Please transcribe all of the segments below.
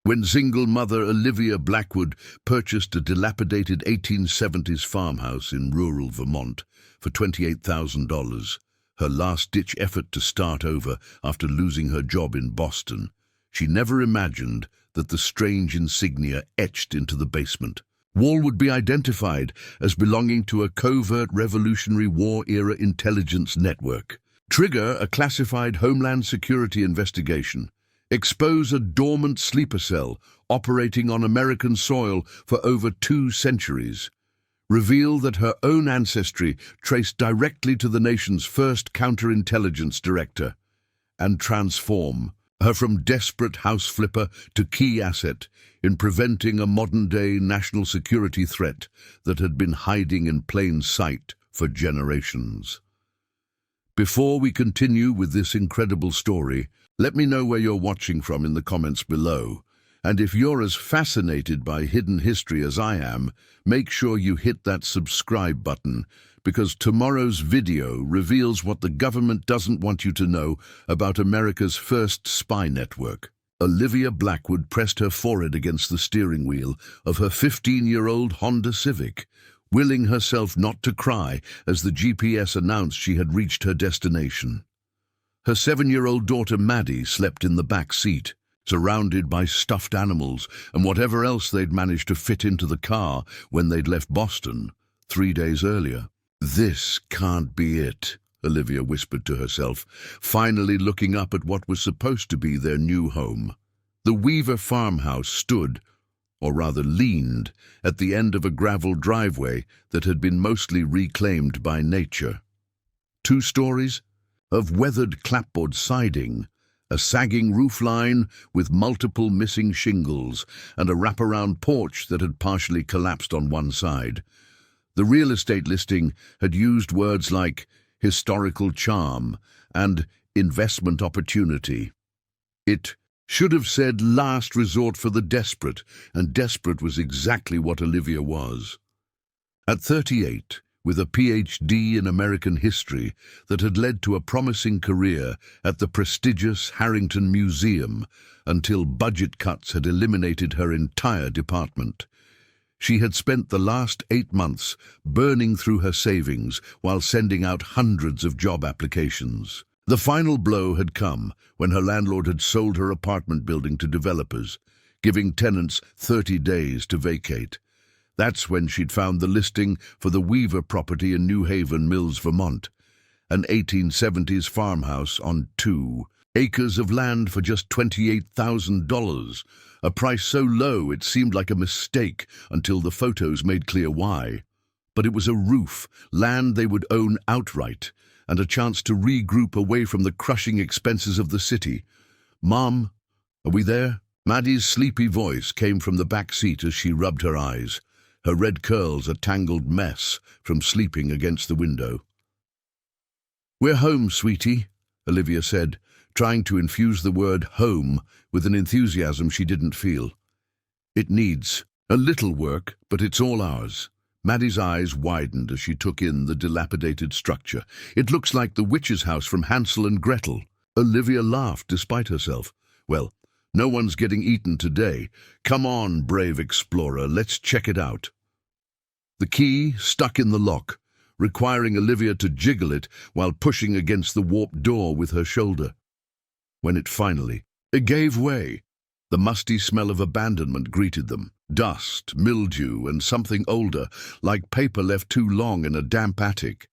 When single mother Olivia Blackwood purchased a dilapidated 1870s farmhouse in rural Vermont for $28,000, her last-ditch effort to start over after losing her job in Boston, she never imagined that the strange insignia etched into the basement wall would be identified as belonging to a covert Revolutionary War-era intelligence network. Trigger a classified Homeland Security investigation. Expose a dormant sleeper cell operating on American soil for over 2 centuries. Reveal that her own ancestry traced directly to the nation's first counterintelligence director. And transform her from desperate house flipper to key asset in preventing a modern-day national security threat that had been hiding in plain sight for generations. Before we continue with this incredible story, let me know where you're watching from in the comments below. And if you're as fascinated by hidden history as I am, make sure you hit that subscribe button, because tomorrow's video reveals what the government doesn't want you to know about America's first spy network. Olivia Blackwood pressed her forehead against the steering wheel of her 15-year-old Honda Civic, willing herself not to cry as the GPS announced she had reached her destination. Her 7-year-old daughter Maddie slept in the back seat, surrounded by stuffed animals and whatever else they'd managed to fit into the car when they'd left Boston 3 days earlier. "This can't be it," Olivia whispered to herself, finally looking up at what was supposed to be their new home. The Weaver farmhouse stood, or rather leaned, at the end of a gravel driveway that had been mostly reclaimed by nature. 2 stories of weathered clapboard siding, a sagging roofline with multiple missing shingles, and a wraparound porch that had partially collapsed on one side. The real estate listing had used words like historical charm and investment opportunity. It should have said last resort for the desperate, and desperate was exactly what Olivia was. At 38, with a PhD in American history that had led to a promising career at the prestigious Harrington Museum until budget cuts had eliminated her entire department, she had spent the last 8 months burning through her savings while sending out hundreds of job applications. The final blow had come when her landlord had sold her apartment building to developers, giving tenants 30 days to vacate. That's when she'd found the listing for the Weaver property in New Haven Mills, Vermont, an 1870s farmhouse on 2 acres of land for just $28,000, a price so low it seemed like a mistake until the photos made clear why. But it was a roof, land they would own outright, and a chance to regroup away from the crushing expenses of the city. "Mom, are we there?" Maddie's sleepy voice came from the back seat as she rubbed her eyes, her red curls a tangled mess from sleeping against the window. "We're home, sweetie," Olivia said, trying to infuse the word home with an enthusiasm she didn't feel. "It needs a little work, but it's all ours." Maddie's eyes widened as she took in the dilapidated structure. "It looks like the witch's house from Hansel and Gretel." Olivia laughed despite herself. "Well, no one's getting eaten today. Come on, brave explorer, let's check it out." The key stuck in the lock, requiring Olivia to jiggle it while pushing against the warped door with her shoulder. When it finally gave way, the musty smell of abandonment greeted them. Dust, mildew, and something older, like paper left too long in a damp attic.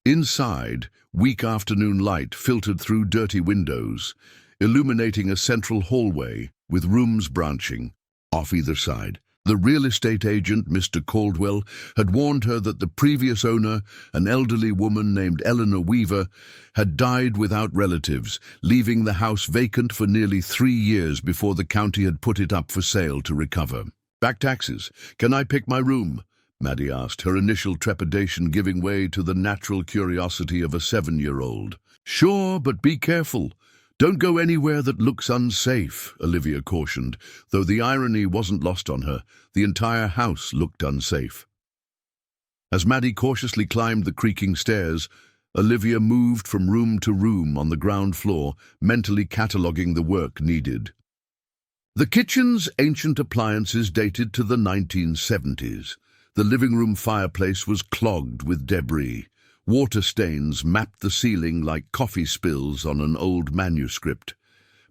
Inside, weak afternoon light filtered through dirty windows, illuminating a central hallway with rooms branching off either side. The real estate agent, Mr. Caldwell, had warned her that the previous owner, an elderly woman named Eleanor Weaver, had died without relatives, leaving the house vacant for nearly 3 years before the county had put it up for sale to recover. "Back taxes. Can I pick my room?" Maddie asked, her initial trepidation giving way to the natural curiosity of a 7-year-old. "Sure, but be careful. Don't go anywhere that looks unsafe," Olivia cautioned, though the irony wasn't lost on her. The entire house looked unsafe. As Maddie cautiously climbed the creaking stairs, Olivia moved from room to room on the ground floor, mentally cataloguing the work needed. The kitchen's ancient appliances dated to the 1970s. The living room fireplace was clogged with debris. Water stains mapped the ceiling like coffee spills on an old manuscript.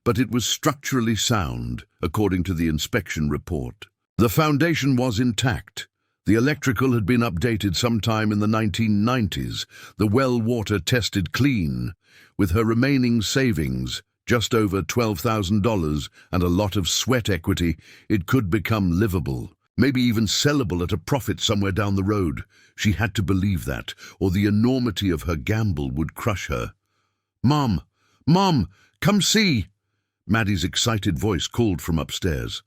But it was structurally sound, according to the inspection report. The foundation was intact. The electrical had been updated sometime in the 1990s, the well water tested clean. With her remaining savings, just over $12,000, and a lot of sweat equity, it could become livable, maybe even sellable at a profit somewhere down the road. She had to believe that, or the enormity of her gamble would crush her. "Mom! Mom! Come see!" Maddie's excited voice called from upstairs.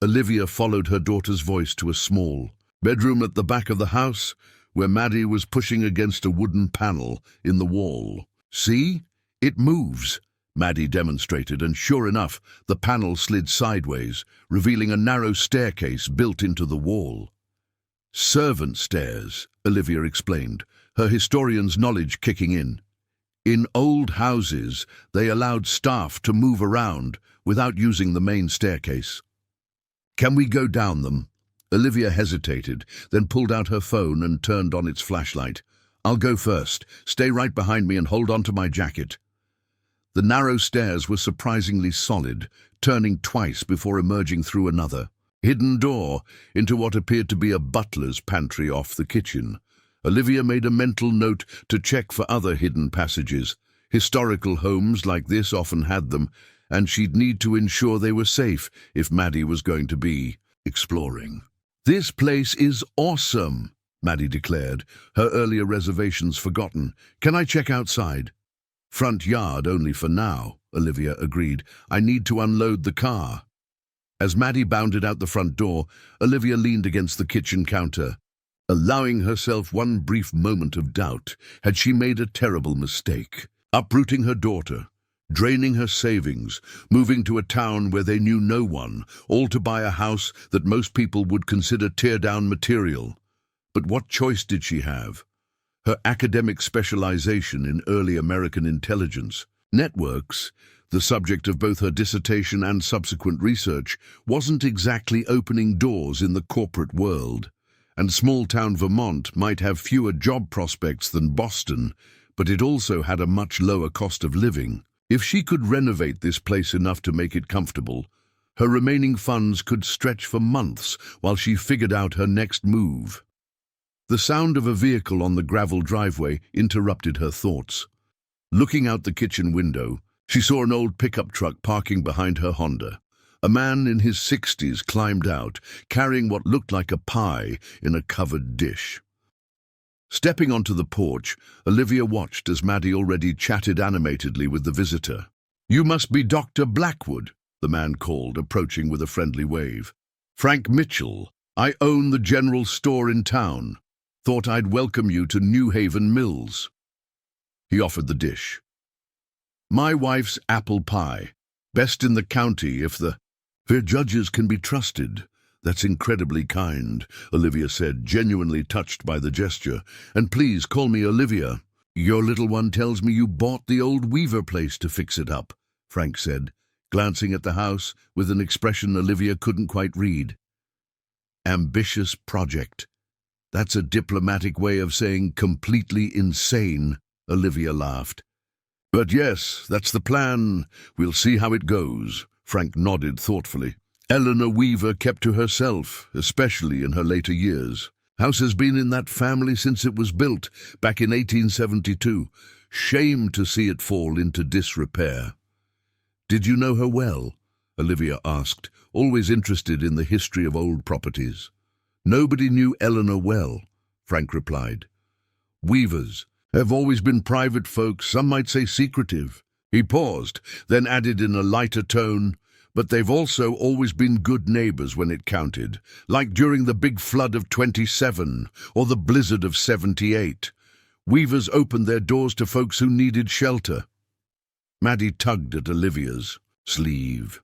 Olivia followed her daughter's voice to a small bedroom at the back of the house, where Maddie was pushing against a wooden panel in the wall. "See? It moves," Maddie demonstrated, and sure enough, the panel slid sideways, revealing a narrow staircase built into the wall. "Servant stairs," Olivia explained, her historian's knowledge kicking in. In old houses, they allowed staff to move around without using the main staircase. "Can we go down them?" Olivia hesitated, then pulled out her phone and turned on its flashlight. "I'll go first. Stay right behind me and hold on to my jacket." The narrow stairs were surprisingly solid, turning twice before emerging through another hidden door into what appeared to be a butler's pantry off the kitchen. Olivia made a mental note to check for other hidden passages. Historical homes like this often had them, and she'd need to ensure they were safe if Maddie was going to be exploring. "This place is awesome," Maddie declared, her earlier reservations forgotten. "Can I check outside?" "Front yard only for now," Olivia agreed. "I need to unload the car." As Maddie bounded out the front door, Olivia leaned against the kitchen counter, allowing herself one brief moment of doubt. Had she made a terrible mistake? Uprooting her daughter, draining her savings, moving to a town where they knew no one, all to buy a house that most people would consider tear-down material. But what choice did she have? Her academic specialization in early American intelligence networks, the subject of both her dissertation and subsequent research, wasn't exactly opening doors in the corporate world. And small-town Vermont might have fewer job prospects than Boston, but it also had a much lower cost of living. If she could renovate this place enough to make it comfortable, her remaining funds could stretch for months while she figured out her next move. The sound of a vehicle on the gravel driveway interrupted her thoughts. Looking out the kitchen window, she saw an old pickup truck parking behind her Honda. A man in his 60s climbed out, carrying what looked like a pie in a covered dish. Stepping onto the porch, Olivia watched as Maddie already chatted animatedly with the visitor. "You must be Dr. Blackwood," the man called, approaching with a friendly wave. "Frank Mitchell. I own the general store in town. Thought I'd welcome you to New Haven Mills." He offered the dish. "My wife's apple pie. Best in the county if the judges can be trusted." "That's incredibly kind," Olivia said, genuinely touched by the gesture. "And please call me Olivia." "Your little one tells me you bought the old Weaver place to fix it up," Frank said, glancing at the house with an expression Olivia couldn't quite read. "Ambitious project. That's a diplomatic way of saying completely insane," Olivia laughed. "But yes, that's the plan. We'll see how it goes." Frank nodded thoughtfully. "Eleanor Weaver kept to herself, especially in her later years. House has been in that family since it was built, back in 1872. Shame to see it fall into disrepair." "Did you know her well?" Olivia asked, always interested in the history of old properties. "Nobody knew Eleanor well," Frank replied. "Weavers have always been private folks, some might say secretive." He paused, then added in a lighter tone, "But they've also always been good neighbors when it counted, like during the big flood of 27 or the blizzard of 78. Weavers opened their doors to folks who needed shelter." Maddie tugged at Olivia's sleeve.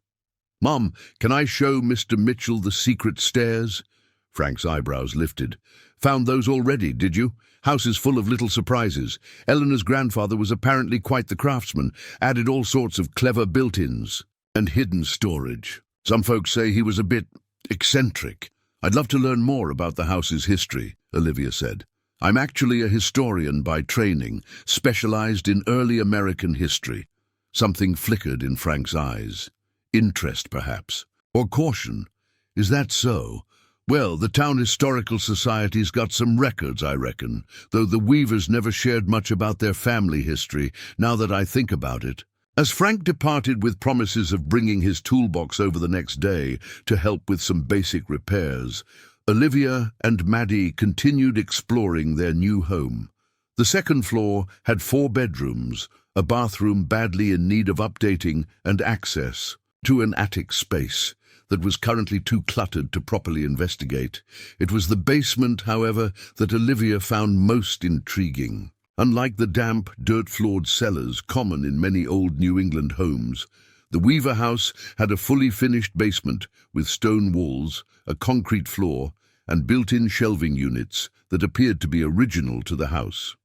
"Mom, can I show Mr. Mitchell the secret stairs?" Frank's eyebrows lifted. "Found those already, did you? House is full of little surprises. Eleanor's grandfather was apparently quite the craftsman, added all sorts of clever built-ins." and hidden storage. Some folks say he was a bit eccentric. I'd love to learn more about the house's history, Olivia said. I'm actually a historian by training, specialized in early American history. Something flickered in Frank's eyes. Interest, perhaps. Or caution. Is that so? Well, the Town Historical Society's got some records, I reckon, though the Weavers never shared much about their family history, now that I think about it. As Frank departed with promises of bringing his toolbox over the next day to help with some basic repairs, Olivia and Maddie continued exploring their new home. The second floor had 4 bedrooms, a bathroom badly in need of updating, and access to an attic space that was currently too cluttered to properly investigate. It was the basement, however, that Olivia found most intriguing. Unlike the damp, dirt-floored cellars common in many old New England homes, the Weaver house had a fully finished basement with stone walls, a concrete floor, and built-in shelving units that appeared to be original to the house.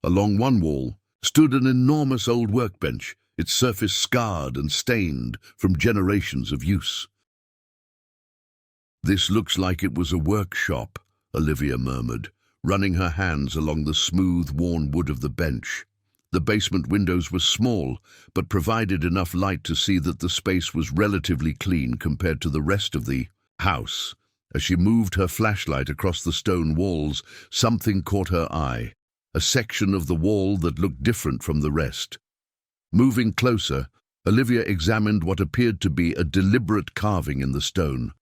Along one wall stood an enormous old workbench, its surface scarred and stained from generations of use. "This looks like it was a workshop," Olivia murmured, running her hands along the smooth, worn wood of the bench. The basement windows were small, but provided enough light to see that the space was relatively clean compared to the rest of the house. As she moved her flashlight across the stone walls, something caught her eye, a section of the wall that looked different from the rest. Moving closer, Olivia examined what appeared to be a deliberate carving in the stone.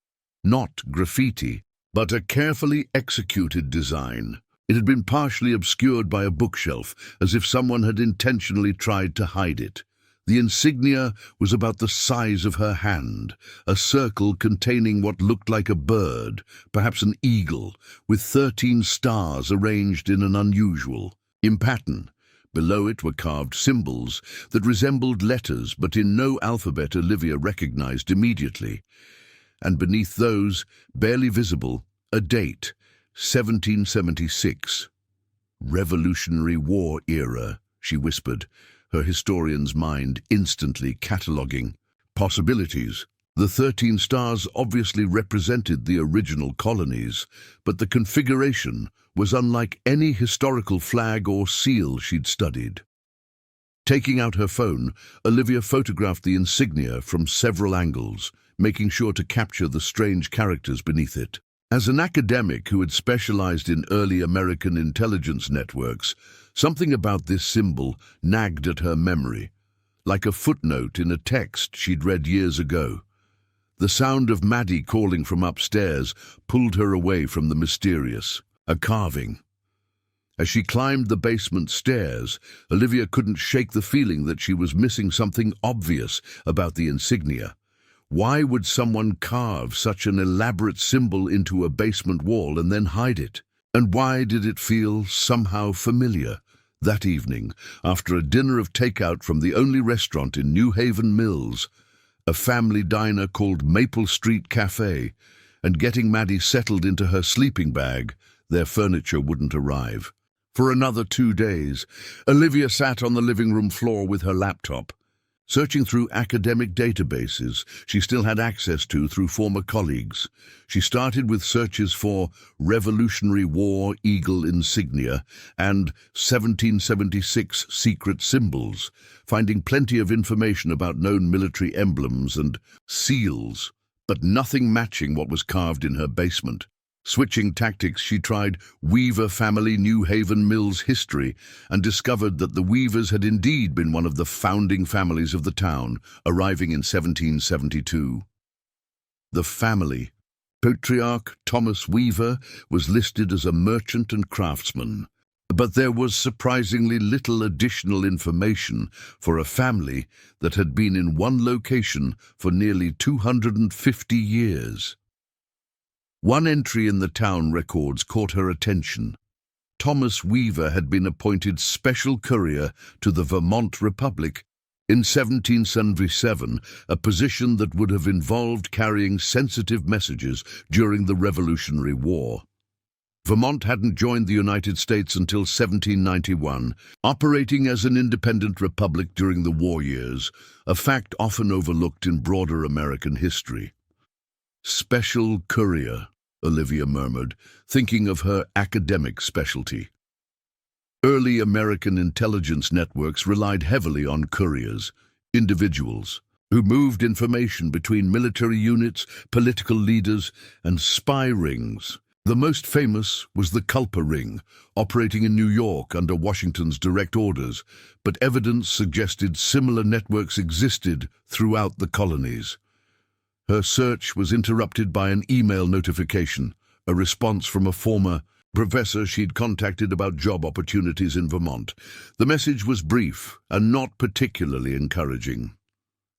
Not graffiti, but a carefully executed design. It had been partially obscured by a bookshelf, as if someone had intentionally tried to hide it. The insignia was about the size of her hand, a circle containing what looked like a bird, perhaps an eagle, with 13 stars arranged in an unusual pattern. Below it were carved symbols that resembled letters, but in no alphabet Olivia recognized immediately. And beneath those, barely visible, a date, 1776. "Revolutionary War era," she whispered, her historian's mind instantly cataloguing possibilities. The 13 stars obviously represented the original colonies, but the configuration was unlike any historical flag or seal she'd studied. Taking out her phone, Olivia photographed the insignia from several angles, making sure to capture the strange characters beneath it. As an academic who had specialized in early American intelligence networks, something about this symbol nagged at her memory, like a footnote in a text she'd read years ago. The sound of Maddie calling from upstairs pulled her away from the mysterious, a carving. As she climbed the basement stairs, Olivia couldn't shake the feeling that she was missing something obvious about the insignia. Why would someone carve such an elaborate symbol into a basement wall and then hide it? And why did it feel somehow familiar? That evening, after a dinner of takeout from the only restaurant in New Haven Mills, a family diner called Maple Street Cafe, and getting Maddie settled into her sleeping bag, their furniture wouldn't arrive. For another 2 days, Olivia sat on the living room floor with her laptop, searching through academic databases she still had access to through former colleagues. She started with searches for Revolutionary War Eagle insignia and 1776 secret symbols, finding plenty of information about known military emblems and seals, but nothing matching what was carved in her basement. Switching tactics, she tried Weaver family New Haven Mills history and discovered that the Weavers had indeed been one of the founding families of the town, arriving in 1772. The family. Patriarch Thomas Weaver was listed as a merchant and craftsman, but there was surprisingly little additional information for a family that had been in one location for nearly 250 years. One entry in the town records caught her attention. Thomas Weaver had been appointed special courier to the Vermont Republic in 1777, a position that would have involved carrying sensitive messages during the Revolutionary War. Vermont hadn't joined the United States until 1791, operating as an independent republic during the war years, a fact often overlooked in broader American history. "Special courier," Olivia murmured, thinking of her academic specialty. Early American intelligence networks relied heavily on couriers, individuals who moved information between military units, political leaders, and spy rings. The most famous was the Culper Ring, operating in New York under Washington's direct orders, but evidence suggested similar networks existed throughout the colonies. Her search was interrupted by an email notification, a response from a former professor she'd contacted about job opportunities in Vermont. The message was brief and not particularly encouraging.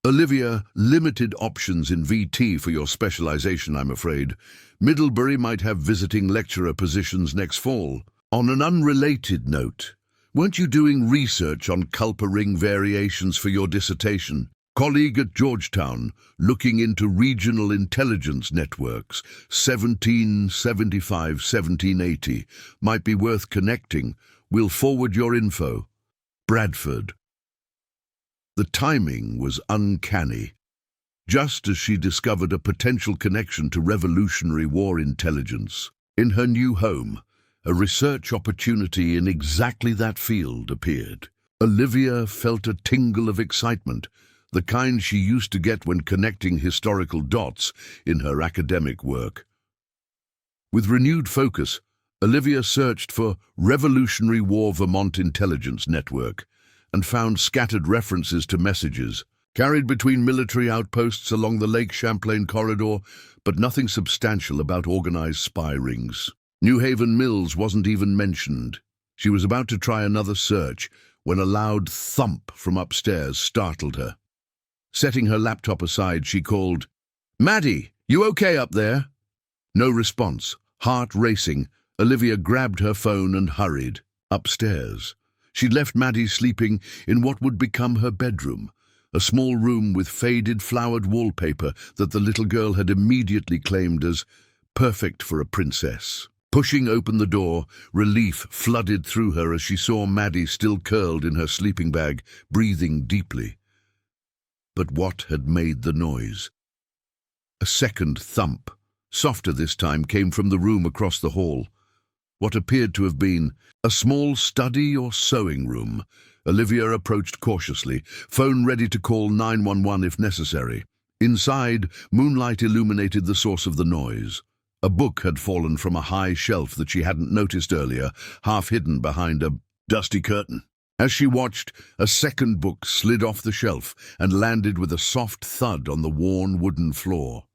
"Olivia, limited options in VT for your specialization, I'm afraid. Middlebury might have visiting lecturer positions next fall." On an unrelated note, weren't you doing research on Culper Ring variations for your dissertation? Colleague at Georgetown, looking into regional intelligence networks, 1775-1780, might be worth connecting. We'll forward your info. Bradford. The timing was uncanny. Just as she discovered a potential connection to Revolutionary War intelligence, in her new home, a research opportunity in exactly that field appeared. Olivia felt a tingle of excitement, the kind she used to get when connecting historical dots in her academic work. With renewed focus, Olivia searched for Revolutionary War Vermont Intelligence Network and found scattered references to messages carried between military outposts along the Lake Champlain corridor, but nothing substantial about organized spy rings. New Haven Mills wasn't even mentioned. She was about to try another search when a loud thump from upstairs startled her. Setting her laptop aside, she called, "Maddie, you okay up there?" No response. Heart racing, Olivia grabbed her phone and hurried upstairs. She'd left Maddie sleeping in what would become her bedroom, a small room with faded flowered wallpaper that the little girl had immediately claimed as perfect for a princess. Pushing open the door, relief flooded through her as she saw Maddie still curled in her sleeping bag, breathing deeply. But what had made the noise? A second thump, softer this time, came from the room across the hall. What appeared to have been a small study or sewing room. Olivia approached cautiously, phone ready to call 911 if necessary. Inside, moonlight illuminated the source of the noise. A book had fallen from a high shelf that she hadn't noticed earlier, half hidden behind a dusty curtain. As she watched, a second book slid off the shelf and landed with a soft thud on the worn wooden floor.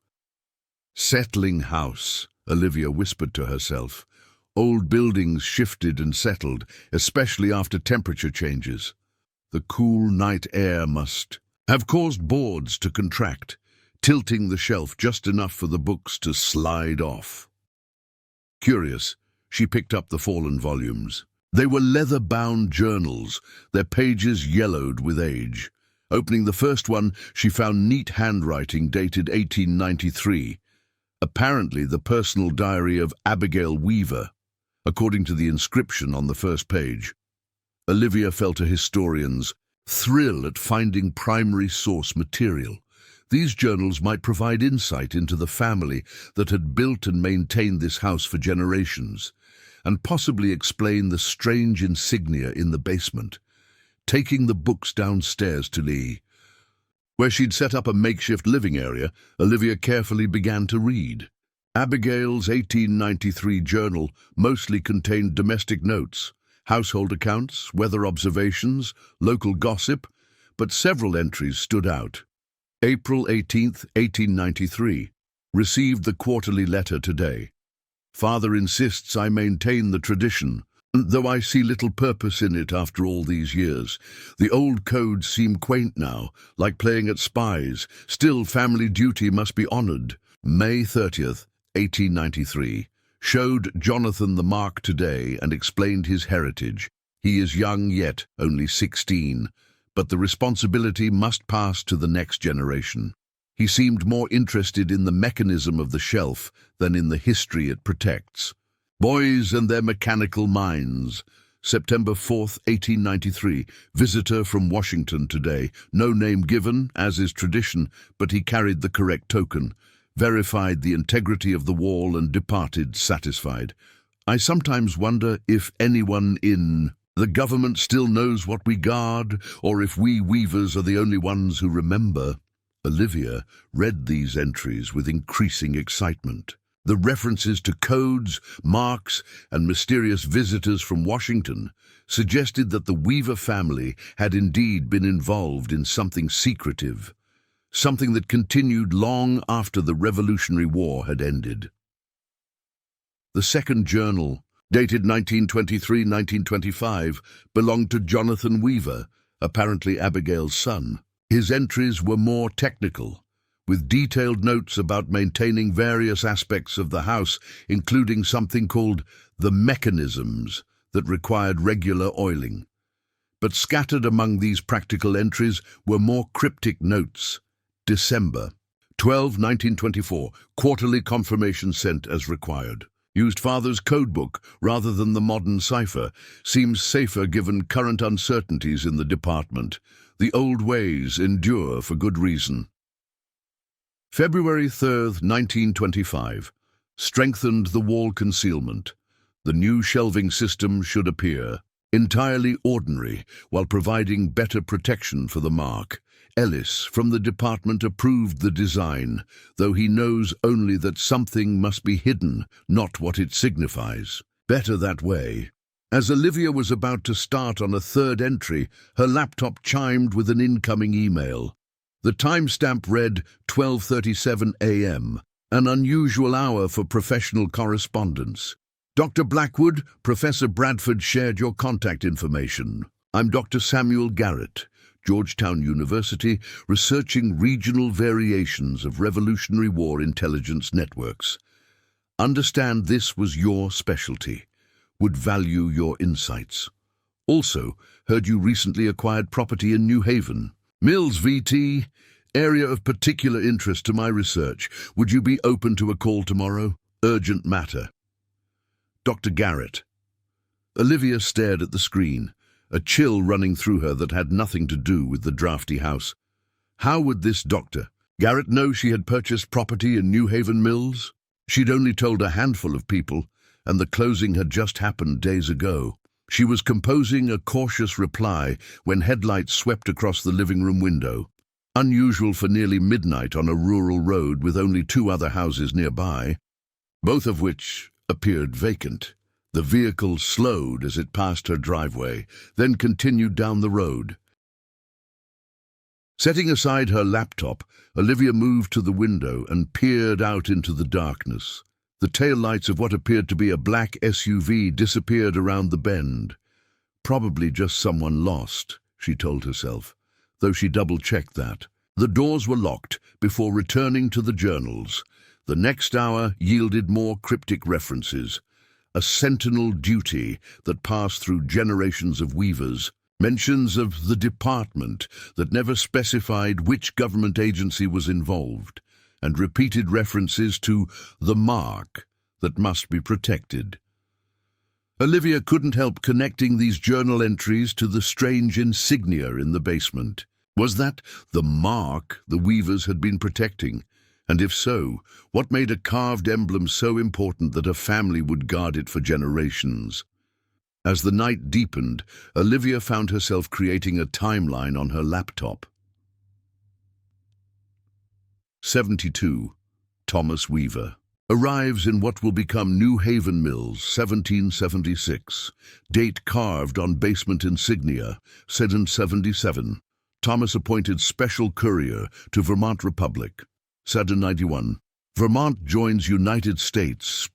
"Settling house," Olivia whispered to herself. Old buildings shifted and settled, especially after temperature changes. The cool night air must have caused boards to contract, tilting the shelf just enough for the books to slide off. Curious, she picked up the fallen volumes. They were leather-bound journals, their pages yellowed with age. Opening the first one, she found neat handwriting dated 1893, apparently the personal diary of Abigail Weaver, according to the inscription on the first page. Olivia felt a historian's thrill at finding primary source material. These journals might provide insight into the family that had built and maintained this house for generations, and possibly explain the strange insignia in the basement. Taking the books downstairs to Lee, where she'd set up a makeshift living area, Olivia carefully began to read. Abigail's 1893 journal mostly contained domestic notes, household accounts, weather observations, local gossip, but several entries stood out. April 18th, 1893. Received the quarterly letter today. Father insists I maintain the tradition, though I see little purpose in it after all these years. The old codes seem quaint now, like playing at spies. Still, family duty must be honored. May 30th, 1893. Showed Jonathan the mark today and explained his heritage. He is young yet, only 16, but the responsibility must pass to the next generation. He seemed more interested in the mechanism of the shelf than in the history it protects. Boys and Their Mechanical Minds. September 4th, 1893. Visitor from Washington today. No name given, as is tradition, but he carried the correct token. Verified the integrity of the wall and departed satisfied. I sometimes wonder if anyone in the government still knows what we guard, or if we weavers are the only ones who remember. Olivia read these entries with increasing excitement. The references to codes, marks, and mysterious visitors from Washington suggested that the Weaver family had indeed been involved in something secretive, something that continued long after the Revolutionary War had ended. The second journal, dated 1923-1925, belonged to Jonathan Weaver, apparently Abigail's son. His entries were more technical, with detailed notes about maintaining various aspects of the house, including something called the mechanisms that required regular oiling. But scattered among these practical entries were more cryptic notes. December 12, 1924, quarterly confirmation sent as required. Used father's codebook rather than the modern cipher. Seems safer given current uncertainties in the department. The old ways endure for good reason. February 3rd, 1925. Strengthened the wall concealment. The new shelving system should appear. Entirely ordinary, while providing better protection for the mark. Ellis from the department approved the design, though he knows only that something must be hidden, not what it signifies. Better that way. As Olivia was about to start on a third entry, her laptop chimed with an incoming email. The timestamp read 12:37 a.m., an unusual hour for professional correspondence. Dr. Blackwood, Professor Bradford shared your contact information. I'm Dr. Samuel Garrett, Georgetown University, researching regional variations of Revolutionary War intelligence networks. Understand this was your specialty. Would value your insights. Also, heard you recently acquired property in New Haven. Mills VT, area of particular interest to my research. Would you be open to a call tomorrow? Urgent matter. Dr. Garrett. Olivia stared at the screen, a chill running through her that had nothing to do with the drafty house. How would this Dr. Garrett know she had purchased property in New Haven Mills? She'd only told a handful of people, and the closing had just happened days ago. She was composing a cautious reply when headlights swept across the living room window. Unusual for nearly midnight on a rural road with only two other houses nearby, both of which appeared vacant. The vehicle slowed as it passed her driveway, then continued down the road. Setting aside her laptop, Olivia moved to the window and peered out into the darkness. The taillights of what appeared to be a black SUV disappeared around the bend. Probably just someone lost, she told herself, though she double-checked that. The doors were locked before returning to the journals. The next hour yielded more cryptic references. A sentinel duty that passed through generations of weavers. Mentions of the department that never specified which government agency was involved. And repeated references to the mark that must be protected. Olivia couldn't help connecting these journal entries to the strange insignia in the basement. Was that the mark the weavers had been protecting? And if so, what made a carved emblem so important that a family would guard it for generations? As the night deepened, Olivia found herself creating a timeline on her laptop. 72. Thomas Weaver. Arrives in what will become New Haven Mills, 1776. Date carved on basement insignia, said in 77. Thomas appointed special courier to Vermont Republic, said in 91. Vermont joins United States,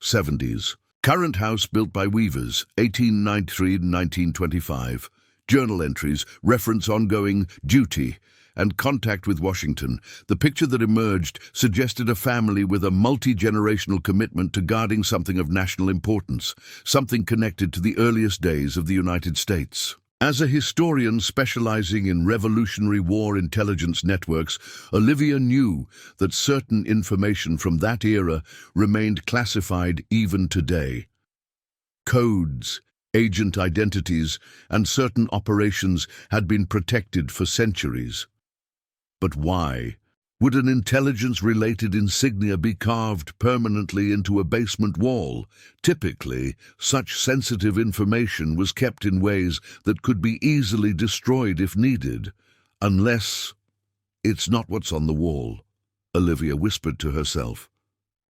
70s. Current house built by weavers, 1893-1925. Journal entries, reference ongoing duty, and contact with Washington. The picture that emerged suggested a family with a multi-generational commitment to guarding something of national importance, something connected to the earliest days of the United States. As a historian specializing in Revolutionary War intelligence networks, Olivia knew that certain information from that era remained classified even today. Codes, agent identities, and certain operations had been protected for centuries. But why? Would an intelligence-related insignia be carved permanently into a basement wall? Typically, such sensitive information was kept in ways that could be easily destroyed if needed. Unless it's not what's on the wall, Olivia whispered to herself.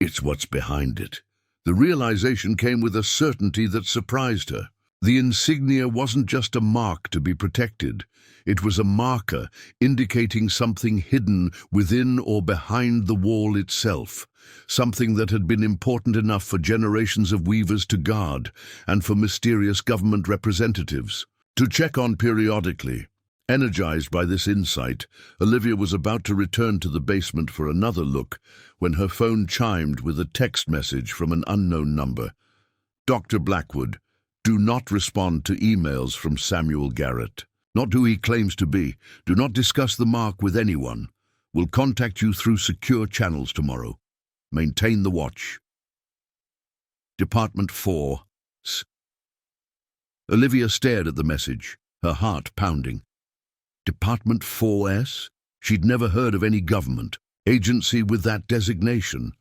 It's what's behind it. The realization came with a certainty that surprised her. The insignia wasn't just a mark to be protected. It was a marker indicating something hidden within or behind the wall itself, something that had been important enough for generations of weavers to guard and for mysterious government representatives to check on periodically. Energized by this insight, Olivia was about to return to the basement for another look when her phone chimed with a text message from an unknown number. Dr. Blackwood, do not respond to emails from Samuel Garrett. Not who he claims to be. Do not discuss the mark with anyone. Will contact you through secure channels tomorrow. Maintain the watch. Department 4. Olivia stared at the message, her heart pounding. Department 4S? She'd never heard of any government agency with that designation.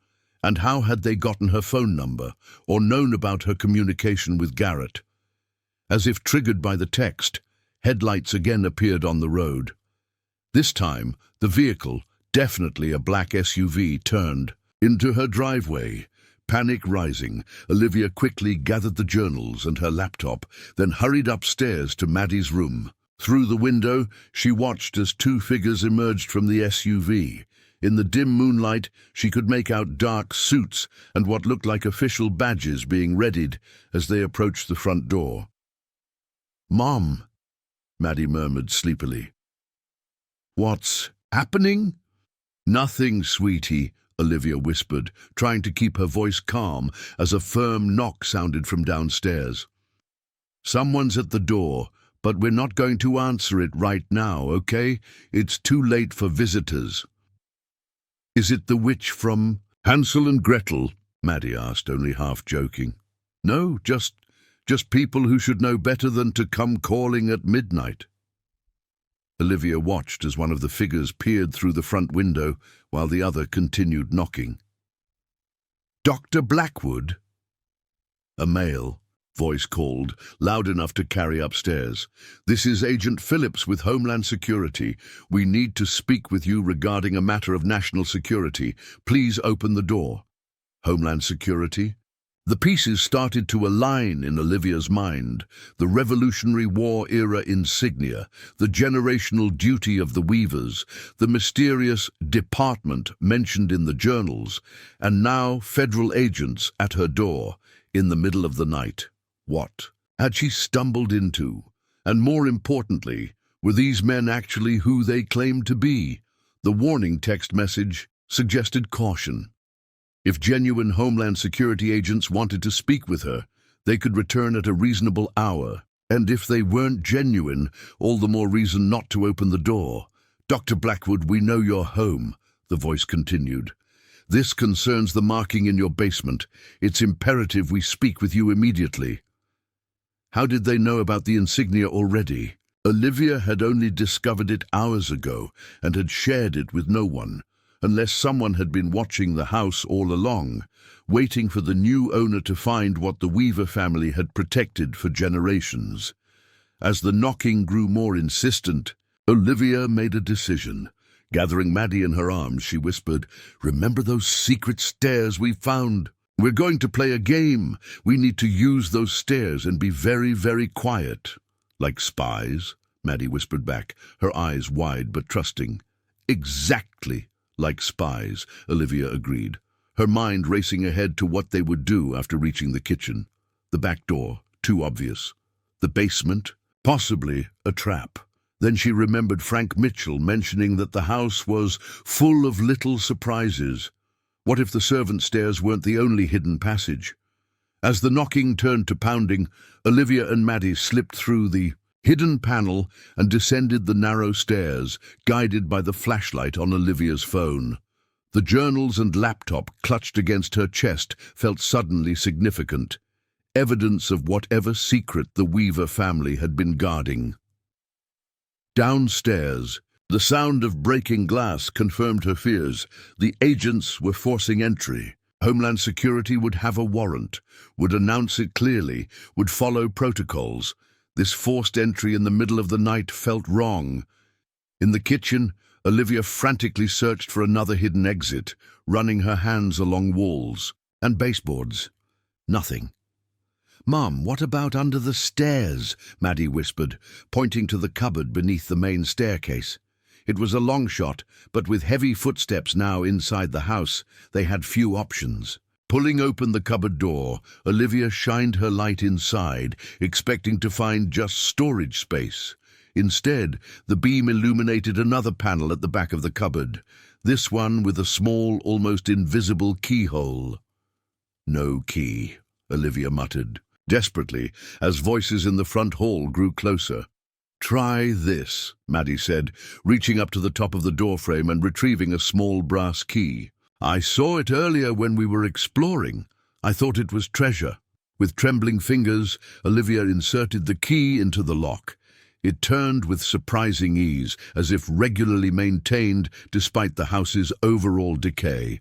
And how had they gotten her phone number or known about her communication with Garrett? As if triggered by the text, headlights again appeared on the road. This time, the vehicle, definitely a black SUV, turned into her driveway. Panic rising, Olivia quickly gathered the journals and her laptop, then hurried upstairs to Maddie's room. Through the window, she watched as two figures emerged from the SUV. In the dim moonlight, she could make out dark suits and what looked like official badges being readied as they approached the front door. "Mom," Maddie murmured sleepily. "What's happening?" "Nothing, sweetie," Olivia whispered, trying to keep her voice calm as a firm knock sounded from downstairs. "Someone's at the door, but we're not going to answer it right now, okay? It's too late for visitors." "Is it the witch from Hansel and Gretel?" Maddie asked, only half joking. "No, just people who should know better than to come calling at midnight." Olivia watched as one of the figures peered through the front window while the other continued knocking. "Dr. Blackwood?" A male voice called, loud enough to carry upstairs. "This is Agent Phillips with Homeland Security. We need to speak with you regarding a matter of national security. Please open the door." Homeland Security? The pieces started to align in Olivia's mind. The Revolutionary War era insignia, the generational duty of the weavers, the mysterious department mentioned in the journals, and now federal agents at her door in the middle of the night. What had she stumbled into? And more importantly, were these men actually who they claimed to be? The warning text message suggested caution. If genuine Homeland Security agents wanted to speak with her, they could return at a reasonable hour. And if they weren't genuine, all the more reason not to open the door. "Dr. Blackwood, we know you're home," the voice continued. "This concerns the marking in your basement. It's imperative we speak with you immediately." How did they know about the insignia already? Olivia had only discovered it hours ago and had shared it with no one, unless someone had been watching the house all along, waiting for the new owner to find what the Weaver family had protected for generations. As the knocking grew more insistent, Olivia made a decision. Gathering Maddie in her arms, she whispered, "Remember those secret stairs we found? We're going to play a game. We need to use those stairs and be very, very quiet." "Like spies?" Maddie whispered back, her eyes wide but trusting. "Exactly like spies," Olivia agreed, her mind racing ahead to what they would do after reaching the kitchen. The back door, too obvious. The basement, possibly a trap. Then she remembered Frank Mitchell mentioning that the house was full of little surprises. What if the servant stairs weren't the only hidden passage? As the knocking turned to pounding, Olivia and Maddie slipped through the hidden panel and descended the narrow stairs, guided by the flashlight on Olivia's phone. The journals and laptop clutched against her chest felt suddenly significant, evidence of whatever secret the Weaver family had been guarding. Downstairs, the sound of breaking glass confirmed her fears. The agents were forcing entry. Homeland Security would have a warrant, would announce it clearly, would follow protocols. This forced entry in the middle of the night felt wrong. In the kitchen, Olivia frantically searched for another hidden exit, running her hands along walls and baseboards. Nothing. "Mom, what about under the stairs?" Maddie whispered, pointing to the cupboard beneath the main staircase. It was a long shot, but with heavy footsteps now inside the house, they had few options. Pulling open the cupboard door, Olivia shined her light inside, expecting to find just storage space. Instead, the beam illuminated another panel at the back of the cupboard, this one with a small, almost invisible keyhole. "No key," Olivia muttered, desperately, as voices in the front hall grew closer. "Try this," Maddie said, reaching up to the top of the doorframe and retrieving a small brass key. "I saw it earlier when we were exploring. I thought it was treasure." With trembling fingers, Olivia inserted the key into the lock. It turned with surprising ease, as if regularly maintained despite the house's overall decay.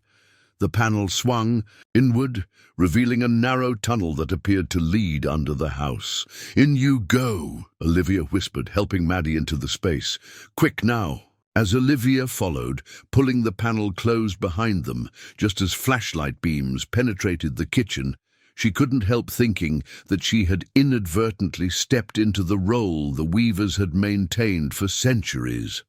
The panel swung inward, revealing a narrow tunnel that appeared to lead under the house. "In you go," Olivia whispered, helping Maddie into the space. "Quick now." As Olivia followed, pulling the panel closed behind them, just as flashlight beams penetrated the kitchen, she couldn't help thinking that she had inadvertently stepped into the role the Weavers had maintained for centuries.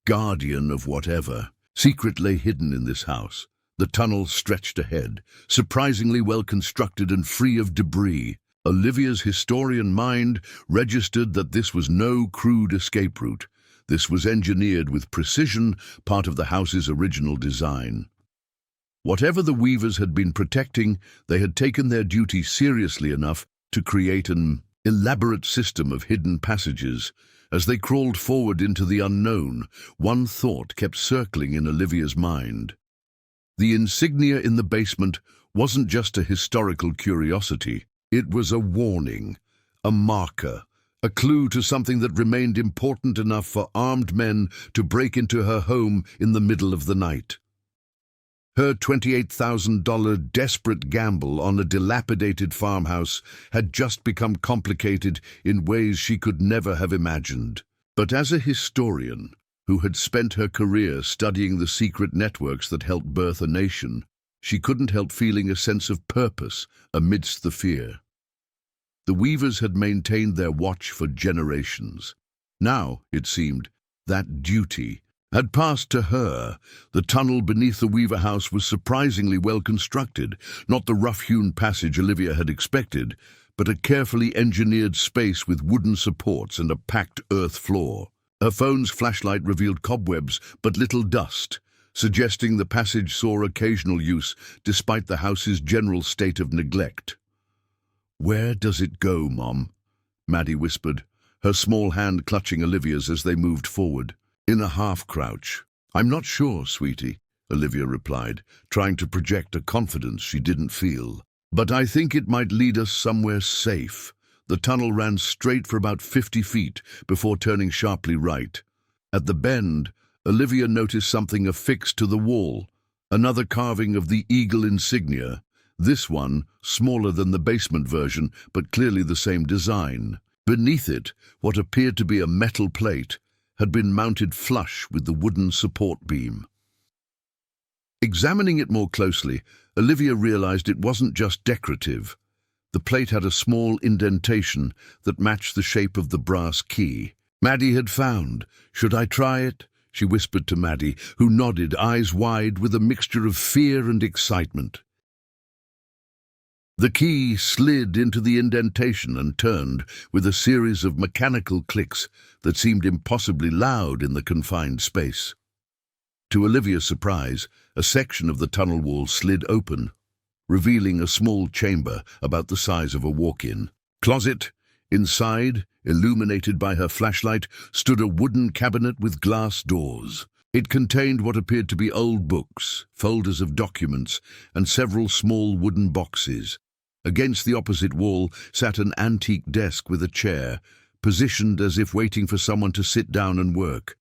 Guardian of whatever. Secret lay hidden in this house. The tunnel stretched ahead, surprisingly well constructed and free of debris. Olivia's historian mind registered that this was no crude escape route. This was engineered with precision, part of the house's original design. Whatever the Weavers had been protecting, they had taken their duty seriously enough to create an elaborate system of hidden passages. As they crawled forward into the unknown, one thought kept circling in Olivia's mind. The insignia in the basement wasn't just a historical curiosity. It was a warning, a marker, a clue to something that remained important enough for armed men to break into her home in the middle of the night. Her $28,000 desperate gamble on a dilapidated farmhouse had just become complicated in ways she could never have imagined. But as a historian who had spent her career studying the secret networks that helped birth a nation, she couldn't help feeling a sense of purpose amidst the fear. The Weavers had maintained their watch for generations. Now, it seemed, that duty had passed to her. The tunnel beneath the Weaver house was surprisingly well constructed, not the rough-hewn passage Olivia had expected, but a carefully engineered space with wooden supports and a packed earth floor. Her phone's flashlight revealed cobwebs, but little dust, suggesting the passage saw occasional use despite the house's general state of neglect. "Where does it go, Mom?" Maddie whispered, her small hand clutching Olivia's as they moved forward. "In a half-crouch." "I'm not sure, sweetie," Olivia replied, trying to project a confidence she didn't feel. "But I think it might lead us somewhere safe." The tunnel ran straight for about 50 feet before turning sharply right. At the bend, Olivia noticed something affixed to the wall, another carving of the eagle insignia, this one smaller than the basement version, but clearly the same design. Beneath it, what appeared to be a metal plate had been mounted flush with the wooden support beam. Examining it more closely, Olivia realized it wasn't just decorative. The plate had a small indentation that matched the shape of the brass key Maddie had found. "Should I try it?" she whispered to Maddie, who nodded, eyes wide with a mixture of fear and excitement. The key slid into the indentation and turned with a series of mechanical clicks that seemed impossibly loud in the confined space. To Olivia's surprise, a section of the tunnel wall slid open, revealing a small chamber about the size of a walk-in. "Closet," Inside, illuminated by her flashlight, stood a wooden cabinet with glass doors. It contained what appeared to be old books, folders of documents, and several small wooden boxes. Against the opposite wall sat an antique desk with a chair, positioned as if waiting for someone to sit down and work.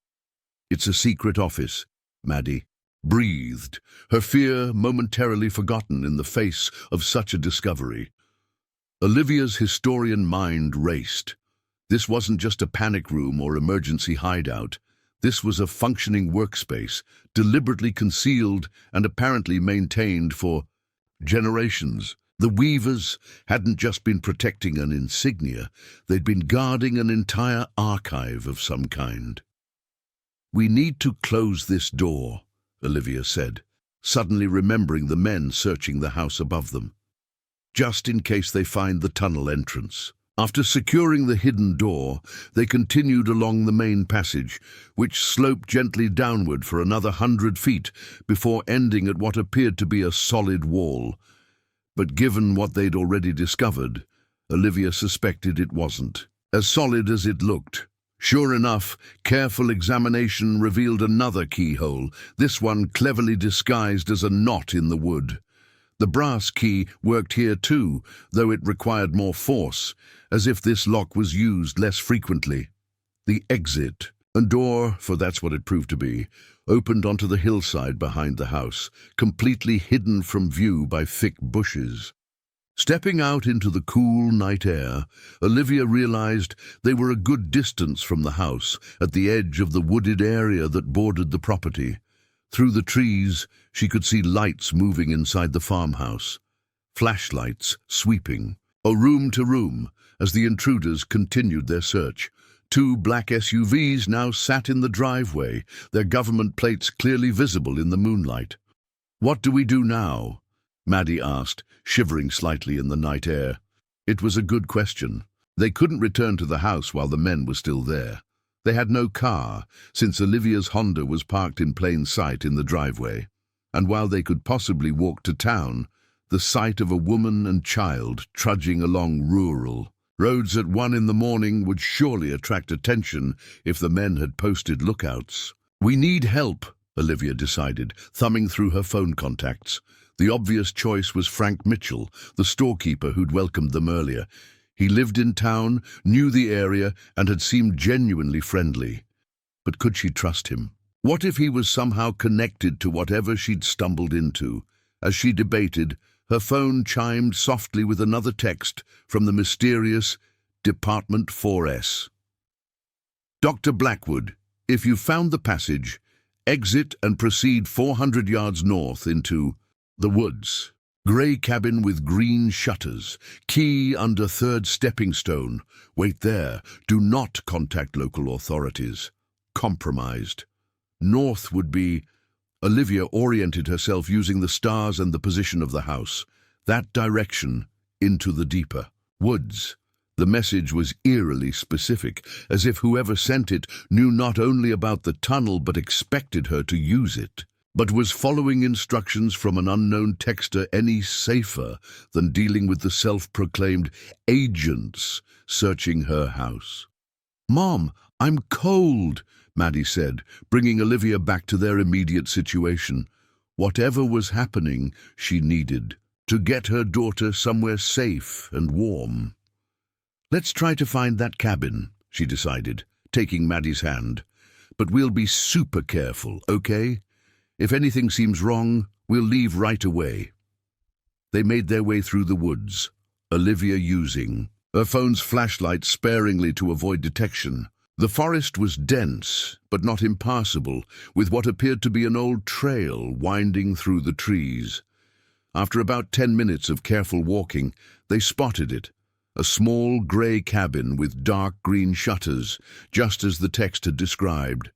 "It's a secret office," Maddie breathed, her fear momentarily forgotten in the face of such a discovery. Olivia's historian mind raced. This wasn't just a panic room or emergency hideout. This was a functioning workspace, deliberately concealed and apparently maintained for generations. The Weavers hadn't just been protecting an insignia, they'd been guarding an entire archive of some kind. "We need to close this door," Olivia said, suddenly remembering the men searching the house above them, just in case they find the tunnel entrance. After securing the hidden door, they continued along the main passage, which sloped gently downward for another 100 feet before ending at what appeared to be a solid wall. But given what they'd already discovered, Olivia suspected it wasn't as solid as it looked. Sure enough, careful examination revealed another keyhole, this one cleverly disguised as a knot in the wood. The brass key worked here too, though it required more force, as if this lock was used less frequently. The exit, a door, for that's what it proved to be, opened onto the hillside behind the house, completely hidden from view by thick bushes. Stepping out into the cool night air, Olivia realized they were a good distance from the house, at the edge of the wooded area that bordered the property. Through the trees, she could see lights moving inside the farmhouse, flashlights sweeping, room to room, as the intruders continued their search. 2 black SUVs now sat in the driveway, their government plates clearly visible in the moonlight. "What do we do now?" Maddie asked, shivering slightly in the night air. It was a good question. They couldn't return to the house while the men were still there. They had no car, since Olivia's Honda was parked in plain sight in the driveway. And while they could possibly walk to town, the sight of a woman and child trudging along rural roads at 1 in the morning would surely attract attention if the men had posted lookouts. "We need help," Olivia decided, thumbing through her phone contacts. The obvious choice was Frank Mitchell, the storekeeper who'd welcomed them earlier. He lived in town, knew the area, and had seemed genuinely friendly. But could she trust him? What if he was somehow connected to whatever she'd stumbled into? As she debated, her phone chimed softly with another text from the mysterious Department 4S. "Dr. Blackwood, if you found the passage, exit and proceed 400 yards north into the woods. Grey cabin with green shutters. Key under 3rd stepping stone. Wait there. Do not contact local authorities. Compromised. North would be..." Olivia oriented herself using the stars and the position of the house. That direction, into the deeper woods. The message was eerily specific, as if whoever sent it knew not only about the tunnel but expected her to use it. But was following instructions from an unknown texter any safer than dealing with the self-proclaimed agents searching her house? "Mom, I'm cold," Maddie said, bringing Olivia back to their immediate situation. Whatever was happening, she needed to get her daughter somewhere safe and warm. "Let's try to find that cabin," she decided, taking Maddie's hand. "But we'll be super careful, okay? If anything seems wrong, we'll leave right away." They made their way through the woods, Olivia using her phone's flashlight sparingly to avoid detection. The forest was dense, but not impassable, with what appeared to be an old trail winding through the trees. After about 10 minutes of careful walking, they spotted it, a small grey cabin with dark green shutters, just as the text had described.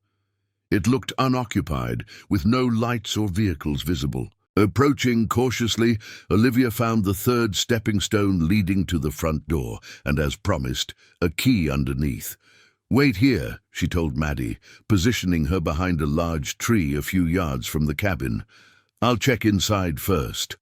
It looked unoccupied, with no lights or vehicles visible. Approaching cautiously, Olivia found the 3rd stepping stone leading to the front door, and as promised, a key underneath. "Wait here," she told Maddie, positioning her behind a large tree a few yards from the cabin. "I'll check inside first."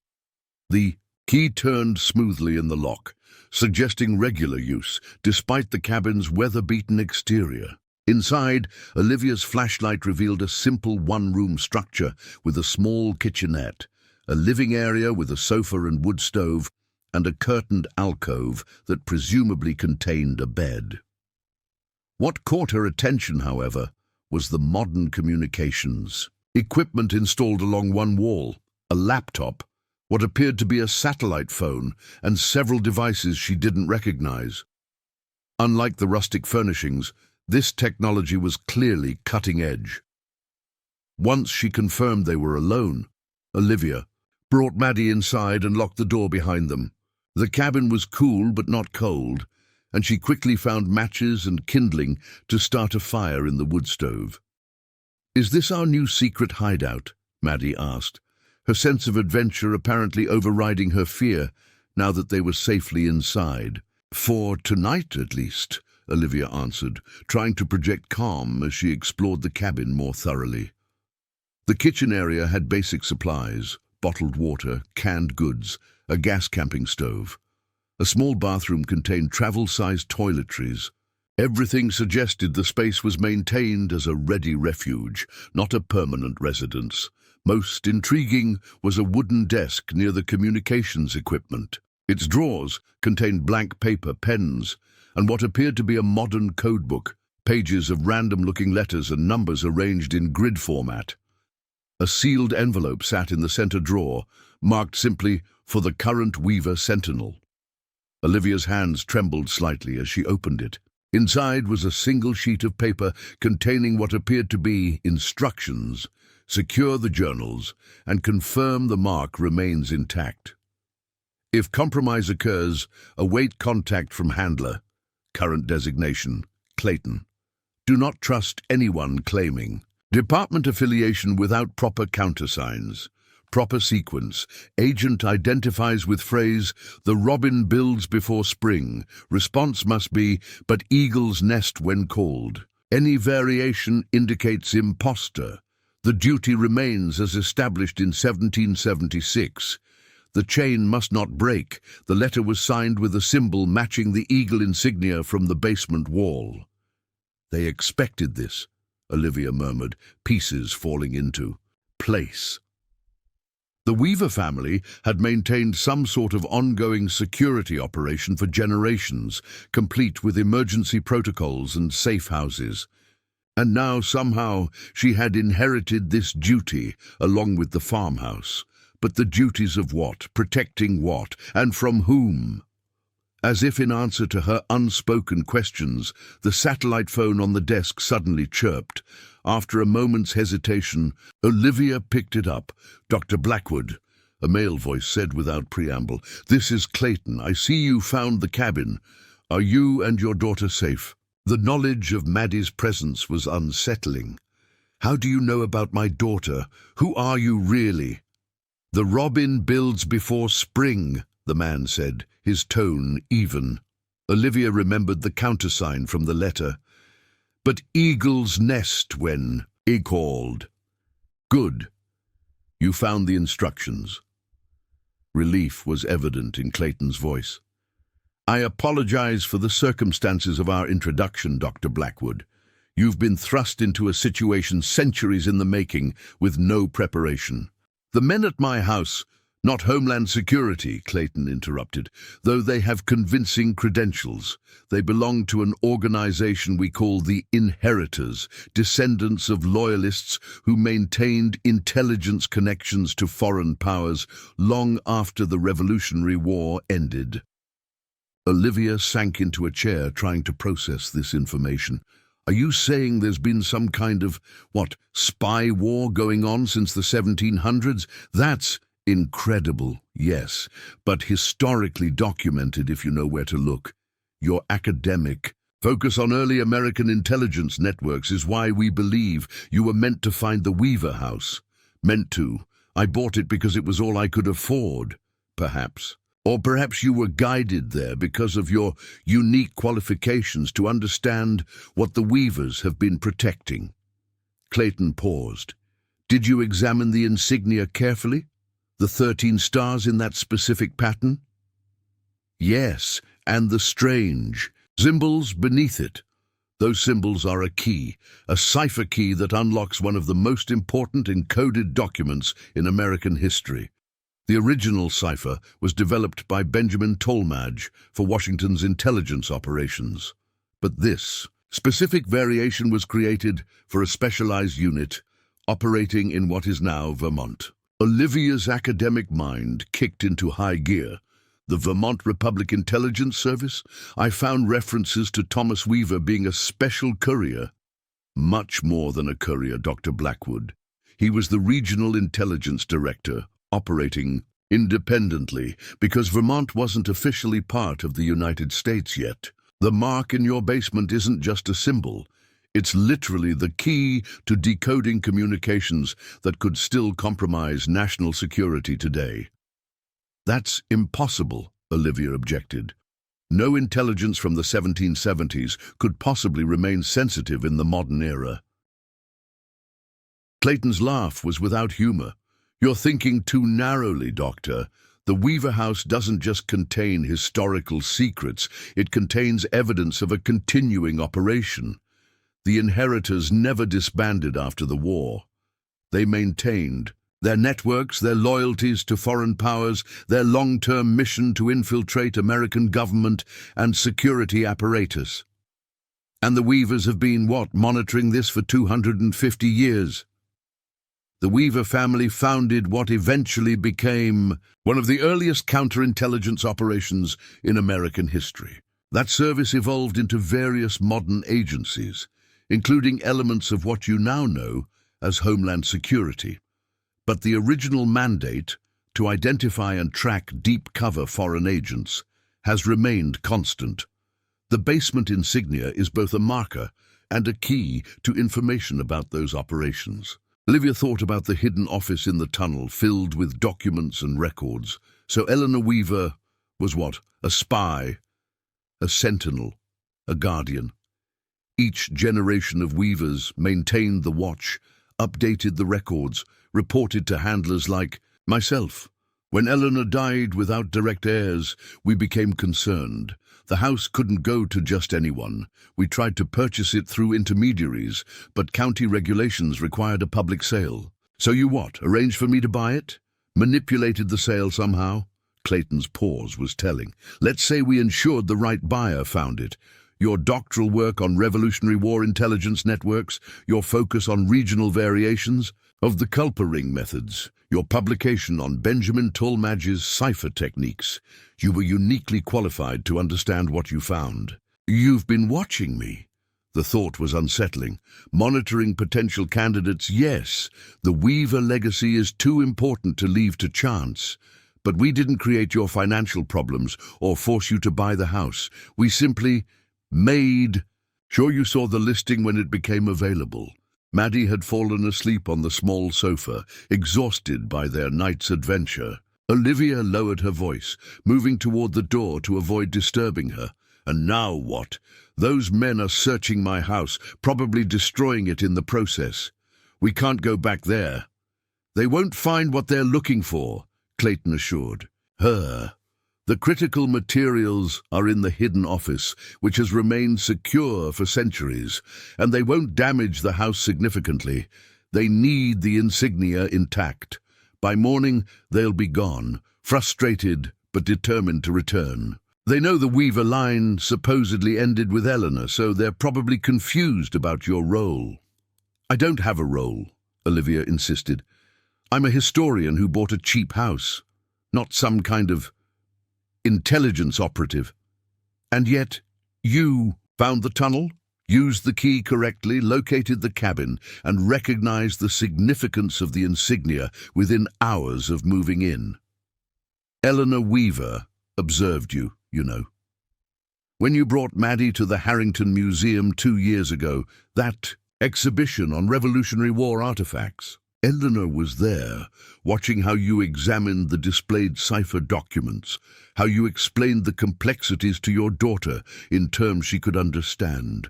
The key turned smoothly in the lock, suggesting regular use, despite the cabin's weather-beaten exterior. Inside, Olivia's flashlight revealed a simple one-room structure with a small kitchenette, a living area with a sofa and wood stove, and a curtained alcove that presumably contained a bed. What caught her attention, however, was the modern communications. Equipment installed along one wall, a laptop, what appeared to be a satellite phone, and several devices she didn't recognize. Unlike the rustic furnishings, this technology was clearly cutting edge. Once she confirmed they were alone, Olivia brought Maddie inside and locked the door behind them. The cabin was cool but not cold, and she quickly found matches and kindling to start a fire in the wood stove. "Is this our new secret hideout?" Maddie asked, her sense of adventure apparently overriding her fear now that they were safely inside. "For tonight, at least," Olivia answered, trying to project calm as she explored the cabin more thoroughly. The kitchen area had basic supplies, bottled water, canned goods, a gas camping stove. A small bathroom contained travel-sized toiletries. Everything suggested the space was maintained as a ready refuge, not a permanent residence. Most intriguing was a wooden desk near the communications equipment. Its drawers contained blank paper, pens, and what appeared to be a modern codebook, pages of random-looking letters and numbers arranged in grid format. A sealed envelope sat in the center drawer, marked simply, "For the current Weaver Sentinel." Olivia's hands trembled slightly as she opened it. Inside was a single sheet of paper containing what appeared to be instructions. Secure the journals and confirm the mark remains intact. If compromise occurs, await contact from handler. Current designation, Clayton. Do not trust anyone claiming. Department affiliation without proper countersigns. Proper sequence. Agent identifies with phrase, "The robin builds before spring." Response must be, "But eagles nest when called." Any variation indicates imposter. The duty remains as established in 1776. The chain must not break. The letter was signed with a symbol matching the eagle insignia from the basement wall. "They expected this," Olivia murmured, pieces falling into place. The Weaver family had maintained some sort of ongoing security operation for generations, complete with emergency protocols and safe houses. And now, somehow, she had inherited this duty, along with the farmhouse. But the duties of what, protecting what, and from whom? As if in answer to her unspoken questions, the satellite phone on the desk suddenly chirped. After a moment's hesitation, Olivia picked it up. "Dr. Blackwood," a male voice said without preamble. "This is Clayton. I see you found the cabin. Are you and your daughter safe?" The knowledge of Maddie's presence was unsettling. "How do you know about my daughter? Who are you really?" "The robin builds before spring," the man said, his tone even. Olivia remembered the countersign from the letter. "But eagles nest when," he called. "Good. You found the instructions." Relief was evident in Clayton's voice. "I apologize for the circumstances of our introduction, Dr. Blackwood. You've been thrust into a situation centuries in the making with no preparation." "The men at my house, not Homeland Security," Clayton interrupted, "though they have convincing credentials. They belong to an organization we call the Inheritors, descendants of loyalists who maintained intelligence connections to foreign powers long after the Revolutionary War ended." Olivia sank into a chair trying to process this information. "Are you saying there's been some kind of, spy war going on since the 1700s? That's incredible, yes, but historically documented if you know where to look. Your academic focus on early American intelligence networks is why we believe you were meant to find the Weaver house. Meant to. I bought it because it was all I could afford, perhaps. Or perhaps you were guided there because of your unique qualifications to understand what the Weavers have been protecting." Clayton paused. "Did you examine the insignia carefully? The 13 stars in that specific pattern?" Yes, and the strange. Symbols beneath it. Those symbols are a key, a cipher key that unlocks one of the most important encoded documents in American history. The original cipher was developed by Benjamin Tolmage for Washington's intelligence operations. But this specific variation was created for a specialized unit operating in what is now Vermont. Olivia's academic mind kicked into high gear. The Vermont Republic Intelligence Service. I found references to Thomas Weaver being a special courier. Much more than a courier, Dr. Blackwood. He was the regional intelligence director, operating independently, because Vermont wasn't officially part of the United States yet. The mark in your basement isn't just a symbol. It's literally the key to decoding communications that could still compromise national security today. That's impossible, Olivia objected. No intelligence from the 1770s could possibly remain sensitive in the modern era. Clayton's laugh was without humor. You're thinking too narrowly, Doctor. The Weaver House doesn't just contain historical secrets, it contains evidence of a continuing operation. The inheritors never disbanded after the war. They maintained their networks, their loyalties to foreign powers, their long-term mission to infiltrate American government and security apparatus. And the Weavers have been, monitoring this for 250 years. The Weaver family founded what eventually became one of the earliest counterintelligence operations in American history. That service evolved into various modern agencies, including elements of what you now know as Homeland Security. But the original mandate, to identify and track deep-cover foreign agents, has remained constant. The basement insignia is both a marker and a key to information about those operations. Olivia thought about the hidden office in the tunnel filled with documents and records. So Eleanor Weaver was what? A spy, a sentinel, a guardian. Each generation of Weavers maintained the watch, updated the records, reported to handlers like myself. When Eleanor died without direct heirs, we became concerned. The house couldn't go to just anyone. We tried to purchase it through intermediaries, but county regulations required a public sale. So you arranged for me to buy it? Manipulated the sale somehow? Clayton's pause was telling. Let's say we ensured the right buyer found it. Your doctoral work on Revolutionary War intelligence networks, your focus on regional variations of the Culper ring methods, your publication on Benjamin Tolmage's cipher techniques. You were uniquely qualified to understand what you found. You've been watching me. The thought was unsettling. Monitoring potential candidates, yes. The Weaver legacy is too important to leave to chance. But we didn't create your financial problems or force you to buy the house. We simply made sure you saw the listing when it became available. Maddie had fallen asleep on the small sofa, exhausted by their night's adventure. Olivia lowered her voice, moving toward the door to avoid disturbing her. And now what? Those men are searching my house, probably destroying it in the process. We can't go back there. They won't find what they're looking for, Clayton assured her. The critical materials are in the hidden office, which has remained secure for centuries, and they won't damage the house significantly. They need the insignia intact. By morning, they'll be gone, frustrated but determined to return. They know the Weaver line supposedly ended with Eleanor, so they're probably confused about your role. I don't have a role, Olivia insisted. I'm a historian who bought a cheap house, not some kind of intelligence operative. And yet, you found the tunnel, used the key correctly, located the cabin, and recognized the significance of the insignia within hours of moving in. Eleanor Weaver observed you, you know. When you brought Maddie to the Harrington Museum 2 years ago, that exhibition on Revolutionary War artifacts, Eleanor was there, watching how you examined the displayed cipher documents, how you explained the complexities to your daughter in terms she could understand.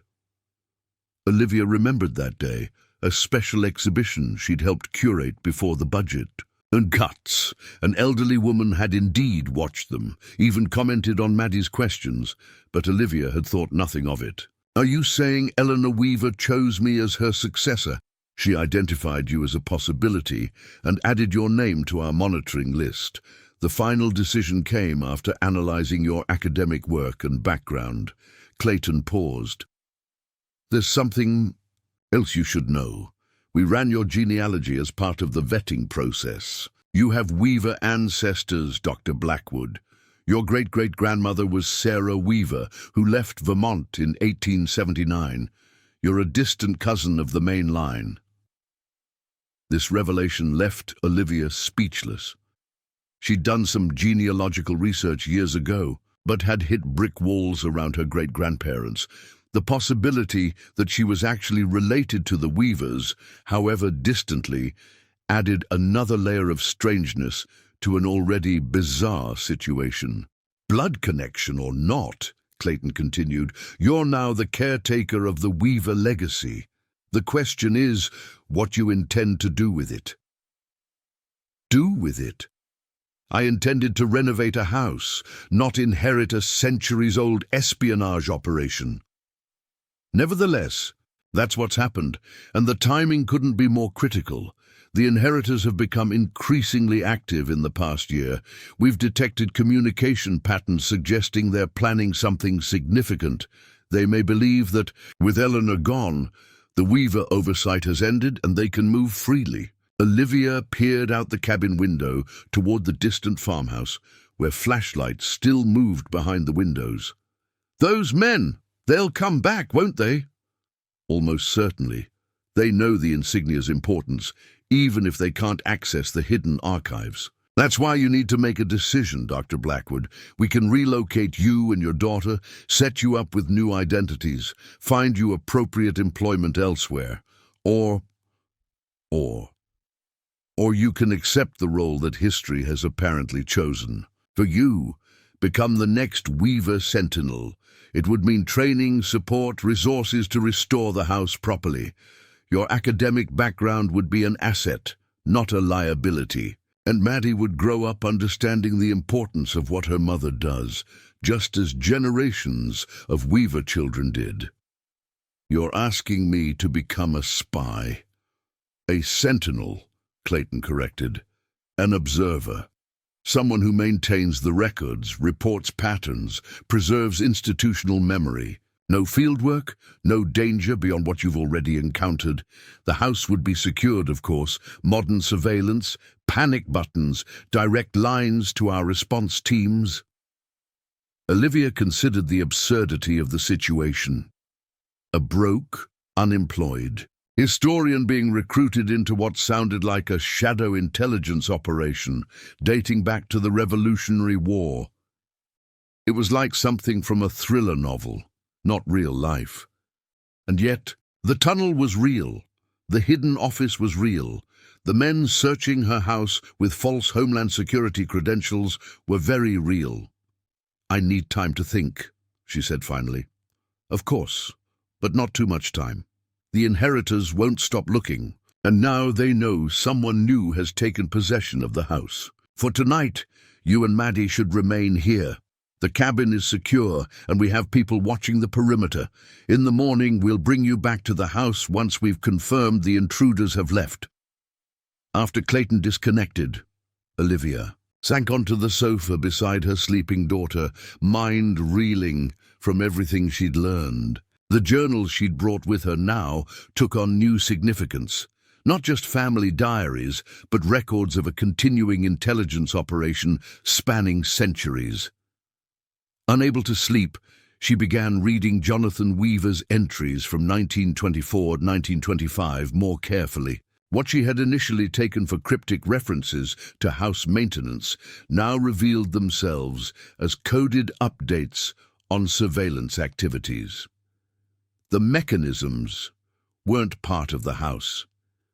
Olivia remembered that day, a special exhibition she'd helped curate before the budget. And guts. An elderly woman had indeed watched them, even commented on Maddie's questions, but Olivia had thought nothing of it. "Are you saying Eleanor Weaver chose me as her successor? She identified you as a possibility and added your name to our monitoring list. The final decision came after analyzing your academic work and background." Clayton paused. "There's something else you should know. We ran your genealogy as part of the vetting process. You have Weaver ancestors, Dr. Blackwood. Your great-great-grandmother was Sarah Weaver, who left Vermont in 1879. You're a distant cousin of the main line." This revelation left Olivia speechless. She'd done some genealogical research years ago, but had hit brick walls around her great-grandparents. The possibility that she was actually related to the Weavers, however distantly, added another layer of strangeness to an already bizarre situation. "Blood connection or not," Clayton continued, "you're now the caretaker of the Weaver legacy. The question is what you intend to do with it." "Do with it? I intended to renovate a house, not inherit a centuries-old espionage operation." "Nevertheless, that's what's happened, and the timing couldn't be more critical. The inheritors have become increasingly active in the past year. We've detected communication patterns suggesting they're planning something significant. They may believe that, with Eleanor gone, the Weaver oversight has ended and they can move freely." Olivia peered out the cabin window toward the distant farmhouse, where flashlights still moved behind the windows. "Those men! They'll come back, won't they?" "Almost certainly. They know the Insignia's importance, even if they can't access the hidden archives. That's why you need to make a decision, Dr. Blackwood. We can relocate you and your daughter, set you up with new identities, find you appropriate employment elsewhere, or you can accept the role that history has apparently chosen. For you, become the next Weaver Sentinel. It would mean training, support, resources to restore the house properly. Your academic background would be an asset, not a liability. And Maddie would grow up understanding the importance of what her mother does, just as generations of Weaver children did." "You're asking me to become a spy." "A sentinel," Clayton corrected. "An observer. Someone who maintains the records, reports patterns, preserves institutional memory. No fieldwork, no danger beyond what you've already encountered. The house would be secured, of course. Modern surveillance, panic buttons, direct lines to our response teams." Olivia considered the absurdity of the situation. A broke, unemployed historian being recruited into what sounded like a shadow intelligence operation dating back to the Revolutionary War. It was like something from a thriller novel, not real life. And yet, the tunnel was real. The hidden office was real. The men searching her house with false Homeland Security credentials were very real. "I need time to think," she said finally. "Of course, but not too much time. The inheritors won't stop looking, and now they know someone new has taken possession of the house. For tonight, you and Maddie should remain here. The cabin is secure, and we have people watching the perimeter. In the morning, we'll bring you back to the house once we've confirmed the intruders have left." After Clayton disconnected, Olivia sank onto the sofa beside her sleeping daughter, mind reeling from everything she'd learned. The journals she'd brought with her now took on new significance. Not just family diaries, but records of a continuing intelligence operation spanning centuries. Unable to sleep, she began reading Jonathan Weaver's entries from 1924-1925 more carefully. What she had initially taken for cryptic references to house maintenance now revealed themselves as coded updates on surveillance activities. The mechanisms weren't part of the house.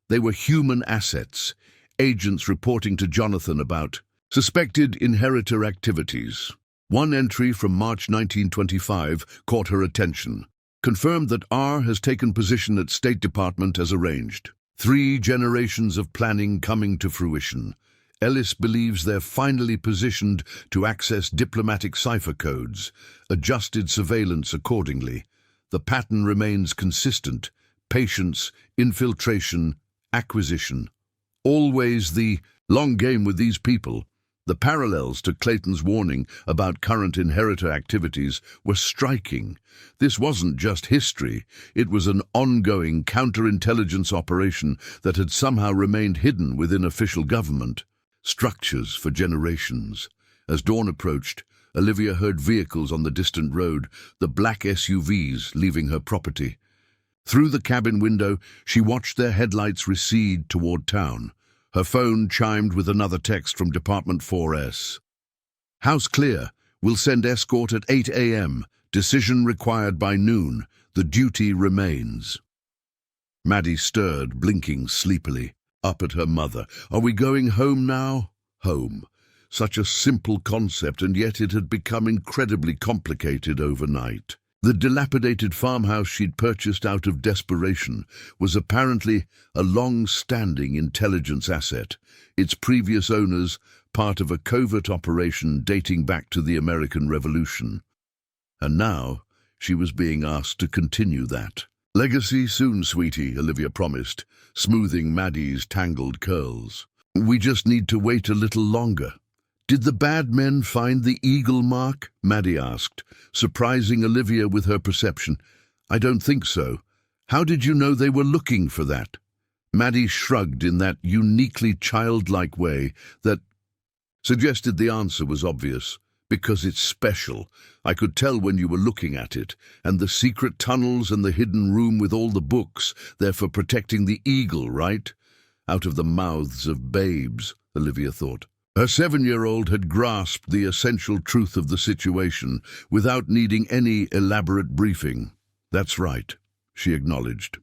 They were human assets, agents reporting to Jonathan about suspected inheritor activities. One entry from March 1925 caught her attention. Confirmed that R has taken position at State Department as arranged. 3 generations of planning coming to fruition. Ellis believes they're finally positioned to access diplomatic cipher codes, adjusted surveillance accordingly. The pattern remains consistent: patience, infiltration, acquisition. Always the long game with these people. The parallels to Clayton's warning about current inheritor activities were striking. This wasn't just history, it was an ongoing counterintelligence operation that had somehow remained hidden within official government structures for generations. As dawn approached, Olivia heard vehicles on the distant road, the black SUVs leaving her property. Through the cabin window, she watched their headlights recede toward town. Her phone chimed with another text from Department 4S. House clear. Will send escort at 8 a.m. Decision required by noon. The duty remains. Maddie stirred, blinking sleepily, up at her mother. Are we going home now? Home. Such a simple concept, and yet it had become incredibly complicated overnight. The dilapidated farmhouse she'd purchased out of desperation was apparently a long-standing intelligence asset, its previous owners part of a covert operation dating back to the American Revolution. And now she was being asked to continue that. Legacy soon, sweetie, Olivia promised, smoothing Maddie's tangled curls. We just need to wait a little longer. Did the bad men find the eagle mark? Maddie asked, surprising Olivia with her perception. I don't think so. How did you know they were looking for that? Maddie shrugged in that uniquely childlike way that suggested the answer was obvious. Because it's special. I could tell when you were looking at it. And the secret tunnels and the hidden room with all the books, they're for protecting the eagle, right? Out of the mouths of babes, Olivia thought. Her 7-year-old had grasped the essential truth of the situation without needing any elaborate briefing. That's right, she acknowledged.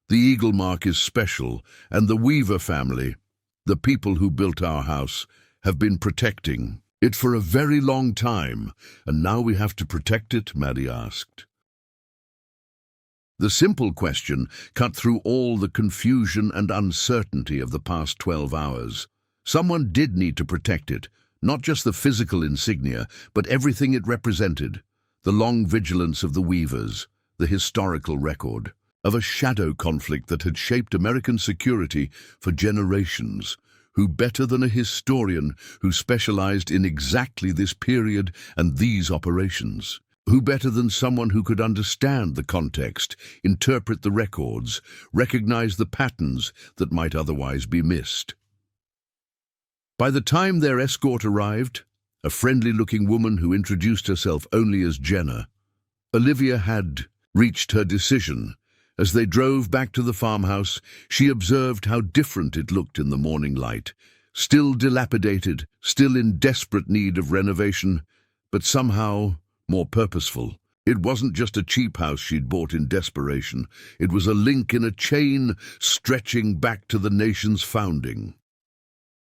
The eagle mark is special, and the Weaver family, the people who built our house, have been protecting it for a very long time, and now we have to protect it, Maddie asked. The simple question cut through all the confusion and uncertainty of the past 12 hours. Someone did need to protect it, not just the physical insignia, but everything it represented. The long vigilance of the Weavers, the historical record of a shadow conflict that had shaped American security for generations. Who better than a historian who specialized in exactly this period and these operations? Who better than someone who could understand the context, interpret the records, recognize the patterns that might otherwise be missed? By the time their escort arrived, a friendly-looking woman who introduced herself only as Jenna, Olivia had reached her decision. As they drove back to the farmhouse, she observed how different it looked in the morning light. Still dilapidated, still in desperate need of renovation, but somehow more purposeful. It wasn't just a cheap house she'd bought in desperation. It was a link in a chain stretching back to the nation's founding.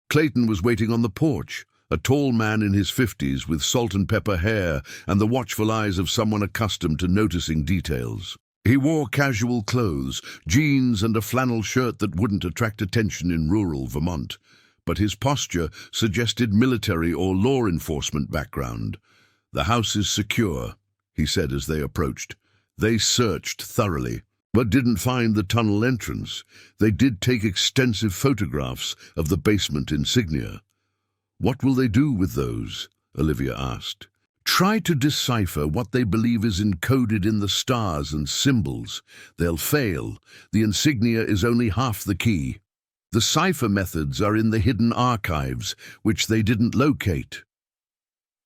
Clayton was waiting on the porch, a tall man in his 50s with salt and pepper hair and the watchful eyes of someone accustomed to noticing details. He wore casual clothes, jeans and a flannel shirt that wouldn't attract attention in rural Vermont, but his posture suggested military or law enforcement background. The house is secure, he said as they approached. They searched thoroughly, but didn't find the tunnel entrance. They did take extensive photographs of the basement insignia. What will they do with those? Olivia asked. Try to decipher what they believe is encoded in the stars and symbols. They'll fail. The insignia is only half the key. The cipher methods are in the hidden archives, which they didn't locate.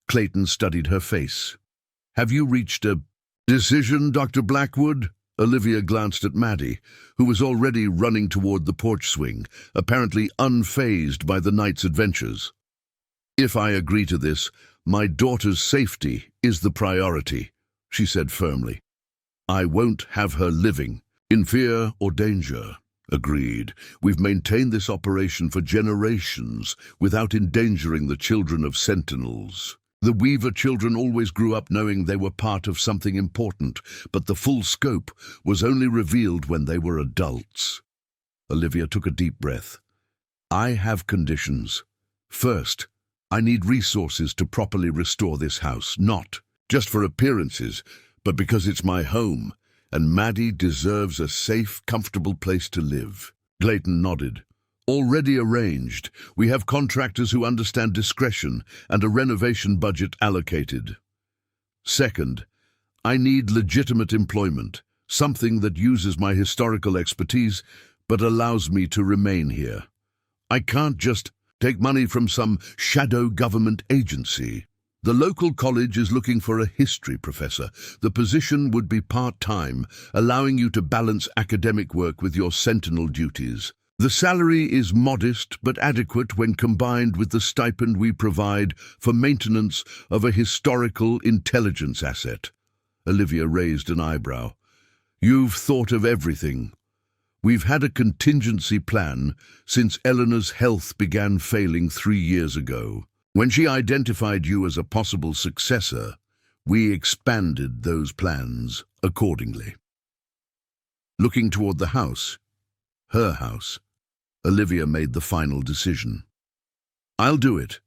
Clayton studied her face. Have you reached a decision, Dr. Blackwood? Olivia glanced at Maddie, who was already running toward the porch swing, apparently unfazed by the night's adventures. If I agree to this, my daughter's safety is the priority, she said firmly. I won't have her living in fear or danger. Agreed. We've maintained this operation for generations without endangering the children of sentinels. The Weaver children always grew up knowing they were part of something important, but the full scope was only revealed when they were adults. Olivia took a deep breath. I have conditions. First, I need resources to properly restore this house, not just for appearances, but because it's my home, and Maddie deserves a safe, comfortable place to live. Clayton nodded. Already arranged. We have contractors who understand discretion and a renovation budget allocated. Second, I need legitimate employment, something that uses my historical expertise but allows me to remain here. I can't just take money from some shadow government agency. The local college is looking for a history professor. The position would be part-time, allowing you to balance academic work with your sentinel duties. The salary is modest but adequate when combined with the stipend we provide for maintenance of a historical intelligence asset. Olivia raised an eyebrow. You've thought of everything. We've had a contingency plan since Eleanor's health began failing 3 years ago. When she identified you as a possible successor, we expanded those plans accordingly. Looking toward the house, her house, Olivia made the final decision. I'll do it,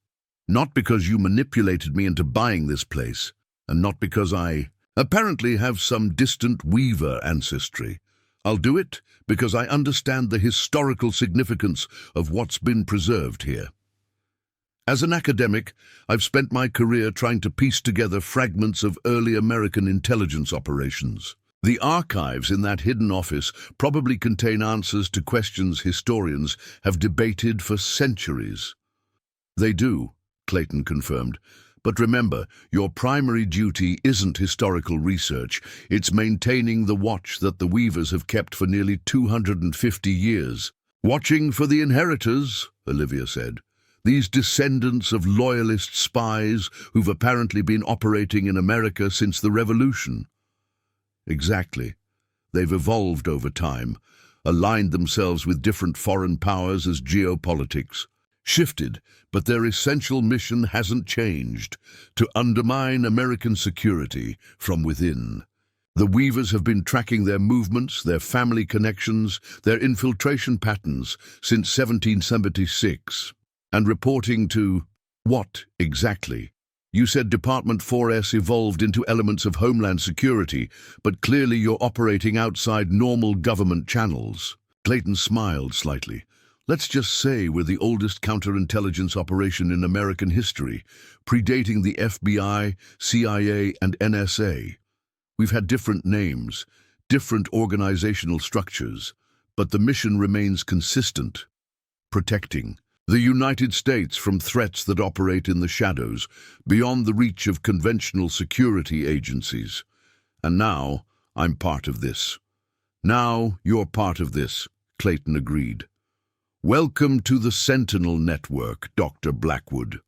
not because you manipulated me into buying this place, and not because I apparently have some distant Weaver ancestry. I'll do it because I understand the historical significance of what's been preserved here. As an academic, I've spent my career trying to piece together fragments of early American intelligence operations. The archives in that hidden office probably contain answers to questions historians have debated for centuries. They do, Clayton confirmed. But remember, your primary duty isn't historical research. It's maintaining the watch that the Weavers have kept for nearly 250 years. Watching for the inheritors, Olivia said. These descendants of loyalist spies who've apparently been operating in America since the Revolution. Exactly. They've evolved over time, aligned themselves with different foreign powers as geopolitics. Shifted, but their essential mission hasn't changed, to undermine American security from within. The Weavers have been tracking their movements, their family connections, their infiltration patterns since 1776, and reporting to what exactly? You said Department 4S evolved into elements of Homeland Security, but clearly you're operating outside normal government channels. Clayton smiled slightly. Let's just say we're the oldest counterintelligence operation in American history, predating the FBI, CIA, and NSA. We've had different names, different organizational structures, but the mission remains consistent, protecting the United States from threats that operate in the shadows, beyond the reach of conventional security agencies. And now, I'm part of this. Now, you're part of this, Clayton agreed. Welcome to the Sentinel Network, Dr. Blackwood.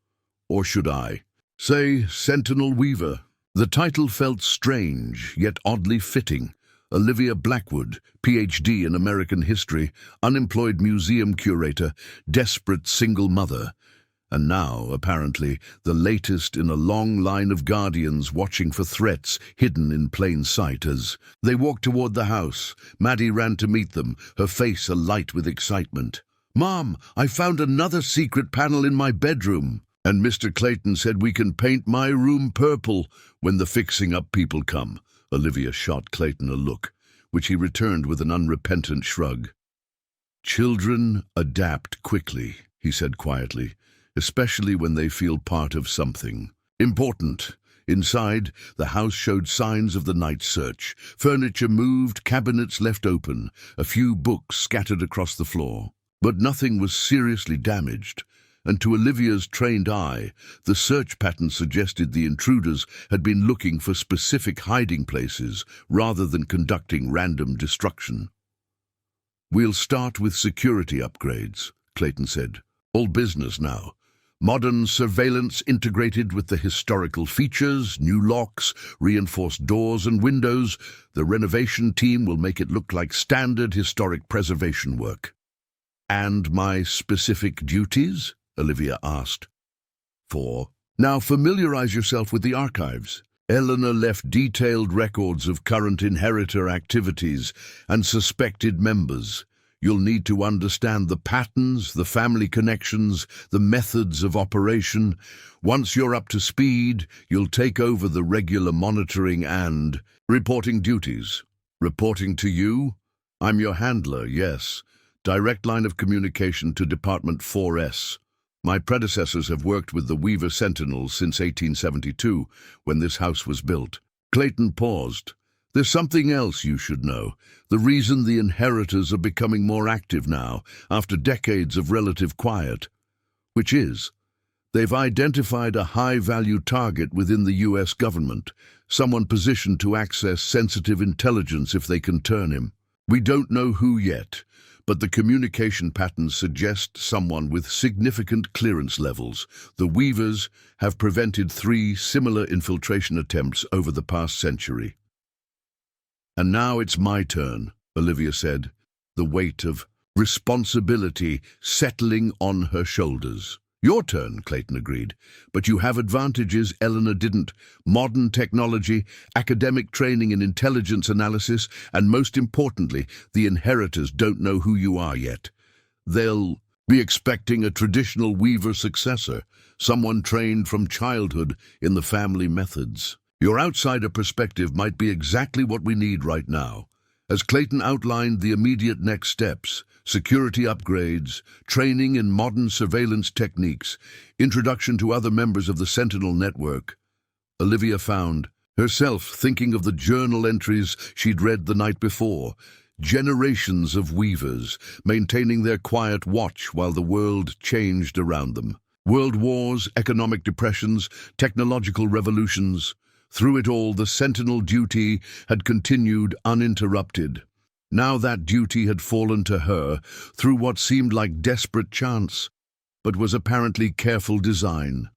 Or should I say Sentinel Weaver? The title felt strange, yet oddly fitting. Olivia Blackwood, Ph.D. in American history, unemployed museum curator, desperate single mother, and now, apparently, the latest in a long line of guardians watching for threats hidden in plain sight. As they walked toward the house, Maddie ran to meet them, her face alight with excitement. "Mom, I found another secret panel in my bedroom, and Mr. Clayton said we can paint my room purple when the fixing-up people come." Olivia shot Clayton a look, which he returned with an unrepentant shrug. "Children adapt quickly," he said quietly, "especially when they feel part of something important." Inside, the house showed signs of the night search. Furniture moved, cabinets left open, a few books scattered across the floor. But nothing was seriously damaged, and to Olivia's trained eye, the search pattern suggested the intruders had been looking for specific hiding places rather than conducting random destruction. "We'll start with security upgrades," Clayton said. "All business now. Modern surveillance integrated with the historical features, new locks, reinforced doors and windows. The renovation team will make it look like standard historic preservation work." "And my specific duties?" Olivia asked. Now familiarize yourself with the archives. Eleanor left detailed records of current inheritor activities and suspected members. You'll need to understand the patterns, the family connections, the methods of operation. Once you're up to speed, you'll take over the regular monitoring and reporting duties. Reporting to you? I'm your handler, yes. Direct line of communication to Department 4S. My predecessors have worked with the Weaver Sentinels since 1872, when this house was built. Clayton paused. There's something else you should know. The reason the inheritors are becoming more active now, after decades of relative quiet, which is, they've identified a high-value target within the US government, someone positioned to access sensitive intelligence if they can turn him. We don't know who yet, but the communication patterns suggest someone with significant clearance levels. The Weavers have prevented 3 similar infiltration attempts over the past century. And now it's my turn, Olivia said, the weight of responsibility settling on her shoulders. Your turn, Clayton agreed, but you have advantages Eleanor didn't. Modern technology, academic training in intelligence analysis, and most importantly, the inheritors don't know who you are yet. They'll be expecting a traditional Weaver successor, someone trained from childhood in the family methods. Your outsider perspective might be exactly what we need right now. As Clayton outlined the immediate next steps, security upgrades, training in modern surveillance techniques, introduction to other members of the Sentinel network, Olivia found herself thinking of the journal entries she'd read the night before. Generations of Weavers maintaining their quiet watch while the world changed around them. World wars, economic depressions, technological revolutions. Through it all, the Sentinel duty had continued uninterrupted. Now that duty had fallen to her through what seemed like desperate chance, but was apparently careful design.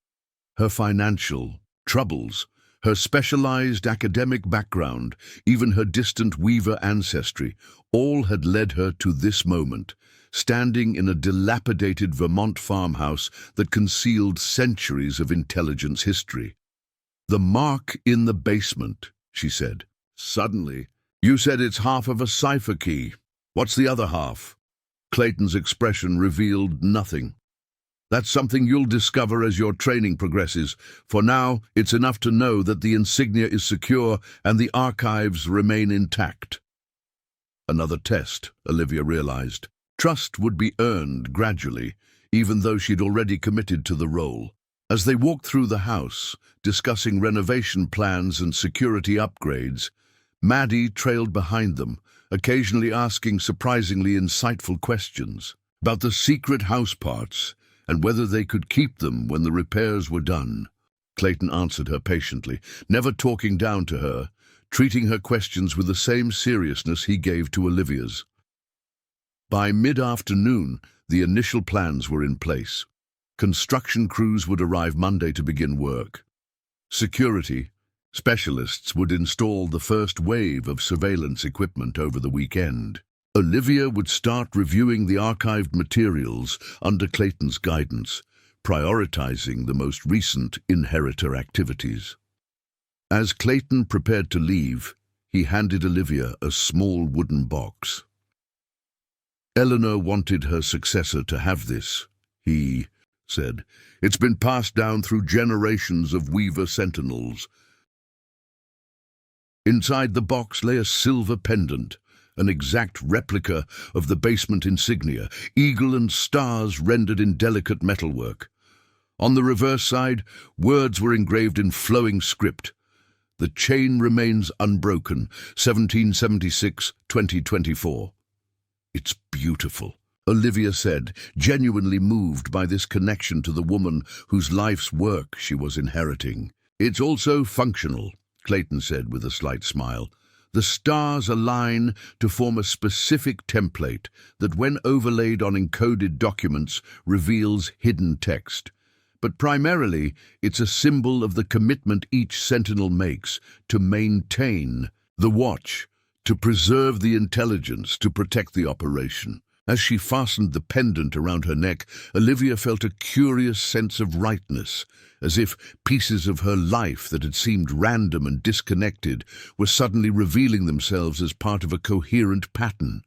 Her financial troubles, her specialized academic background, even her distant Weaver ancestry, all had led her to this moment, standing in a dilapidated Vermont farmhouse that concealed centuries of intelligence history. The mark in the basement, she said. Suddenly, you said it's half of a cipher key. What's the other half? Clayton's expression revealed nothing. That's something you'll discover as your training progresses. For now, it's enough to know that the Insignia is secure and the archives remain intact. Another test, Olivia realized. Trust would be earned gradually, even though she'd already committed to the role. As they walked through the house, discussing renovation plans and security upgrades, Maddie trailed behind them, occasionally asking surprisingly insightful questions about the secret house parts and whether they could keep them when the repairs were done. Clayton answered her patiently, never talking down to her, treating her questions with the same seriousness he gave to Olivia's. By mid-afternoon, the initial plans were in place. Construction crews would arrive Monday to begin work. Security specialists would install the first wave of surveillance equipment over the weekend. Olivia would start reviewing the archived materials under Clayton's guidance, prioritizing the most recent inheritor activities. As Clayton prepared to leave, he handed Olivia a small wooden box. Eleanor wanted her successor to have this, he said. It's been passed down through generations of Weaver Sentinels. Inside the box lay a silver pendant, an exact replica of the basement insignia, eagle and stars rendered in delicate metalwork. On the reverse side, words were engraved in flowing script. The chain remains unbroken, 1776-2024. It's beautiful, Olivia said, genuinely moved by this connection to the woman whose life's work she was inheriting. It's also functional, Clayton said with a slight smile. The stars align to form a specific template that, when overlaid on encoded documents, reveals hidden text. But primarily, it's a symbol of the commitment each Sentinel makes to maintain the watch, to preserve the intelligence, to protect the operation. As she fastened the pendant around her neck, Olivia felt a curious sense of rightness, as if pieces of her life that had seemed random and disconnected were suddenly revealing themselves as part of a coherent pattern.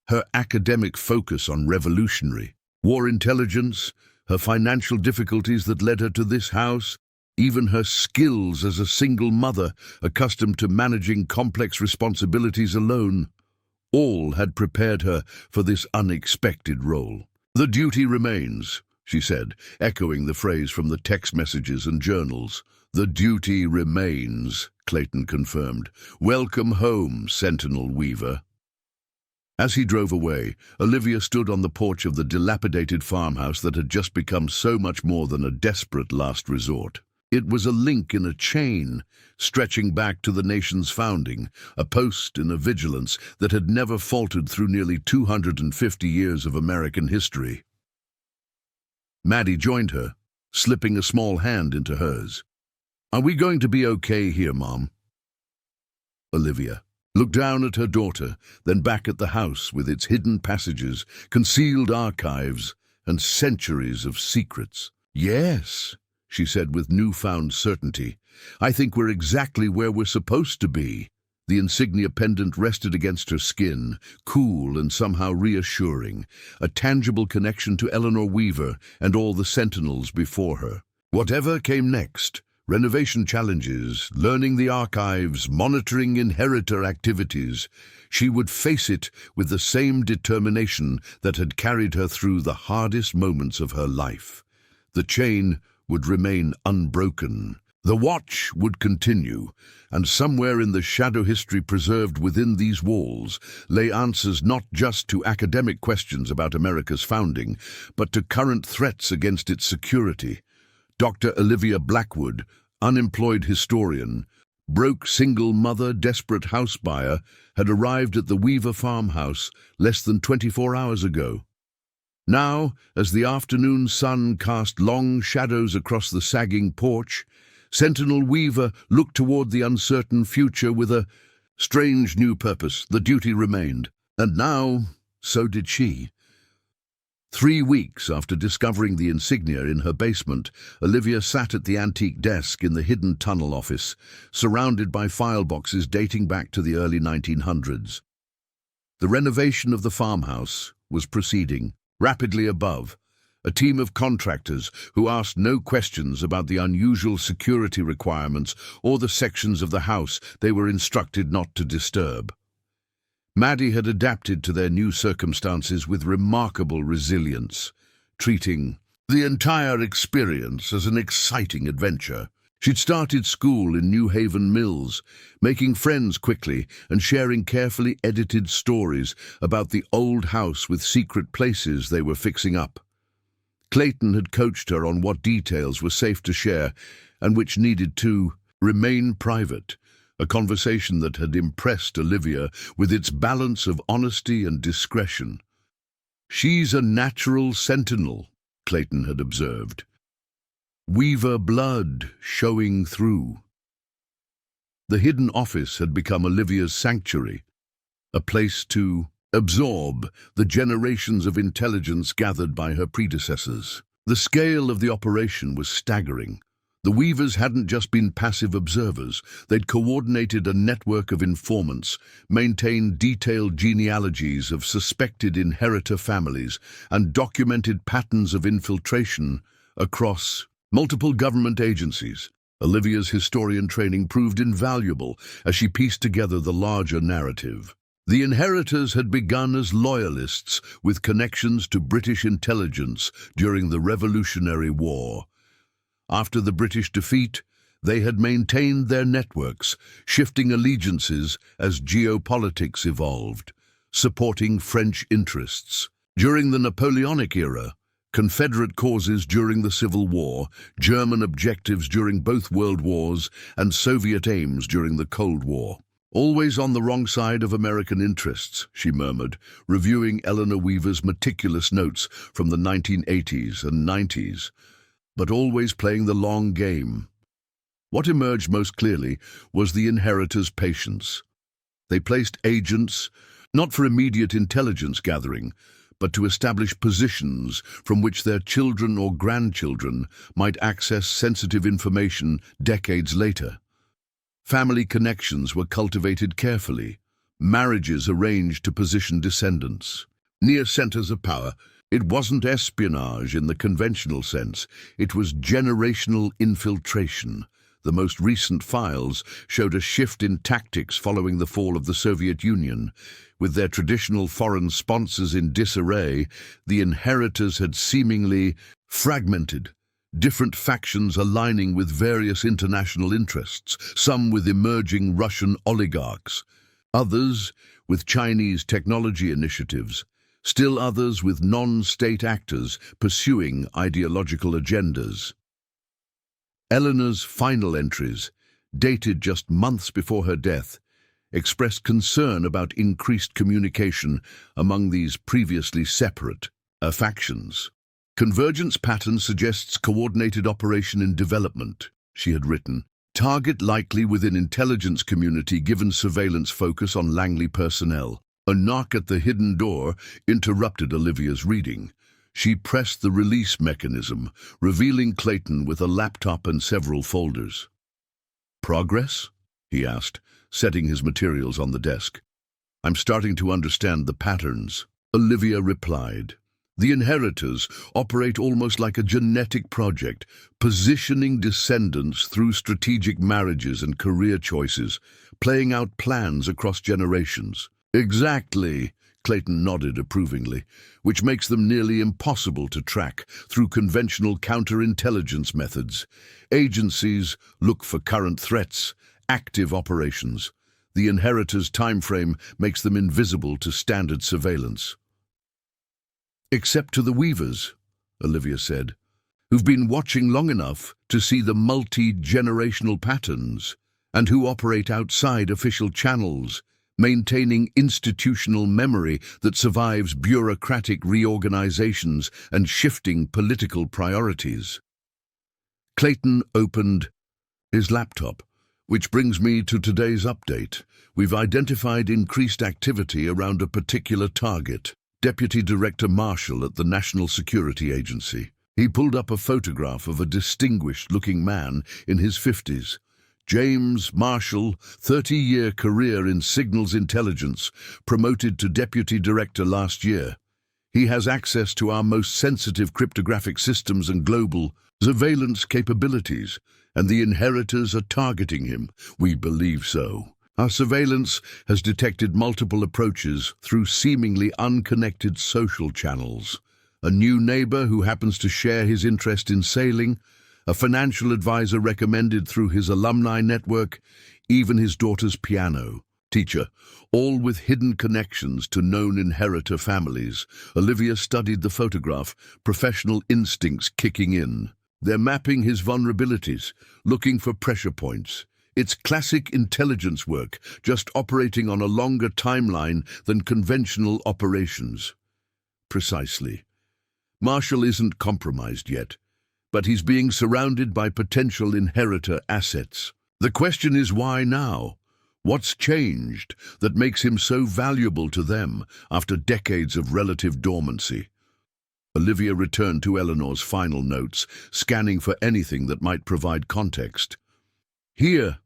her academic focus on revolutionary war intelligence, her financial difficulties that led her to this house, even her skills as a single mother accustomed to managing complex responsibilities alone, all had prepared her for this unexpected role. "The duty remains," she said, echoing the phrase from the text messages and journals. "The duty remains," Clayton confirmed. "Welcome home, Sentinel Weaver." As he drove away, Olivia stood on the porch of the dilapidated farmhouse that had just become so much more than a desperate last resort. It was a link in a chain, stretching back to the nation's founding, a post in a vigilance that had never faltered through nearly 250 years of American history. Maddie joined her, slipping a small hand into hers. "Are we going to be okay here, Mom?" Olivia looked down at her daughter, then back at the house with its hidden passages, concealed archives, and centuries of secrets. "Yes," she said with newfound certainty. "I think we're exactly where we're supposed to be." The insignia pendant rested against her skin, cool and somehow reassuring, a tangible connection to Eleanor Weaver and all the sentinels before her. Whatever came next, renovation challenges, learning the archives, monitoring inheritor activities, she would face it with the same determination that had carried her through the hardest moments of her life. The chain would remain unbroken. The watch would continue, and somewhere in the shadow history preserved within these walls lay answers not just to academic questions about America's founding, but to current threats against its security. Dr. Olivia Blackwood, unemployed historian, broke single mother, desperate house buyer, had arrived at the Weaver farmhouse less than 24 hours ago. Now, as the afternoon sun cast long shadows across the sagging porch, Sentinel Weaver looked toward the uncertain future with a strange new purpose. The duty remained. And now, so did she. 3 weeks after discovering the insignia in her basement, Olivia sat at the antique desk in the hidden tunnel office, surrounded by file boxes dating back to the early 1900s. The renovation of the farmhouse was proceeding, rapidly above, a team of contractors who asked no questions about the unusual security requirements or the sections of the house they were instructed not to disturb. Maddie had adapted to their new circumstances with remarkable resilience, treating the entire experience as an exciting adventure. She'd started school in New Haven Mills, making friends quickly and sharing carefully edited stories about the old house with secret places they were fixing up. Clayton had coached her on what details were safe to share and which needed to remain private, a conversation that had impressed Olivia with its balance of honesty and discretion. "She's a natural sentinel," Clayton had observed. "Weaver blood showing through." The hidden office had become Olivia's sanctuary, a place to absorb the generations of intelligence gathered by her predecessors. The scale of the operation was staggering. The Weavers hadn't just been passive observers. They'd coordinated a network of informants, maintained detailed genealogies of suspected inheritor families, and documented patterns of infiltration across multiple government agencies. Olivia's historian training proved invaluable as she pieced together the larger narrative. The inheritors had begun as loyalists with connections to British intelligence during the Revolutionary War. After the British defeat, they had maintained their networks, shifting allegiances as geopolitics evolved, supporting French interests. During the Napoleonic era, Confederate causes during the Civil War, German objectives during both World Wars, and Soviet aims during the Cold War. "Always on the wrong side of American interests," she murmured, reviewing Eleanor Weaver's meticulous notes from the 1980s and 90s. "But always playing the long game." What emerged most clearly was the inheritors' patience. They placed agents, not for immediate intelligence gathering, but to establish positions from which their children or grandchildren might access sensitive information decades later. Family connections were cultivated carefully, marriages arranged to position descendants near centers of power. It wasn't espionage in the conventional sense, it was generational infiltration. The most recent files showed a shift in tactics following the fall of the Soviet Union. With their traditional foreign sponsors in disarray, the inheritors had seemingly fragmented, different factions aligning with various international interests, some with emerging Russian oligarchs, others with Chinese technology initiatives, still others with non-state actors pursuing ideological agendas. Eleanor's final entries, dated just months before her death, expressed concern about increased communication among these previously separate factions. Convergence pattern suggests coordinated operation in development, she had written. Target likely within intelligence community given surveillance focus on Langley personnel. A knock at the hidden door interrupted Olivia's reading. She pressed the release mechanism, revealing Clayton with a laptop and several folders. "Progress?" he asked, setting his materials on the desk. "I'm starting to understand the patterns," Olivia replied. "The inheritors operate almost like a genetic project, positioning descendants through strategic marriages and career choices, playing out plans across generations." "Exactly," Clayton nodded approvingly, "which makes them nearly impossible to track through conventional counterintelligence methods. Agencies look for current threats, active operations. The inheritors' timeframe makes them invisible to standard surveillance." "Except to the Weavers," Olivia said, "who've been watching long enough to see the multi-generational patterns and who operate outside official channels, maintaining institutional memory that survives bureaucratic reorganizations and shifting political priorities." Clayton opened his laptop, which brings me to today's update. We've identified increased activity around a particular target. Deputy Director Marshall at the National Security Agency. He pulled up a photograph of a distinguished-looking man in his 50s. James Marshall, 30-year career in signals intelligence, promoted to Deputy Director last year. He has access to our most sensitive cryptographic systems and global surveillance capabilities, and the inheritors are targeting him. We believe so. Our surveillance has detected multiple approaches through seemingly unconnected social channels. A new neighbor who happens to share his interest in sailing, a financial advisor recommended through his alumni network, even his daughter's piano teacher, all with hidden connections to known inheritor families. Olivia studied the photograph, professional instincts kicking in. They're mapping his vulnerabilities, looking for pressure points. It's classic intelligence work, just operating on a longer timeline than conventional operations. Precisely. Marshall isn't compromised yet, but he's being surrounded by potential inheritor assets. The question is, why now? What's changed that makes him so valuable to them after decades of relative dormancy? Olivia returned to Eleanor's final notes, scanning for anything that might provide context. Here,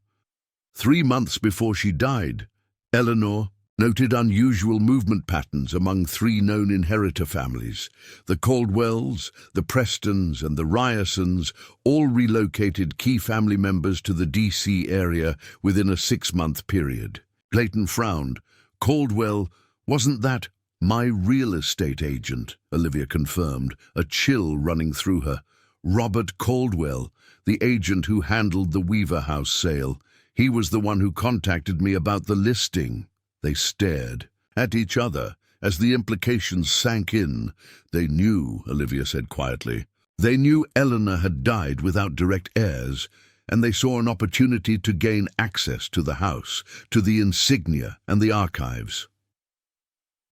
3 months before she died, Eleanor noted unusual movement patterns among 3 known inheritor families. The Caldwells, the Prestons, and the Ryersons all relocated key family members to the D.C. area within a 6-month period. Clayton frowned. "Caldwell, wasn't that my real estate agent?" Olivia confirmed, a chill running through her. "Robert Caldwell, the agent who handled the Weaver House sale. He was the one who contacted me about the listing." They stared at each other as the implications sank in. "They knew," Olivia said quietly. "They knew Eleanor had died without direct heirs, and they saw an opportunity to gain access to the house, to the insignia and the archives.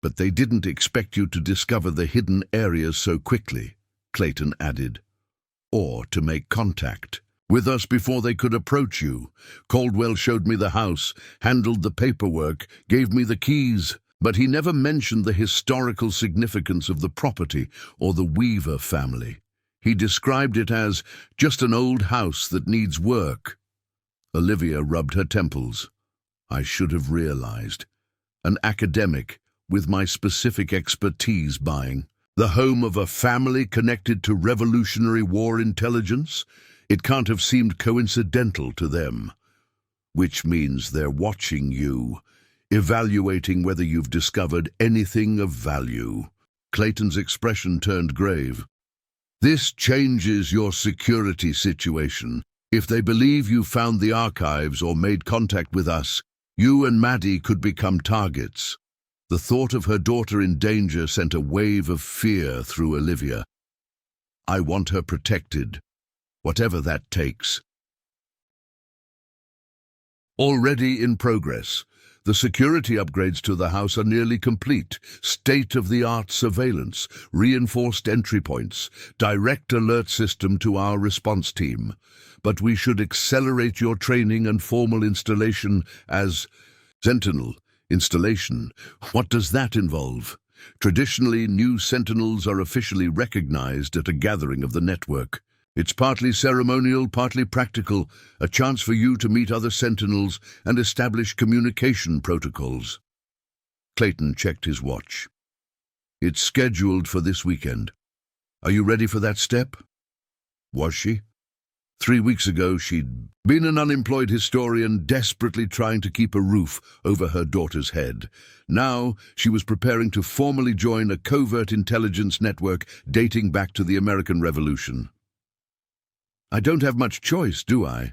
But they didn't expect you to discover the hidden areas so quickly," Clayton added. "Or to make contact with us before they could approach you. Caldwell showed me the house, handled the paperwork, gave me the keys, but he never mentioned the historical significance of the property or the Weaver family. He described it as just an old house that needs work." Olivia rubbed her temples. "I should have realized. an academic with my specific expertise buying. The home of a family connected to Revolutionary War intelligence? It can't have seemed coincidental to them. Which means they're watching you, evaluating whether you've discovered anything of value. Clayton's expression turned grave. This changes your security situation. If they believe you found the archives or made contact with us, you and Maddie could become targets. The thought of her daughter in danger sent a wave of fear through Olivia. I want her protected, whatever that takes. Already in progress. The security upgrades to the house are nearly complete. State-of-the-art surveillance, reinforced entry points, direct alert system to our response team. But we should accelerate your training and formal installation as Sentinel. Installation. What does that involve? Traditionally, new Sentinels are officially recognized at a gathering of the network. It's partly ceremonial, partly practical, a chance for you to meet other Sentinels and establish communication protocols. Clayton checked his watch. It's scheduled for this weekend. Are you ready for that step? Was she? 3 weeks ago, she'd been an unemployed historian desperately trying to keep a roof over her daughter's head. Now, she was preparing to formally join a covert intelligence network dating back to the American Revolution. I don't have much choice, do I?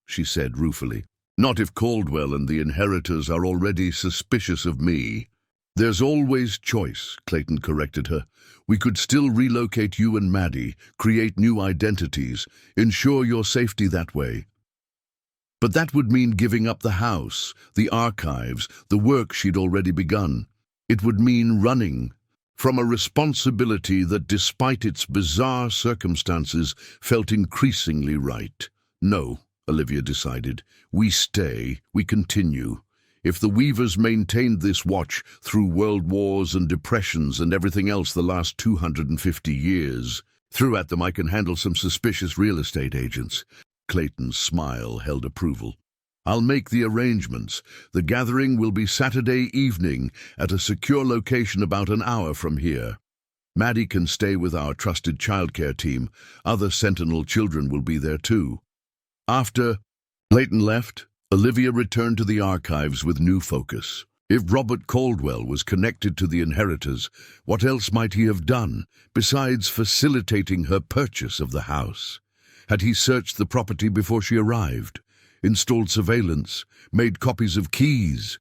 She said ruefully. Not if Caldwell and the inheritors are already suspicious of me. There's always choice, Clayton corrected her. We could still relocate you and Maddie, create new identities, ensure your safety that way. But that would mean giving up the house, the archives, the work she'd already begun. It would mean running from a responsibility that, despite its bizarre circumstances, felt increasingly right. No, Olivia decided. We stay, we continue. If the Weavers maintained this watch through world wars and depressions and everything else the last 250 years, through at them I can handle some suspicious real estate agents. Clayton's smile held approval. I'll make the arrangements. The gathering will be Saturday evening at a secure location about an hour from here. Maddie can stay with our trusted childcare team. Other Sentinel children will be there too. After Clayton left, Olivia returned to the archives with new focus. If Robert Caldwell was connected to the inheritors, what else might he have done, besides facilitating her purchase of the house? Had he searched the property before she arrived, installed surveillance, made copies of keys?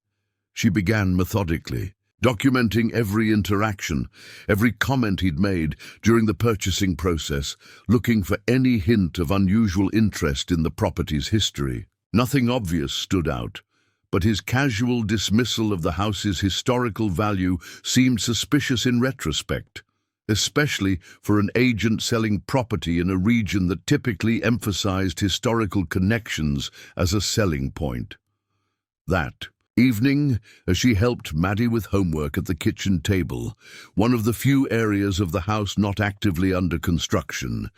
She began methodically, documenting every interaction, every comment he'd made during the purchasing process, looking for any hint of unusual interest in the property's history. Nothing obvious stood out, but his casual dismissal of the house's historical value seemed suspicious in retrospect, especially for an agent selling property in a region that typically emphasized historical connections as a selling point. That evening, as she helped Maddie with homework at the kitchen table, one of the few areas of the house not actively under construction,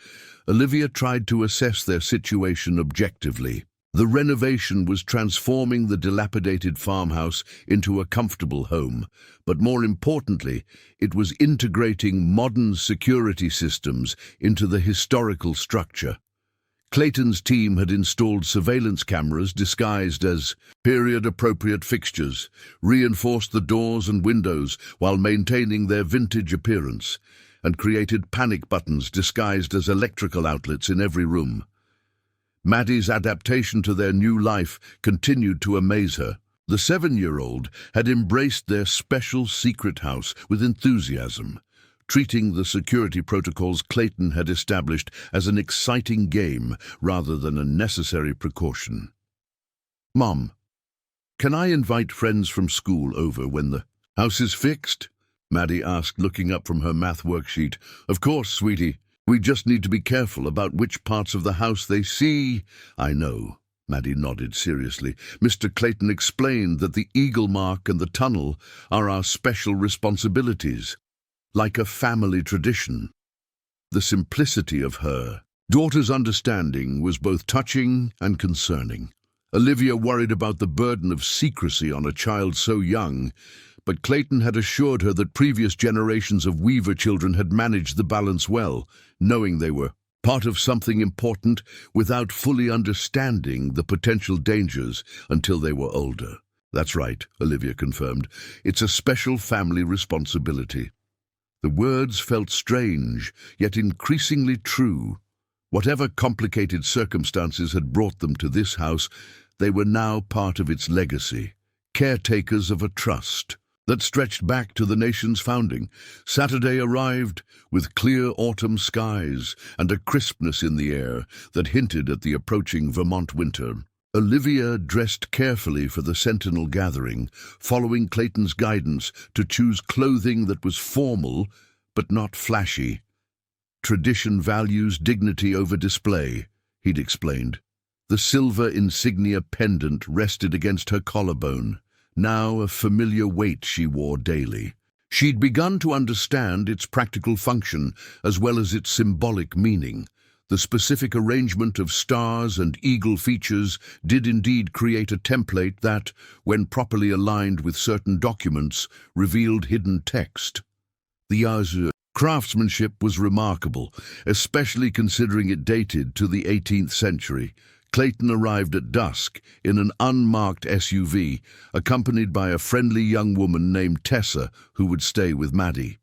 Olivia tried to assess their situation objectively. The renovation was transforming the dilapidated farmhouse into a comfortable home, but more importantly, it was integrating modern security systems into the historical structure. Clayton's team had installed surveillance cameras disguised as period-appropriate fixtures, reinforced the doors and windows while maintaining their vintage appearance, and created panic buttons disguised as electrical outlets in every room. Maddie's adaptation to their new life continued to amaze her. The 7-year-old had embraced their special secret house with enthusiasm, treating the security protocols Clayton had established as an exciting game rather than a necessary precaution. "Mom, can I invite friends from school over when the house is fixed?" Maddie asked, looking up from her math worksheet. "Of course, sweetie. We just need to be careful about which parts of the house they see." "I know," Maddie nodded seriously. "Mr. Clayton explained that the eagle mark and the tunnel are our special responsibilities, like a family tradition." The simplicity of her daughter's understanding was both touching and concerning. Olivia worried about the burden of secrecy on a child so young, but Clayton had assured her that previous generations of Weaver children had managed the balance well, knowing they were part of something important without fully understanding the potential dangers until they were older. That's right, Olivia confirmed. It's a special family responsibility. The words felt strange, yet increasingly true. Whatever complicated circumstances had brought them to this house, they were now part of its legacy, caretakers of a trust that stretched back to the nation's founding. Saturday arrived with clear autumn skies and a crispness in the air that hinted at the approaching Vermont winter. Olivia dressed carefully for the Sentinel gathering, following Clayton's guidance to choose clothing that was formal but not flashy. Tradition values dignity over display, he'd explained. The silver insignia pendant rested against her collarbone, now a familiar weight she wore daily. She'd begun to understand its practical function as well as its symbolic meaning. The specific arrangement of stars and eagle features did indeed create a template that, when properly aligned with certain documents, revealed hidden text. The azure craftsmanship was remarkable, especially considering it dated to the 18th century. Clayton arrived at dusk in an unmarked SUV, accompanied by a friendly young woman named Tessa who would stay with Maddie.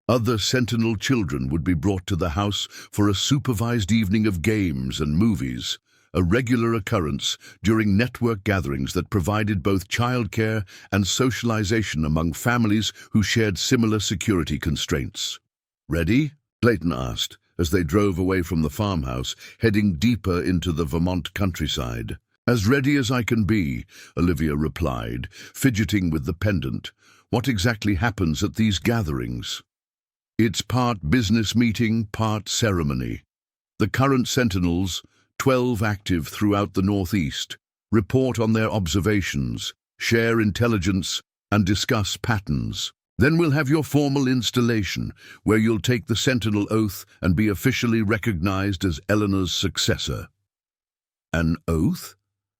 Other Sentinel children would be brought to the house for a supervised evening of games and movies, a regular occurrence during network gatherings that provided both childcare and socialization among families who shared similar security constraints. "Ready?" Clayton asked, as they drove away from the farmhouse, heading deeper into the Vermont countryside. "As ready as I can be," Olivia replied, fidgeting with the pendant. "What exactly happens at these gatherings?" "It's part business meeting, part ceremony. The current Sentinels, 12 active throughout the Northeast, report on their observations, share intelligence, and discuss patterns. Then we'll have your formal installation, where you'll take the Sentinel oath and be officially recognized as Eleanor's successor." "An oath?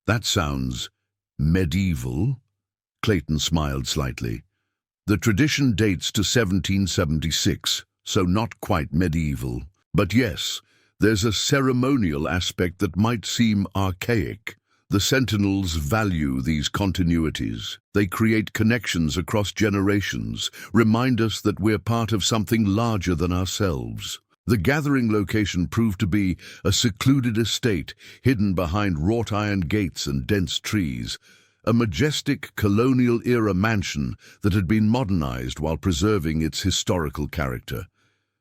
That sounds medieval." Clayton smiled slightly. "The tradition dates to 1776, so not quite medieval. But yes, there's a ceremonial aspect that might seem archaic. The Sentinels value these continuities. They create connections across generations, remind us that we're part of something larger than ourselves." The gathering location proved to be a secluded estate hidden behind wrought iron gates and dense trees, a majestic colonial-era mansion that had been modernized while preserving its historical character.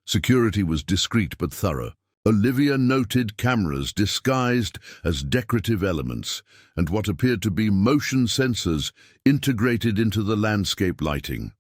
Security was discreet but thorough. Olivia noted cameras disguised as decorative elements and what appeared to be motion sensors integrated into the landscape lighting.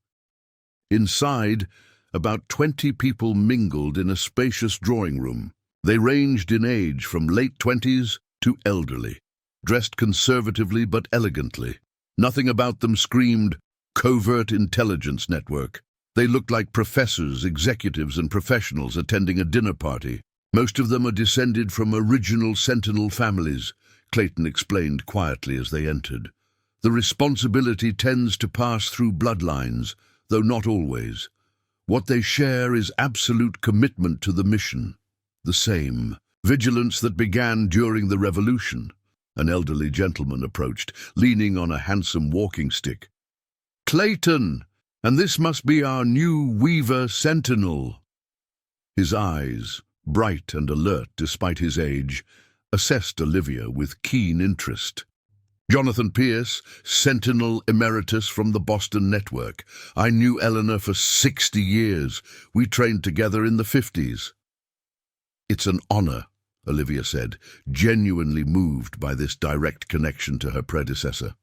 Inside, about 20 people mingled in a spacious drawing room. They ranged in age from late 20s to elderly, dressed conservatively but elegantly. Nothing about them screamed covert intelligence network. They looked like professors, executives, and professionals attending a dinner party. "Most of them are descended from original Sentinel families," Clayton explained quietly as they entered. "The responsibility tends to pass through bloodlines, though not always. What they share is absolute commitment to the mission. The same vigilance that began during the Revolution." An elderly gentleman approached, leaning on a handsome walking stick. "Clayton! And this must be our new Weaver Sentinel." His eyes, bright and alert despite his age, assessed Olivia with keen interest. "Jonathan Pierce, Sentinel Emeritus from the Boston Network. I knew Eleanor for 60 years. We trained together in the 50s. "It's an honor," Olivia said, genuinely moved by this direct connection to her predecessor.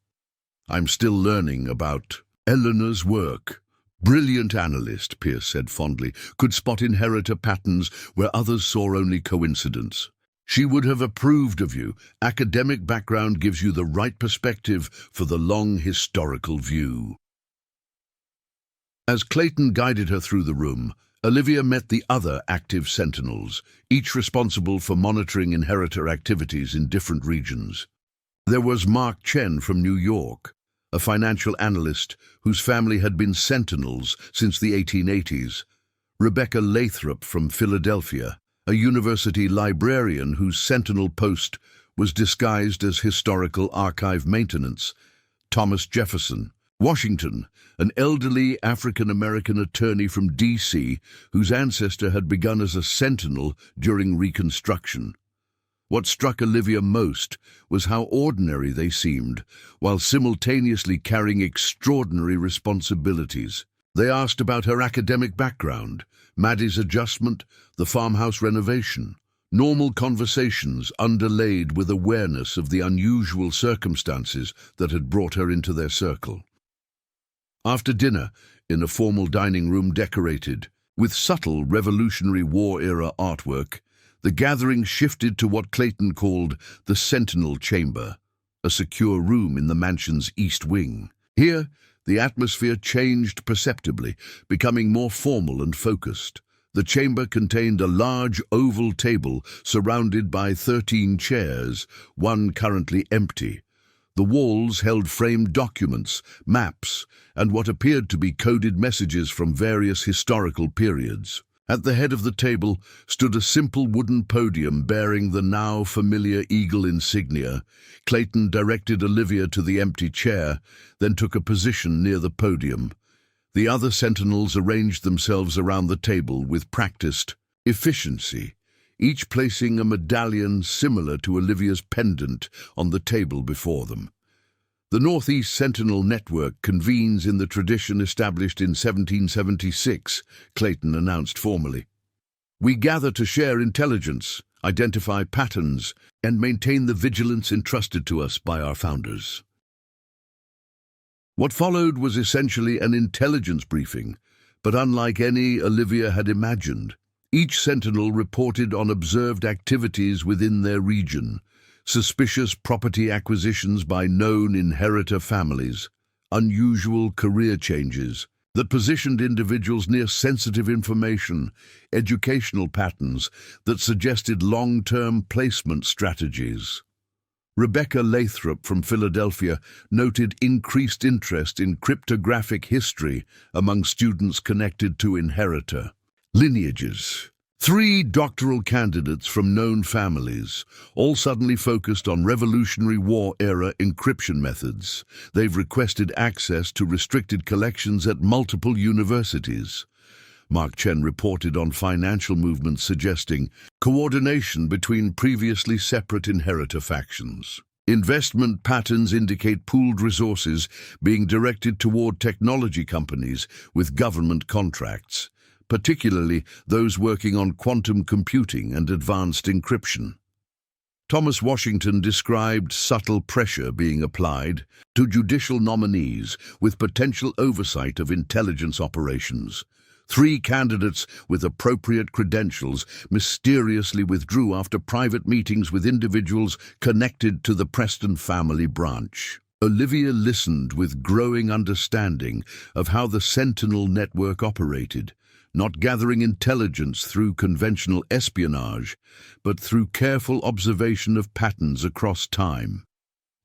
"I'm still learning about Eleanor's work." "Brilliant analyst," Pierce said fondly, "could spot inheritor patterns where others saw only coincidence. She would have approved of you. Academic background gives you the right perspective for the long historical view." As Clayton guided her through the room, Olivia met the other active Sentinels, each responsible for monitoring inheritor activities in different regions. There was Mark Chen from New York, a financial analyst whose family had been sentinels since the 1880s. Rebecca Lathrop from Philadelphia, a university librarian whose sentinel post was disguised as historical archive maintenance. Thomas Jefferson, Washington, an elderly African-American attorney from D.C. whose ancestor had begun as a sentinel during Reconstruction. What struck Olivia most was how ordinary they seemed, while simultaneously carrying extraordinary responsibilities. They asked about her academic background, Maddie's adjustment, the farmhouse renovation. Normal conversations underlaid with awareness of the unusual circumstances that had brought her into their circle. After dinner, in a formal dining room decorated with subtle Revolutionary War-era artwork, the gathering shifted to what Clayton called the Sentinel Chamber, a secure room in the mansion's east wing. Here, the atmosphere changed perceptibly, becoming more formal and focused. The chamber contained a large oval table surrounded by 13 chairs, one currently empty. The walls held framed documents, maps, and what appeared to be coded messages from various historical periods. At the head of the table stood a simple wooden podium bearing the now familiar eagle insignia. Clayton directed Olivia to the empty chair, then took a position near the podium. The other sentinels arranged themselves around the table with practiced efficiency, each placing a medallion similar to Olivia's pendant on the table before them. The Northeast Sentinel Network convenes in the tradition established in 1776, Clayton announced formally. We gather to share intelligence, identify patterns, and maintain the vigilance entrusted to us by our founders. What followed was essentially an intelligence briefing, but unlike any Olivia had imagined. Each sentinel reported on observed activities within their region, suspicious property acquisitions by known inheritor families, unusual career changes that positioned individuals near sensitive information, educational patterns that suggested long-term placement strategies. Rebecca Lathrop from Philadelphia noted increased interest in cryptographic history among students connected to inheritor lineages. 3 doctoral candidates from known families, all suddenly focused on Revolutionary War-era encryption methods. They've requested access to restricted collections at multiple universities. Mark Chen reported on financial movements suggesting coordination between previously separate inheritor factions. Investment patterns indicate pooled resources being directed toward technology companies with government contracts, particularly those working on quantum computing and advanced encryption. Thomas Washington described subtle pressure being applied to judicial nominees with potential oversight of intelligence operations. 3 candidates with appropriate credentials mysteriously withdrew after private meetings with individuals connected to the Preston family branch. Olivia listened with growing understanding of how the Sentinel network operated, not gathering intelligence through conventional espionage, but through careful observation of patterns across time.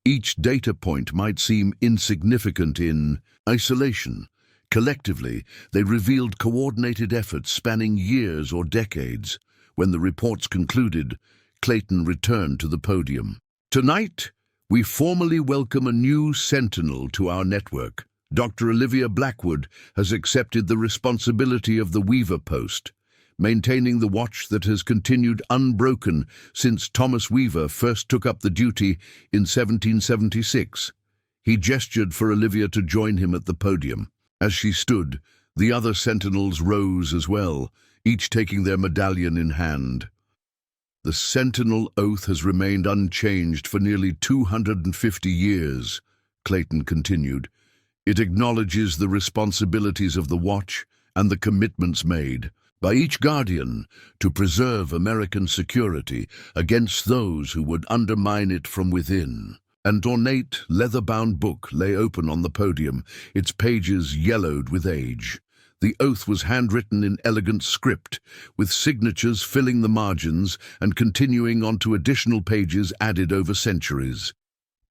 Each data point might seem insignificant in isolation. Collectively, they revealed coordinated efforts spanning years or decades. When the reports concluded, Clayton returned to the podium. Tonight, we formally welcome a new sentinel to our network. Dr. Olivia Blackwood has accepted the responsibility of the Weaver post, maintaining the watch that has continued unbroken since Thomas Weaver first took up the duty in 1776. He gestured for Olivia to join him at the podium. As she stood, the other sentinels rose as well, each taking their medallion in hand. The sentinel oath has remained unchanged for nearly 250 years, Clayton continued. It acknowledges the responsibilities of the watch and the commitments made by each guardian to preserve American security against those who would undermine it from within. An ornate, leather-bound book lay open on the podium, its pages yellowed with age. The oath was handwritten in elegant script, with signatures filling the margins and continuing onto additional pages added over centuries.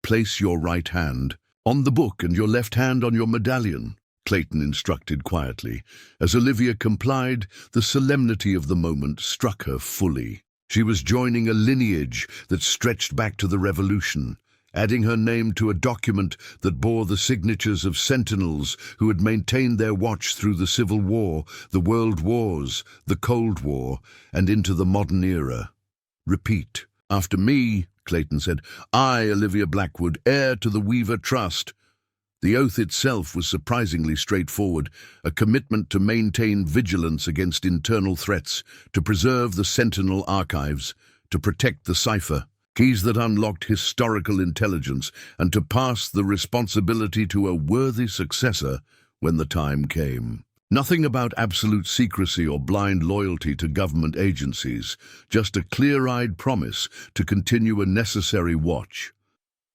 Place your right hand on the book and your left hand on your medallion, Clayton instructed quietly. As Olivia complied, the solemnity of the moment struck her fully. She was joining a lineage that stretched back to the Revolution, adding her name to a document that bore the signatures of sentinels who had maintained their watch through the Civil War, the World Wars, the Cold War, and into the modern era. "Repeat after me," Clayton said. "I, Olivia Blackwood, heir to the Weaver Trust." The oath itself was surprisingly straightforward, a commitment to maintain vigilance against internal threats, to preserve the Sentinel archives, to protect the cipher, keys that unlocked historical intelligence, and to pass the responsibility to a worthy successor when the time came. Nothing about absolute secrecy or blind loyalty to government agencies, just a clear-eyed promise to continue a necessary watch.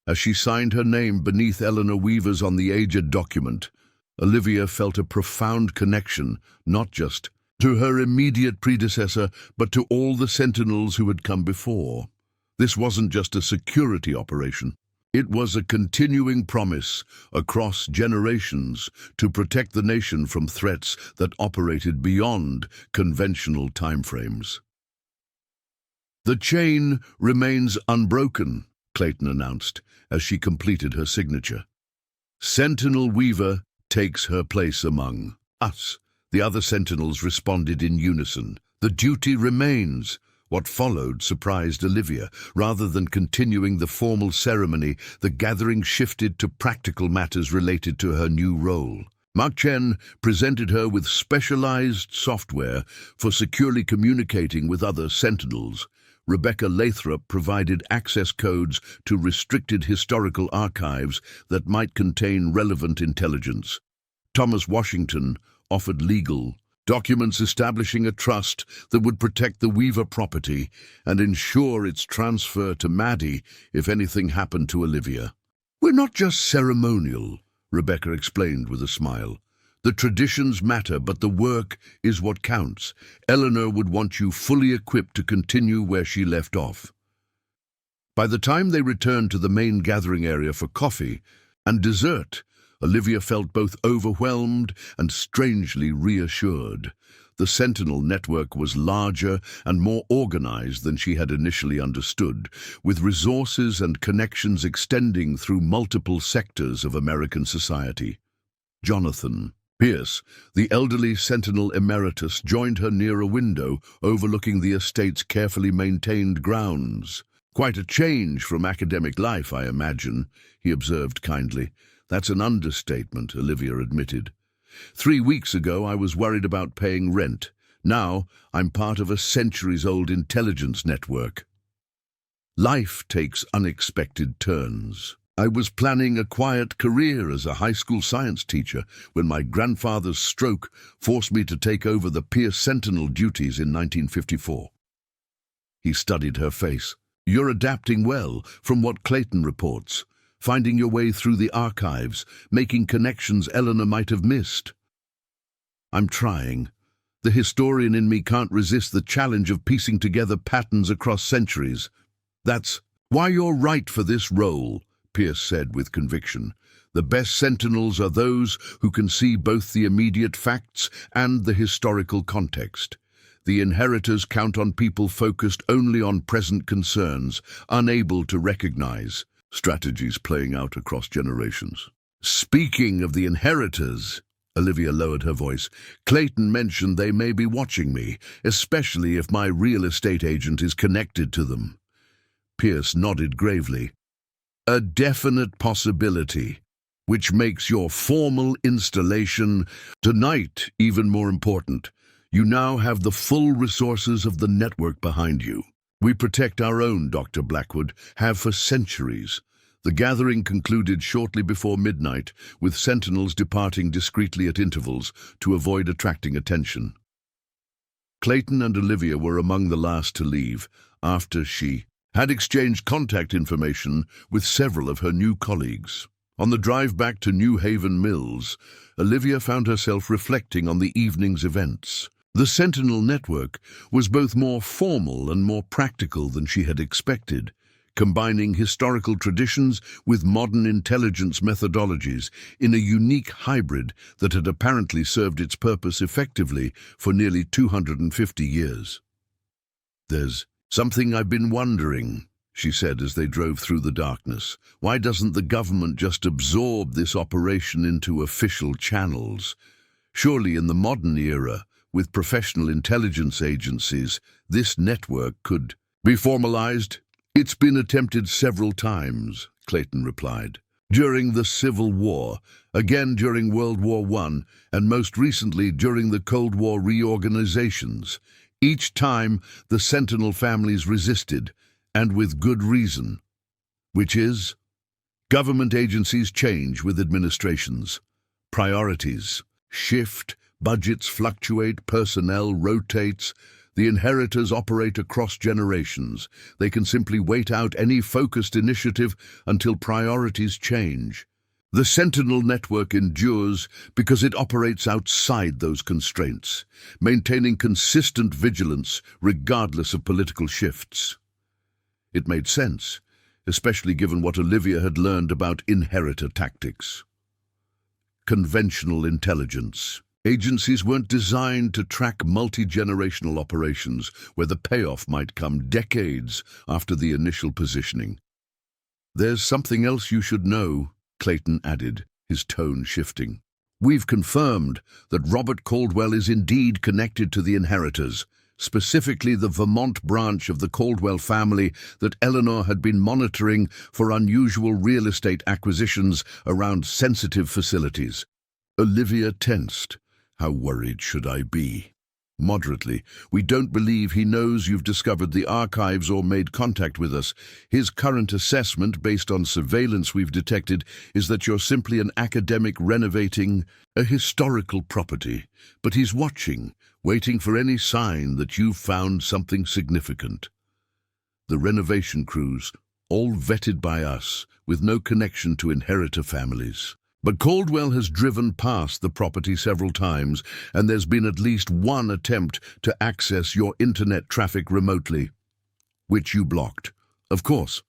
As she signed her name beneath Eleanor Weaver's on the aged document, Olivia felt a profound connection, not just to her immediate predecessor, but to all the sentinels who had come before. This wasn't just a security operation. It was a continuing promise across generations to protect the nation from threats that operated beyond conventional timeframes. "The chain remains unbroken," Clayton announced as she completed her signature. "Sentinel Weaver takes her place among us." The other sentinels responded in unison. "The duty remains." What followed surprised Olivia. Rather than continuing the formal ceremony, the gathering shifted to practical matters related to her new role. Mark Chen presented her with specialized software for securely communicating with other sentinels. Rebecca Lathrop provided access codes to restricted historical archives that might contain relevant intelligence. Thomas Washington offered legal documents establishing a trust that would protect the Weaver property and ensure its transfer to Maddie if anything happened to Olivia. "We're not just ceremonial," Rebecca explained with a smile. "The traditions matter, but the work is what counts. Eleanor would want you fully equipped to continue where she left off." By the time they returned to the main gathering area for coffee and dessert, Olivia felt both overwhelmed and strangely reassured. The Sentinel network was larger and more organized than she had initially understood, with resources and connections extending through multiple sectors of American society. Jonathan Pierce, the elderly Sentinel emeritus, joined her near a window overlooking the estate's carefully maintained grounds. "Quite a change from academic life, I imagine," he observed kindly. "That's an understatement," Olivia admitted. 3 weeks ago, I was worried about paying rent. Now, I'm part of a centuries-old intelligence network. Life takes unexpected turns. I was planning a quiet career as a high school science teacher when my grandfather's stroke forced me to take over the Pierce Sentinel duties in 1954. He studied her face. "You're adapting well, from what Clayton reports, finding your way through the archives, making connections Eleanor might have missed." "I'm trying. The historian in me can't resist the challenge of piecing together patterns across centuries. That's why you're right for this role," Pierce said with conviction. "The best sentinels are those who can see both the immediate facts and the historical context. The inheritors count on people focused only on present concerns, unable to recognize strategies playing out across generations." "Speaking of the inheritors," Olivia lowered her voice, "Clayton mentioned they may be watching me, especially if my real estate agent is connected to them." Pierce nodded gravely. "A definite possibility, which makes your formal installation tonight even more important. You now have the full resources of the network behind you. We protect our own, Dr. Blackwood, have for centuries." The gathering concluded shortly before midnight, with sentinels departing discreetly at intervals to avoid attracting attention. Clayton and Olivia were among the last to leave, after she had exchanged contact information with several of her new colleagues. On the drive back to New Haven Mills, Olivia found herself reflecting on the evening's events. The Sentinel network was both more formal and more practical than she had expected, combining historical traditions with modern intelligence methodologies in a unique hybrid that had apparently served its purpose effectively for nearly 250 years. "There's something I've been wondering," she said as they drove through the darkness. "Why doesn't the government just absorb this operation into official channels? Surely in the modern era, with professional intelligence agencies, this network could be formalized." "It's been attempted several times," Clayton replied. "During the Civil War, again during World War I, and most recently during the Cold War reorganizations. Each time, the Sentinel families resisted, and with good reason. Which is, government agencies change with administrations. Priorities shift, budgets fluctuate, personnel rotates. The inheritors operate across generations. They can simply wait out any focused initiative until priorities change. The Sentinel network endures because it operates outside those constraints, maintaining consistent vigilance regardless of political shifts." It made sense, especially given what Olivia had learned about inheritor tactics. Conventional intelligence. Agencies weren't designed to track multi-generational operations where the payoff might come decades after the initial positioning. "There's something else you should know," Clayton added, his tone shifting. "We've confirmed that Robert Caldwell is indeed connected to the inheritors, specifically the Vermont branch of the Caldwell family that Eleanor had been monitoring for unusual real estate acquisitions around sensitive facilities." Olivia tensed. "How worried should I be?" "Moderately. We don't believe he knows you've discovered the archives or made contact with us. His current assessment, based on surveillance we've detected, is that you're simply an academic renovating a historical property. But he's watching, waiting for any sign that you've found something significant." The renovation crews, all vetted by us, with no connection to inheritor families. But Caldwell has driven past the property several times, and there's been at least one attempt to access your internet traffic remotely, which you blocked. Of course,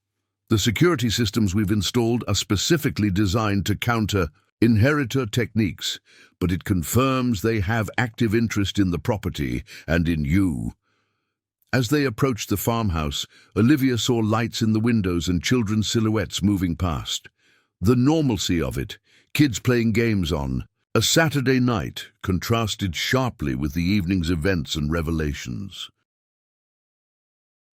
the security systems we've installed are specifically designed to counter inheritor techniques, but it confirms they have active interest in the property and in you. As they approached the farmhouse, Olivia saw lights in the windows and children's silhouettes moving past. The normalcy of it, kids playing games on a Saturday night, contrasted sharply with the evening's events and revelations.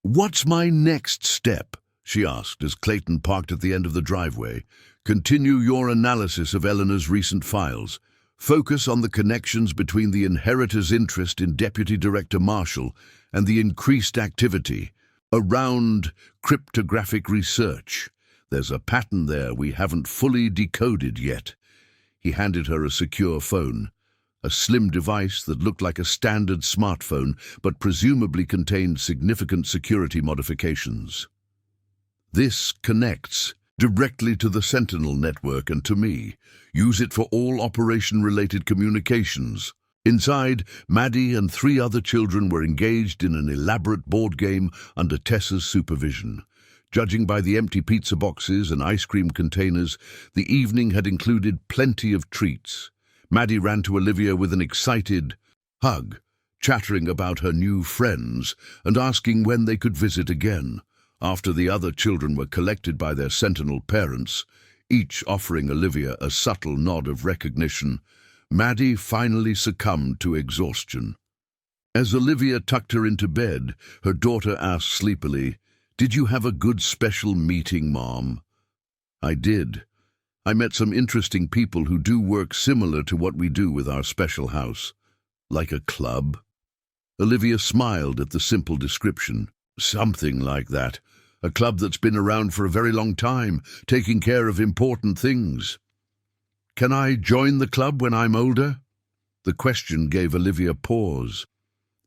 "What's my next step?" she asked as Clayton parked at the end of the driveway. "Continue your analysis of Eleanor's recent files. Focus on the connections between the inheritor's interest in Deputy Director Marshall and the increased activity around cryptographic research. There's a pattern there we haven't fully decoded yet." He handed her a secure phone, a slim device that looked like a standard smartphone but presumably contained significant security modifications. "This connects directly to the Sentinel network and to me. Use it for all operation-related communications." Inside, Maddie and 3 other children were engaged in an elaborate board game under Tessa's supervision. Judging by the empty pizza boxes and ice cream containers, the evening had included plenty of treats. Maddie ran to Olivia with an excited hug, chattering about her new friends and asking when they could visit again. After the other children were collected by their Sentinel parents, each offering Olivia a subtle nod of recognition, Maddie finally succumbed to exhaustion. As Olivia tucked her into bed, her daughter asked sleepily, "Did you have a good special meeting, Mom?" "I did. I met some interesting people who do work similar to what we do with our special house." "Like a club?" Olivia smiled at the simple description. "Something like that. A club that's been around for a very long time, taking care of important things." "Can I join the club when I'm older?" The question gave Olivia pause.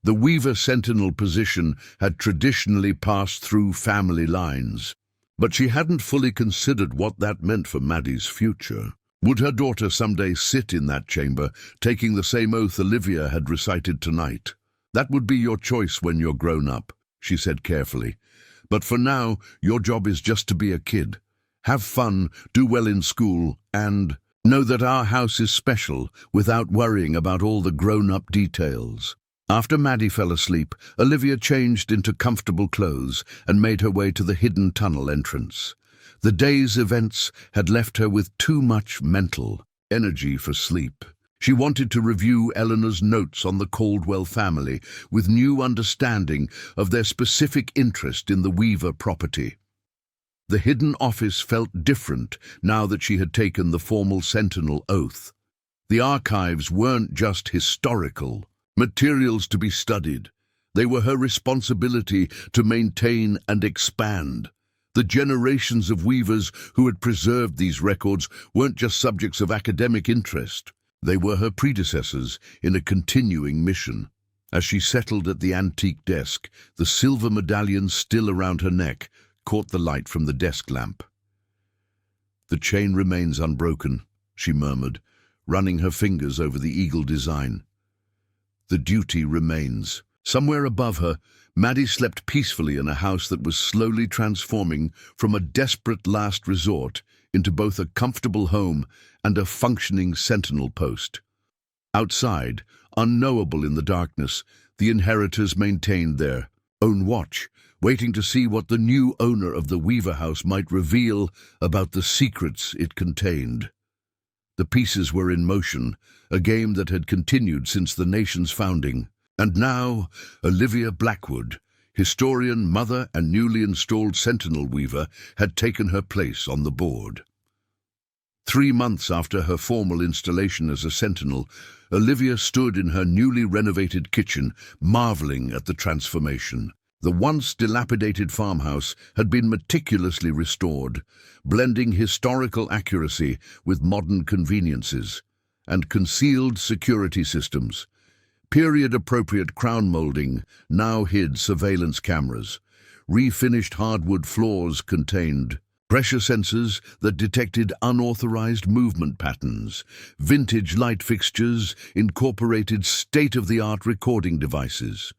The Weaver Sentinel position had traditionally passed through family lines, but she hadn't fully considered what that meant for Maddie's future. Would her daughter someday sit in that chamber, taking the same oath Olivia had recited tonight? "That would be your choice when you're grown up," she said carefully. But for now, your job is just to be a kid. Have fun, do well in school, and know that our house is special without worrying about all the grown-up details." After Maddie fell asleep, Olivia changed into comfortable clothes and made her way to the hidden tunnel entrance. The day's events had left her with too much mental energy for sleep. She wanted to review Eleanor's notes on the Caldwell family with new understanding of their specific interest in the Weaver property. The hidden office felt different now that she had taken the formal Sentinel oath. The archives weren't just historical materials to be studied. They were her responsibility to maintain and expand. The generations of weavers who had preserved these records weren't just subjects of academic interest. They were her predecessors in a continuing mission. As she settled at the antique desk, the silver medallion still around her neck caught the light from the desk lamp. "The chain remains unbroken," she murmured, running her fingers over the eagle design. "The duty remains." Somewhere above her, Maddie slept peacefully in a house that was slowly transforming from a desperate last resort into both a comfortable home and a functioning sentinel post. Outside, unknowable in the darkness, the inheritors maintained their own watch, waiting to see what the new owner of the Weaver house might reveal about the secrets it contained. The pieces were in motion, a game that had continued since the nation's founding. And now, Olivia Blackwood, historian, mother, and newly installed Sentinel Weaver, had taken her place on the board. 3 months after her formal installation as a Sentinel, Olivia stood in her newly renovated kitchen, marveling at the transformation. The once dilapidated farmhouse had been meticulously restored, blending historical accuracy with modern conveniences, and concealed security systems. Period-appropriate crown molding now hid surveillance cameras. Refinished hardwood floors contained pressure sensors that detected unauthorized movement patterns. Vintage light fixtures incorporated state-of-the-art recording devices.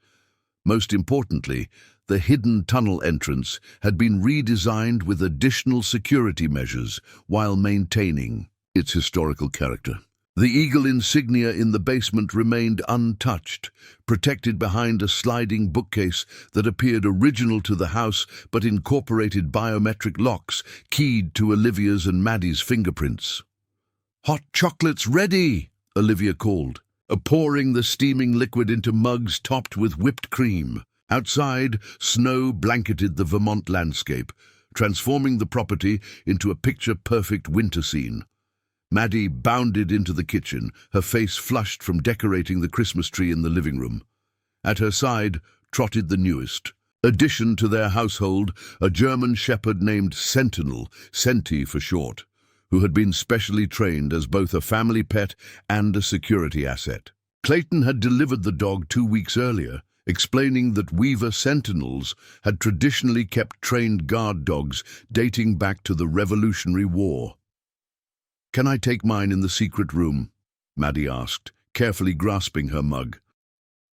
Most importantly, the hidden tunnel entrance had been redesigned with additional security measures while maintaining its historical character. The eagle insignia in the basement remained untouched, protected behind a sliding bookcase that appeared original to the house but incorporated biometric locks keyed to Olivia's and Maddie's fingerprints. "Hot chocolate's ready," Olivia called, pouring the steaming liquid into mugs topped with whipped cream. Outside, snow blanketed the Vermont landscape, transforming the property into a picture-perfect winter scene. Maddie bounded into the kitchen, her face flushed from decorating the Christmas tree in the living room. At her side trotted the newest addition to their household, a German shepherd named Sentinel, Senti for short, who had been specially trained as both a family pet and a security asset. Clayton had delivered the dog 2 weeks earlier, explaining that Weaver Sentinels had traditionally kept trained guard dogs dating back to the Revolutionary War. "Can I take mine in the secret room?" Maddie asked, carefully grasping her mug.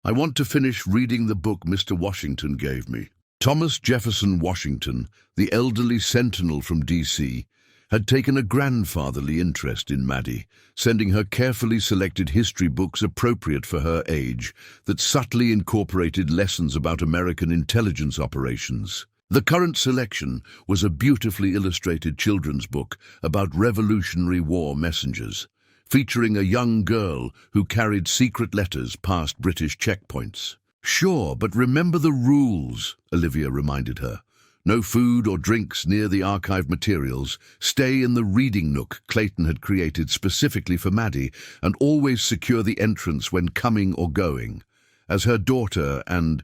"I want to finish reading the book Mr. Washington gave me." Thomas Jefferson Washington, the elderly sentinel from D.C., had taken a grandfatherly interest in Maddie, sending her carefully selected history books appropriate for her age that subtly incorporated lessons about American intelligence operations. The current selection was a beautifully illustrated children's book about Revolutionary War messengers, featuring a young girl who carried secret letters past British checkpoints. "Sure, but remember the rules," Olivia reminded her. "No food or drinks near the archived materials. Stay in the reading nook Clayton had created specifically for Maddie, and always secure the entrance when coming or going." As her daughter and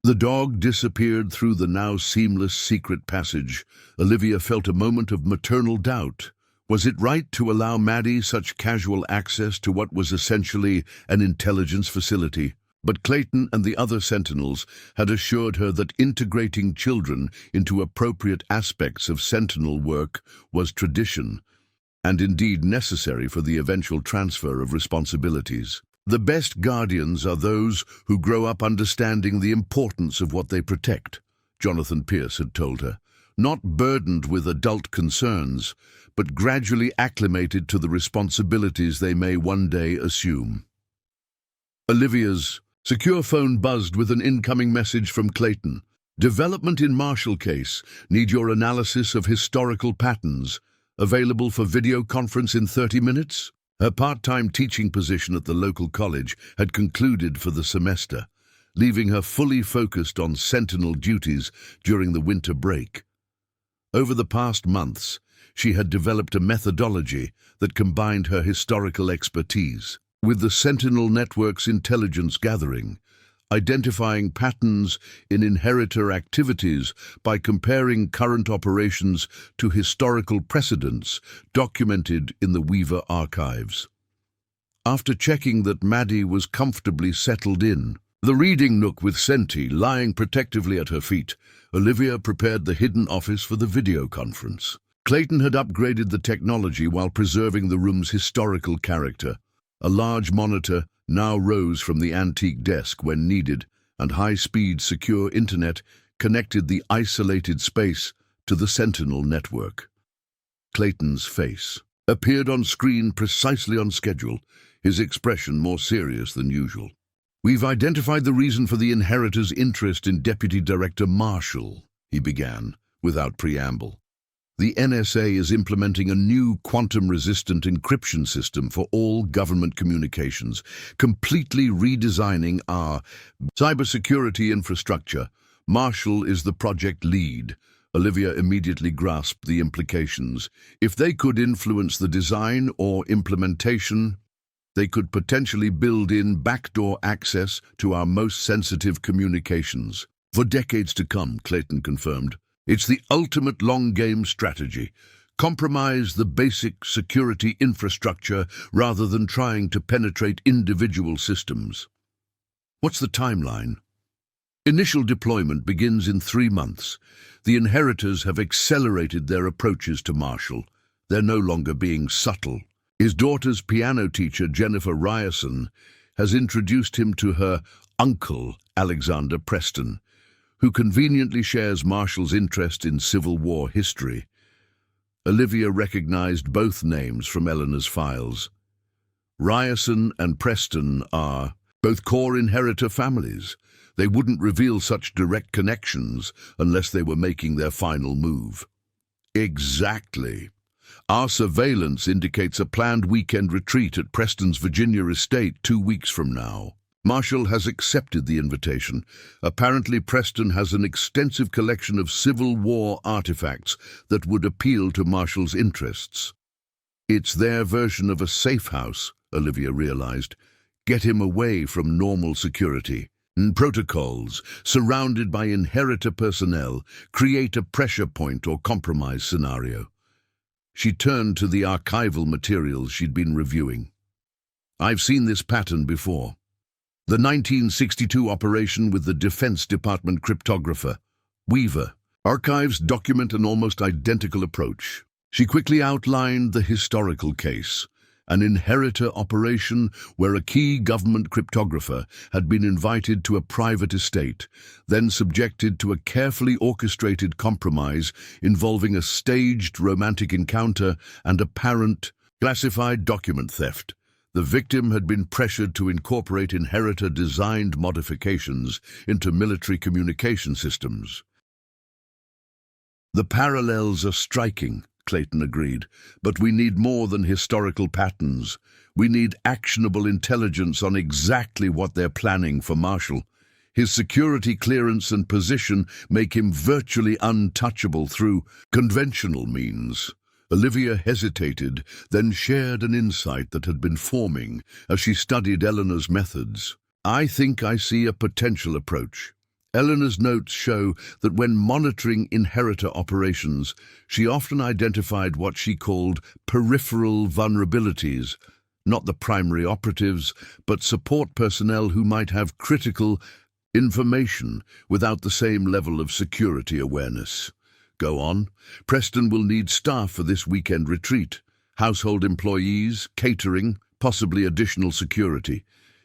the dog disappeared through the now seamless secret passage, Olivia felt a moment of maternal doubt. Was it right to allow Maddie such casual access to what was essentially an intelligence facility? But Clayton and the other Sentinels had assured her that integrating children into appropriate aspects of Sentinel work was tradition, and indeed necessary for the eventual transfer of responsibilities. The best guardians are those who grow up understanding the importance of what they protect, Jonathan Pierce had told her, not burdened with adult concerns, but gradually acclimated to the responsibilities they may one day assume. Olivia's secure phone buzzed with an incoming message from Clayton. Development in Marshall case. Need your analysis of historical patterns. Available for video conference in 30 minutes? Her part-time teaching position at the local college had concluded for the semester, leaving her fully focused on sentinel duties during the winter break. Over the past months, she had developed a methodology that combined her historical expertise with the Sentinel Network's intelligence gathering, identifying patterns in inheritor activities by comparing current operations to historical precedents documented in the Weaver archives. After checking that Maddie was comfortably settled in, the reading nook with Senti lying protectively at her feet, Olivia prepared the hidden office for the video conference. Clayton had upgraded the technology while preserving the room's historical character. A large monitor now rose from the antique desk when needed, and high-speed secure internet connected the isolated space to the Sentinel network. Clayton's face appeared on screen precisely on schedule, his expression more serious than usual. "We've identified the reason for the inheritor's interest in Deputy Director Marshall," he began, without preamble. "The NSA is implementing a new quantum-resistant encryption system for all government communications, completely redesigning our cybersecurity infrastructure. Marshall is the project lead." Olivia immediately grasped the implications. If they could influence the design or implementation, they could potentially build in backdoor access to our most sensitive communications. "For decades to come," Clayton confirmed. "It's the ultimate long-game strategy. Compromise the basic security infrastructure rather than trying to penetrate individual systems." "What's the timeline?" "Initial deployment begins in 3 months. The inheritors have accelerated their approaches to Marshall. They're no longer being subtle. His daughter's piano teacher, Jennifer Ryerson, has introduced him to her uncle, Alexander Preston, who conveniently shares Marshall's interest in Civil War history." Olivia recognized both names from Eleanor's files. Ryerson and Preston are both core inheritor families. They wouldn't reveal such direct connections unless they were making their final move. "Exactly. Our surveillance indicates a planned weekend retreat at Preston's Virginia estate 2 weeks from now. Marshall has accepted the invitation. Apparently Preston has an extensive collection of Civil War artifacts that would appeal to Marshall's interests." "It's their version of a safe house," Olivia realized. "Get him away from normal security and protocols, surrounded by inheritor personnel, create a pressure point or compromise scenario." She turned to the archival materials she'd been reviewing. "I've seen this pattern before. The 1962 operation with the Defense Department cryptographer, Weaver. Archives document an almost identical approach." She quickly outlined the historical case, an inheritor operation where a key government cryptographer had been invited to a private estate, then subjected to a carefully orchestrated compromise involving a staged romantic encounter and apparent classified document theft. The victim had been pressured to incorporate inheritor-designed modifications into military communication systems. "The parallels are striking," Clayton agreed, "but we need more than historical patterns. We need actionable intelligence on exactly what they're planning for Marshall. His security clearance and position make him virtually untouchable through conventional means." Olivia hesitated, then shared an insight that had been forming as she studied Eleanor's methods. "I think I see a potential approach." Eleanor's notes show that when monitoring inheritor operations, she often identified what she called peripheral vulnerabilities, not the primary operatives, but support personnel who might have critical information without the same level of security awareness. "Go on." "Preston will need staff for this weekend retreat. Household employees, catering, possibly additional security.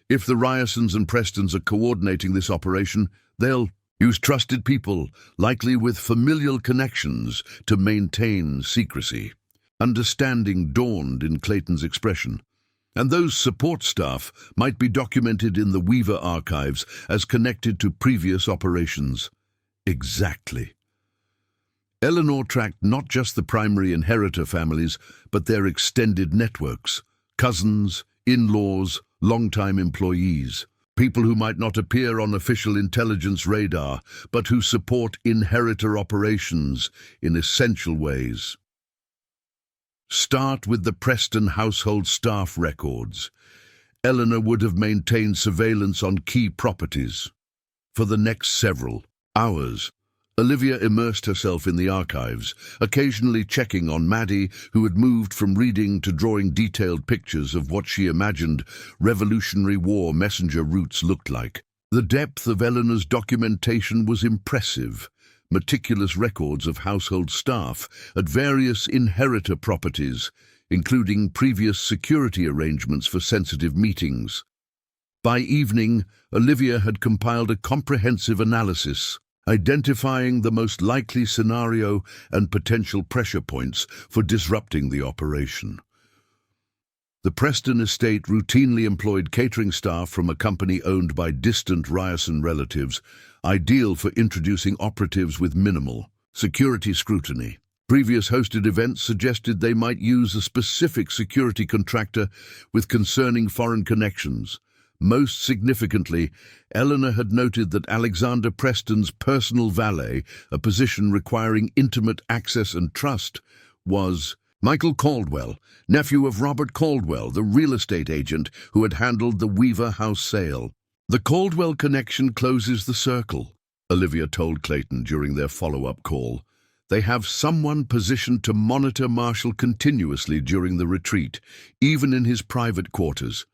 If the Ryersons and Prestons are coordinating this operation, they'll Use trusted people, likely with familial connections, to maintain secrecy. Understanding dawned in Clayton's expression. And those support staff might be documented in the Weaver archives as connected to previous operations. Exactly. Eleanor tracked not just the primary inheritor families, but their extended networks, cousins, in-laws, long-time employees, people who might not appear on official intelligence radar, but who support inheritor operations in essential ways. Start with the Preston household staff records. Eleanor would have maintained surveillance on key properties. For the next several hours, Olivia immersed herself in the archives, occasionally checking on Maddie, who had moved from reading to drawing detailed pictures of what she imagined Revolutionary War messenger routes looked like. The depth of Eleanor's documentation was impressive. Meticulous records of household staff at various inheritor properties, including previous security arrangements for sensitive meetings. By evening, Olivia had compiled a comprehensive analysis, identifying the most likely scenario and potential pressure points for disrupting the operation. The Preston estate routinely employed catering staff from a company owned by distant Ryerson relatives, ideal for introducing operatives with minimal security scrutiny. Previous hosted events suggested they might use a specific security contractor with concerning foreign connections. Most significantly, Eleanor had noted that Alexander Preston's personal valet, a position requiring intimate access and trust, was Michael Caldwell, nephew of Robert Caldwell, the real estate agent who had handled the Weaver house sale. The Caldwell connection closes the circle, Olivia told Clayton during their follow-up call. They have someone positioned to monitor Marshall continuously during the retreat, even in his private quarters.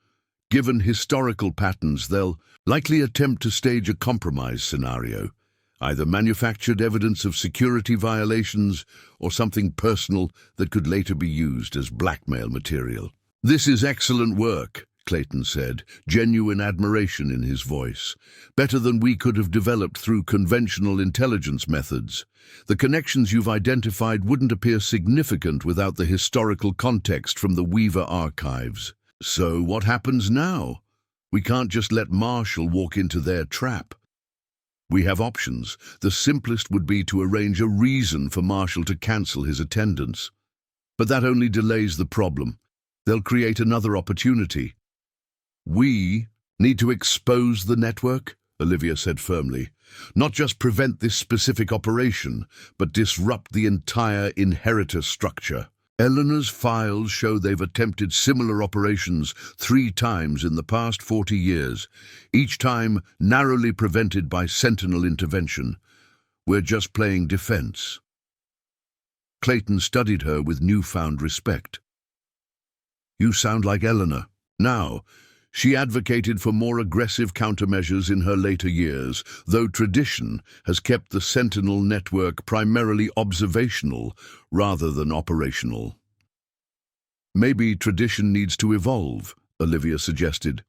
Given historical patterns, they'll likely attempt to stage a compromise scenario, either manufactured evidence of security violations or something personal that could later be used as blackmail material. "This is excellent work," Clayton said, genuine admiration in his voice. "Better than we could have developed through conventional intelligence methods. The connections you've identified wouldn't appear significant without the historical context from the Weaver archives. So what happens now? We can't just let Marshall walk into their trap. We have options. The simplest would be to arrange a reason for Marshall to cancel his attendance. But that only delays the problem. They'll create another opportunity. We need to expose the network, Olivia said firmly. Not just prevent this specific operation, but disrupt the entire inheritor structure. Eleanor's files show they've attempted similar operations 3 times in the past 40 years, each time narrowly prevented by Sentinel intervention. We're just playing defense. Clayton studied her with newfound respect. You sound like Eleanor. Now, she advocated for more aggressive countermeasures in her later years, though tradition has kept the Sentinel network primarily observational rather than operational. Maybe tradition needs to evolve, Olivia suggested.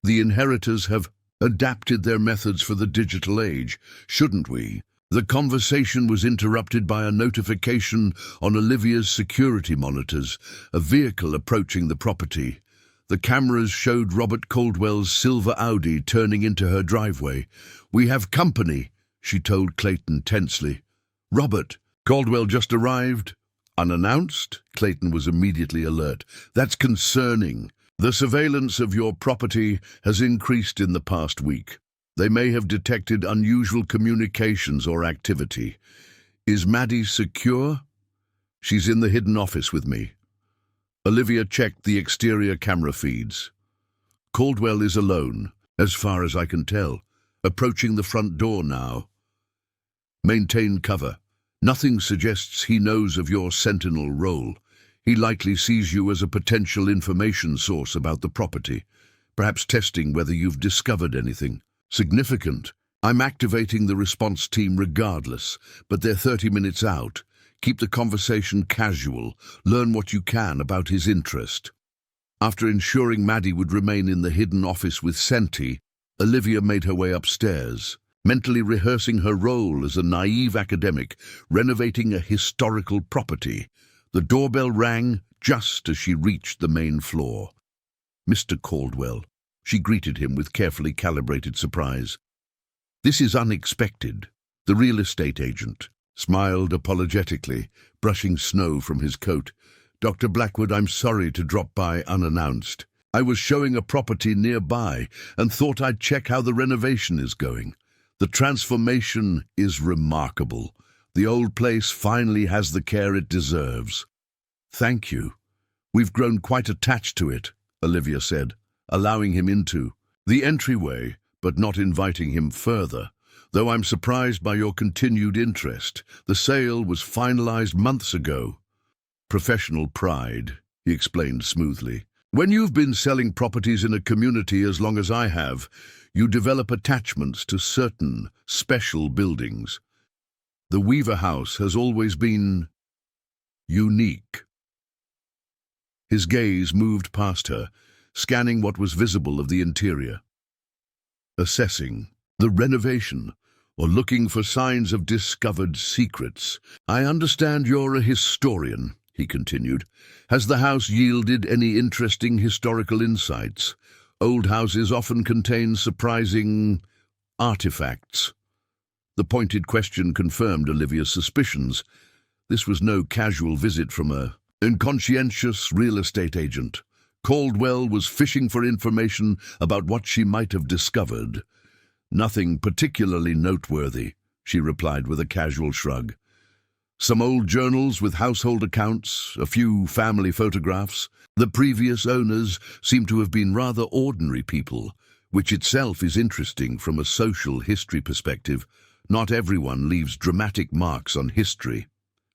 The inheritors have adapted their methods for the digital age, shouldn't we? The conversation was interrupted by a notification on Olivia's security monitors, a vehicle approaching the property. The cameras showed Robert Caldwell's silver Audi turning into her driveway. "We have company," she told Clayton tensely. "Robert, Caldwell just arrived?" "Unannounced?" Clayton was immediately alert. "That's concerning. The surveillance of your property has increased in the past week. They may have detected unusual communications or activity. Is Maddie secure?" "She's in the hidden office with me." Olivia checked the exterior camera feeds. "Caldwell is alone, as far as I can tell, approaching the front door now. Maintain cover. Nothing suggests he knows of your Sentinel role. He likely sees you as a potential information source about the property, perhaps testing whether you've discovered anything significant. I'm activating the response team regardless, but they're 30 minutes out. Keep the conversation casual. Learn what you can about his interest." After ensuring Maddie would remain in the hidden office with Senti, Olivia made her way upstairs. mentally rehearsing her role as a naive academic, renovating a historical property. The doorbell rang just as she reached the main floor. "Mr. Caldwell," she greeted him with carefully calibrated surprise. "This is unexpected." The real estate agent smiled apologetically, brushing snow from his coat. "Dr. Blackwood, I'm sorry to drop by unannounced. I was showing a property nearby and thought I'd check how the renovation is going. The transformation is remarkable. The old place finally has the care it deserves." "Thank you. We've grown quite attached to it," Olivia said, allowing him into the entryway, but not inviting him further. "Though I'm surprised by your continued interest. The sale was finalized months ago." "Professional pride," he explained smoothly. "When you've been selling properties in a community as long as I have, you develop attachments to certain special buildings. The Weaver House has always been unique." His gaze moved past her, scanning what was visible of the interior. Assessing the renovation, or looking for signs of discovered secrets. "I understand you're a historian," he continued. "Has the house yielded any interesting historical insights? Old houses often contain surprising artifacts." The pointed question confirmed Olivia's suspicions. This was no casual visit from a inconscientious real estate agent. Caldwell was fishing for information about what she might have discovered. "Nothing particularly noteworthy," she replied with a casual shrug. "Some old journals with household accounts, a few family photographs. The previous owners seem to have been rather ordinary people, which itself is interesting from a social history perspective. Not everyone leaves dramatic marks on history."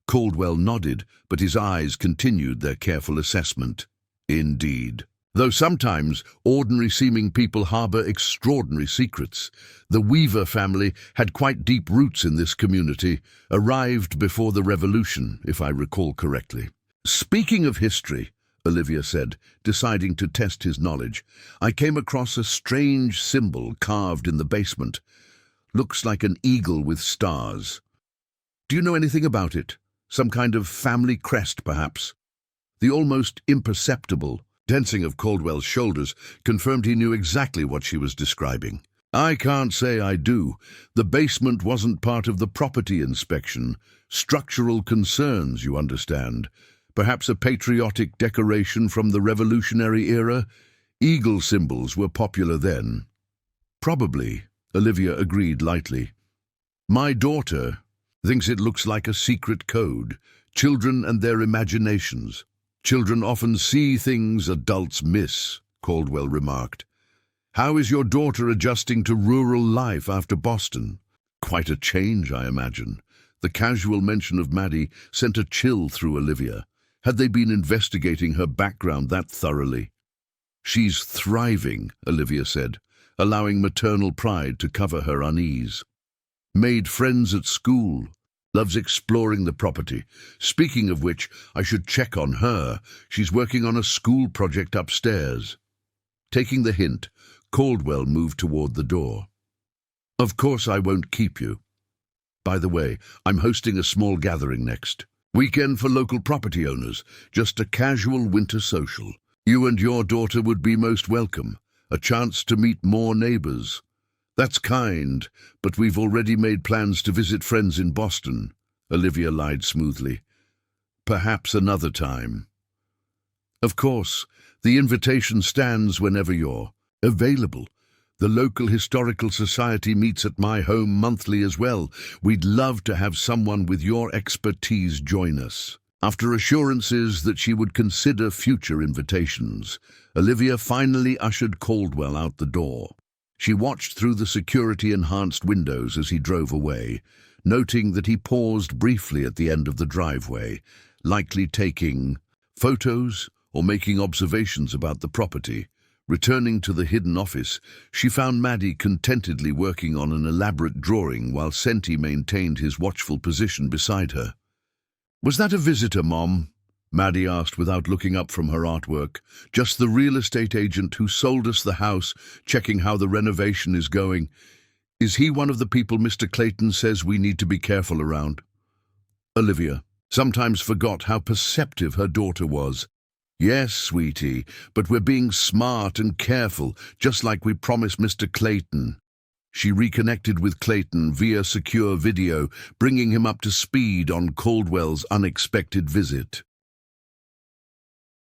Caldwell nodded, but his eyes continued their careful assessment. "Indeed. Though sometimes ordinary-seeming people harbor extraordinary secrets. The Weaver family had quite deep roots in this community, arrived before the Revolution, if I recall correctly." "Speaking of history," Olivia said, deciding to test his knowledge, "I came across a strange symbol carved in the basement. Looks like an eagle with stars. Do you know anything about it? Some kind of family crest, perhaps?" The almost imperceptible tensing of Caldwell's shoulders confirmed he knew exactly what she was describing. "I can't say I do. The basement wasn't part of the property inspection. Structural concerns, you understand. Perhaps a patriotic decoration from the Revolutionary era? Eagle symbols were popular then." "Probably," Olivia agreed lightly. "My daughter thinks it looks like a secret code. Children and their imaginations. Children often see things adults miss," Caldwell remarked. "How is your daughter adjusting to rural life after Boston?" "Quite a change, I imagine." The casual mention of Maddie sent a chill through Olivia. Had they been investigating her background that thoroughly? "She's thriving," Olivia said, allowing maternal pride to cover her unease. "Made friends at school. Loves exploring the property. Speaking of which, I should check on her. She's working on a school project upstairs." Taking the hint, Caldwell moved toward the door. "Of course I won't keep you. By the way, I'm hosting a small gathering next. Weekend for local property owners, just a casual winter social. You and your daughter would be most welcome. A chance to meet more neighbors." "That's kind, but we've already made plans to visit friends in Boston," Olivia lied smoothly. "Perhaps another time." "Of course, the invitation stands whenever you're available. The local historical society meets at my home monthly as well. We'd love to have someone with your expertise join us." After assurances that she would consider future invitations, Olivia finally ushered Caldwell out the door. She watched through the security-enhanced windows as he drove away, noting that he paused briefly at the end of the driveway, likely taking photos or making observations about the property. Returning to the hidden office, she found Maddie contentedly working on an elaborate drawing while Senti maintained his watchful position beside her. "Was that a visitor, Mom?" Maddie asked without looking up from her artwork. "Just the real estate agent who sold us the house, checking how the renovation is going. Is he one of the people Mr. Clayton says we need to be careful around? Olivia sometimes forgot how perceptive her daughter was. Yes, sweetie, but we're being smart and careful, just like we promised Mr. Clayton. She reconnected with Clayton via secure video, bringing him up to speed on Caldwell's unexpected visit.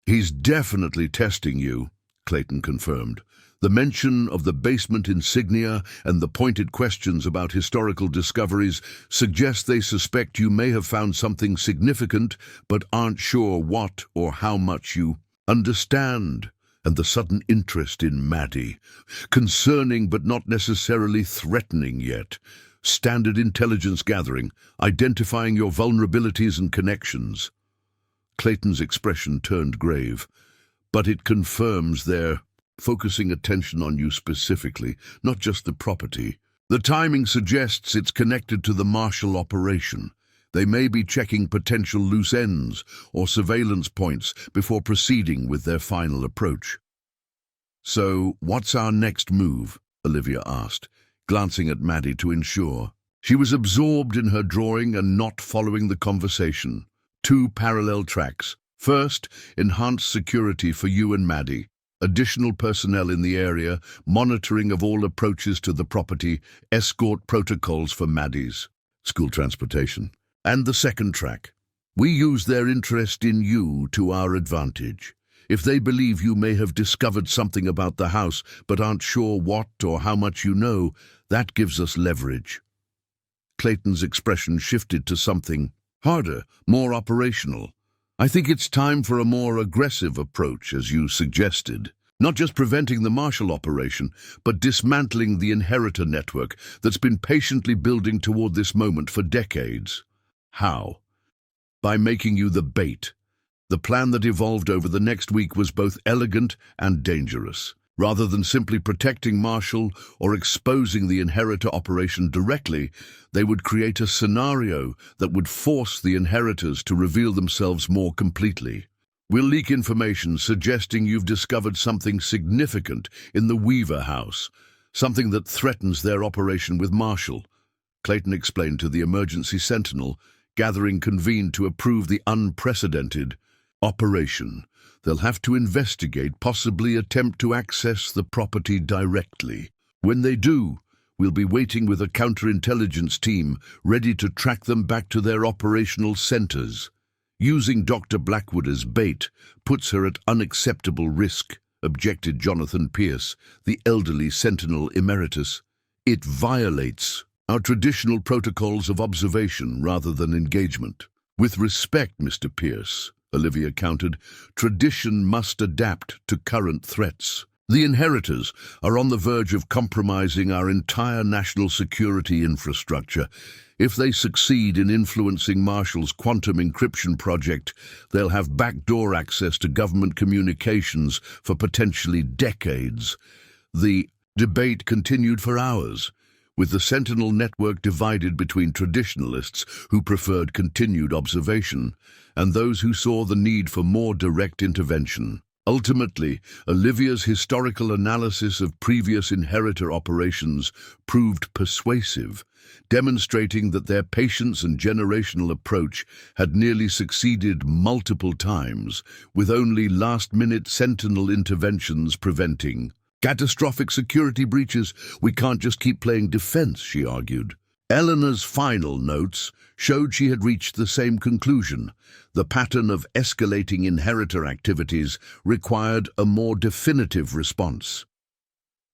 He's definitely testing you, Clayton confirmed. The mention of the basement insignia and the pointed questions about historical discoveries suggest they suspect you may have found something significant, but aren't sure what or how much you understand. And the sudden interest in Maddie, concerning but not necessarily threatening yet. Standard intelligence gathering, identifying your vulnerabilities and connections. Clayton's expression turned grave, but it confirms they're focusing attention on you specifically, not just the property. The timing suggests it's connected to the Marshall operation. They may be checking potential loose ends or surveillance points before proceeding with their final approach. So, what's our next move? Olivia asked, glancing at Maddie to ensure. She was absorbed in her drawing and not following the conversation. 2 parallel tracks. First, enhanced security for you and Maddie. Additional personnel in the area, monitoring of all approaches to the property, escort protocols for Maddie's school transportation. And the second track. We use their interest in you to our advantage. If they believe you may have discovered something about the house but aren't sure what or how much you know, that gives us leverage. Clayton's expression shifted to something harder, more operational. I think it's time for a more aggressive approach, as you suggested. Not just preventing the Marshall operation, but dismantling the inheritor network that's been patiently building toward this moment for decades. How? By making you the bait. The plan that evolved over the next week was both elegant and dangerous. Rather than simply protecting Marshall or exposing the inheritor operation directly, they would create a scenario that would force the inheritors to reveal themselves more completely. We'll leak information suggesting you've discovered something significant in the Weaver house, something that threatens their operation with Marshall. Clayton explained to the emergency sentinel, gathering convened to approve the unprecedented operation. They'll have to investigate, possibly attempt to access the property directly. When they do, we'll be waiting with a counterintelligence team ready to track them back to their operational centers. Using Dr. Blackwood as bait puts her at unacceptable risk, objected Jonathan Pierce, the elderly sentinel emeritus. It violates our traditional protocols of observation rather than engagement. With respect, Mr. Pierce, Olivia countered, tradition must adapt to current threats. The inheritors are on the verge of compromising our entire national security infrastructure. If they succeed in influencing Marshall's quantum encryption project, they'll have backdoor access to government communications for potentially decades. The debate continued for hours, with the Sentinel network divided between traditionalists who preferred continued observation and those who saw the need for more direct intervention. Ultimately, Olivia's historical analysis of previous inheritor operations proved persuasive, demonstrating that their patience and generational approach had nearly succeeded multiple times, with only last-minute Sentinel interventions preventing catastrophic security breaches. We can't just keep playing defense, she argued. Eleanor's final notes showed she had reached the same conclusion. The pattern of escalating inheritor activities required a more definitive response.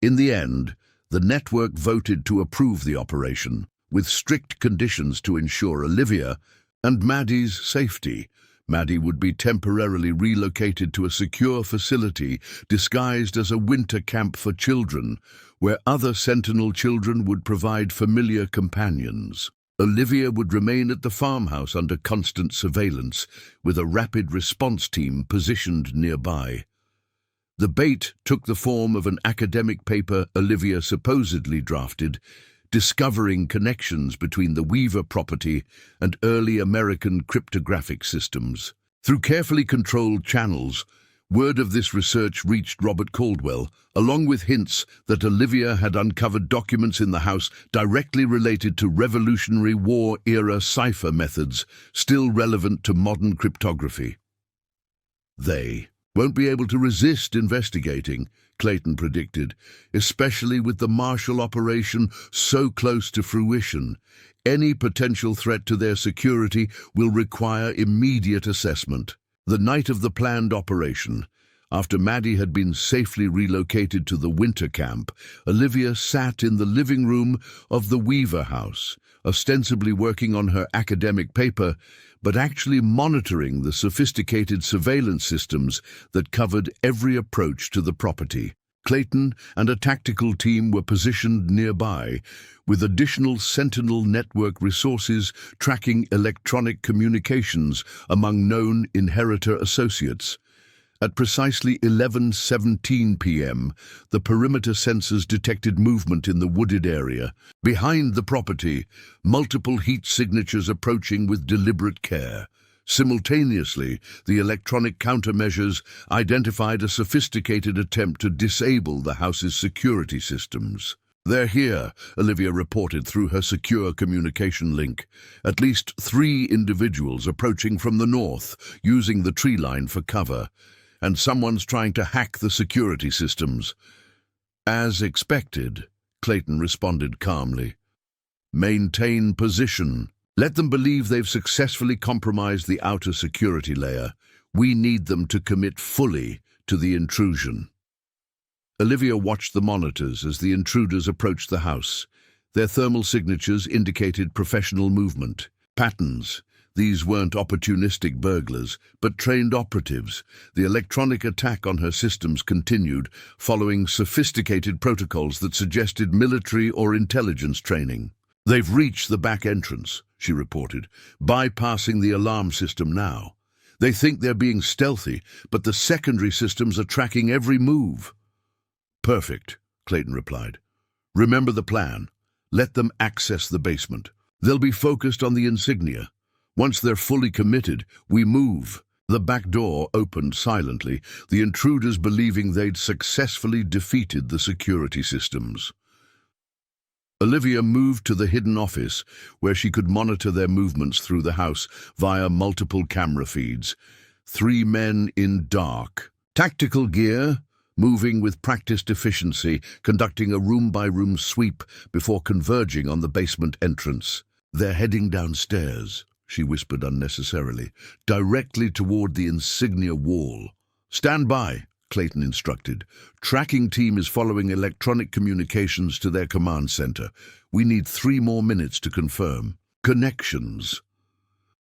In the end, the network voted to approve the operation, with strict conditions to ensure Olivia and Maddie's safety. Maddie would be temporarily relocated to a secure facility disguised as a winter camp for children, where other Sentinel children would provide familiar companions. Olivia would remain at the farmhouse under constant surveillance, with a rapid response team positioned nearby. The bait took the form of an academic paper Olivia supposedly drafted, discovering connections between the Weaver property and early American cryptographic systems. Through carefully controlled channels, Word of this research reached Robert Caldwell, along with hints that Olivia had uncovered documents in the house directly related to Revolutionary War-era cipher methods, still relevant to modern cryptography. They won't be able to resist investigating, Clayton predicted, especially with the Marshall operation so close to fruition. Any potential threat to their security will require immediate assessment. The night of the planned operation, after Maddie had been safely relocated to the winter camp, Olivia sat in the living room of the Weaver house, ostensibly working on her academic paper, but actually monitoring the sophisticated surveillance systems that covered every approach to the property. Clayton and a tactical team were positioned nearby, with additional Sentinel network resources tracking electronic communications among known inheritor associates. At precisely 11:17 p.m., the perimeter sensors detected movement in the wooded area. Behind the property, multiple heat signatures approaching with deliberate care. Simultaneously, the electronic countermeasures identified a sophisticated attempt to disable the house's security systems. "They're here," Olivia reported through her secure communication link. "At least 3 individuals approaching from the north, using the tree line for cover. And someone's trying to hack the security systems." "As expected," Clayton responded calmly. "Maintain position. Let them believe they've successfully compromised the outer security layer. We need them to commit fully to the intrusion." Olivia watched the monitors as the intruders approached the house. Their thermal signatures indicated professional movement. Patterns. These weren't opportunistic burglars, but trained operatives. The electronic attack on her systems continued, following sophisticated protocols that suggested military or intelligence training. "They've reached the back entrance," she reported, "bypassing the alarm system now. They think they're being stealthy, but the secondary systems are tracking every move." "Perfect," Clayton replied. "Remember the plan. Let them access the basement. They'll be focused on the Insignia. Once they're fully committed, we move." The back door opened silently, the intruders believing they'd successfully defeated the security systems. Olivia moved to the hidden office, where she could monitor their movements through the house via multiple camera feeds. 3 men in dark, tactical gear, moving with practiced efficiency, conducting a room-by-room sweep before converging on the basement entrance. "They're heading downstairs," she whispered unnecessarily, "directly toward the Insignia wall." "Stand by," Clayton instructed. "Tracking team is following electronic communications to their command center. We need 3 more minutes to confirm." Connections.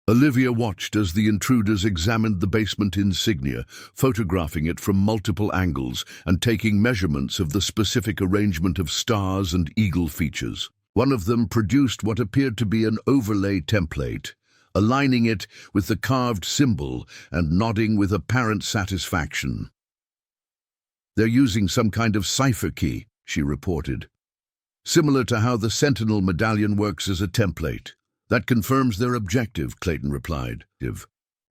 Olivia watched as the intruders examined the basement insignia, photographing it from multiple angles and taking measurements of the specific arrangement of stars and eagle features. One of them produced what appeared to be an overlay template, aligning it with the carved symbol and nodding with apparent satisfaction. "They're using some kind of cipher key," she reported. "Similar to how the Sentinel medallion works as a template." "That confirms their objective," Clayton replied.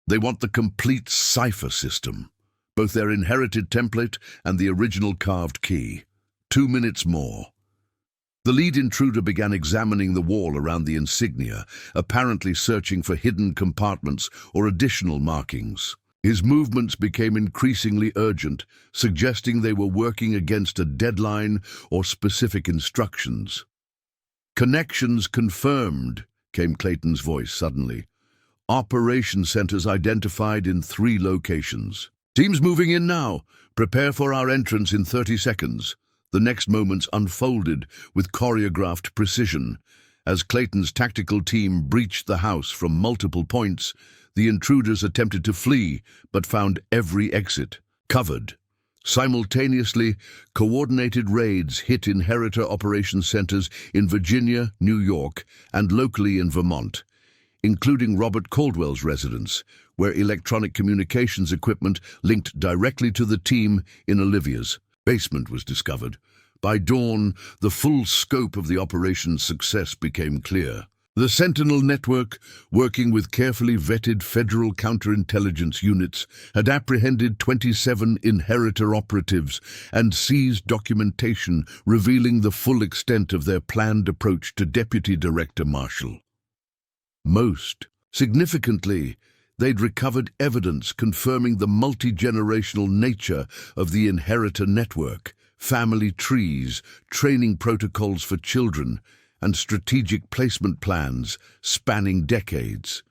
"They want the complete cipher system, both their inherited template and the original carved key. 2 minutes more." The lead intruder began examining the wall around the insignia, apparently searching for hidden compartments or additional markings. His movements became increasingly urgent, suggesting they were working against a deadline or specific instructions. "Connections confirmed," came Clayton's voice suddenly. "Operation centers identified in 3 locations. Teams moving in now. Prepare for our entrance in 30 seconds. The next moments unfolded with choreographed precision. As Clayton's tactical team breached the house from multiple points, the intruders attempted to flee, but found every exit covered. Simultaneously, coordinated raids hit inheritor operation centers in Virginia, New York, and locally in Vermont, including Robert Caldwell's residence, where electronic communications equipment linked directly to the team in Olivia's basement was discovered. By dawn, the full scope of the operation's success became clear. The Sentinel Network, working with carefully vetted federal counterintelligence units, had apprehended 27 inheritor operatives and seized documentation revealing the full extent of their planned approach to Deputy Director Marshall. Most significantly, they'd recovered evidence confirming the multi-generational nature of the inheritor network, family trees, training protocols for children, and strategic placement plans spanning decades.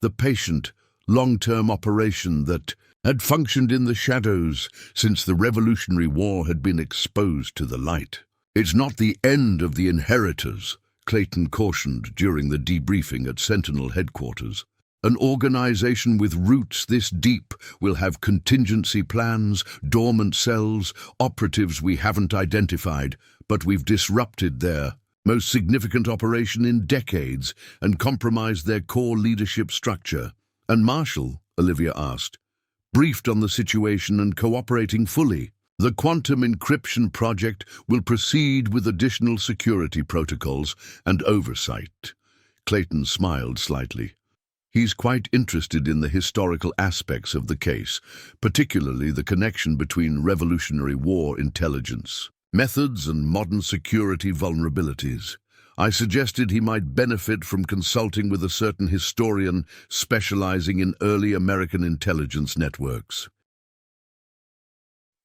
The patient, long-term operation that had functioned in the shadows since the Revolutionary War had been exposed to the light. "It's not the end of the inheritors," Clayton cautioned during the debriefing at Sentinel headquarters. "An organization with roots this deep will have contingency plans, dormant cells, operatives we haven't identified, but we've disrupted their most significant operation in decades and compromised their core leadership structure." "And Marshall," Olivia asked, "briefed on the situation and cooperating fully. The quantum encryption project will proceed with additional security protocols and oversight." Clayton smiled slightly. He's quite interested in the historical aspects of the case, particularly the connection between Revolutionary War intelligence methods and modern security vulnerabilities. I suggested he might benefit from consulting with a certain historian specializing in early American intelligence networks.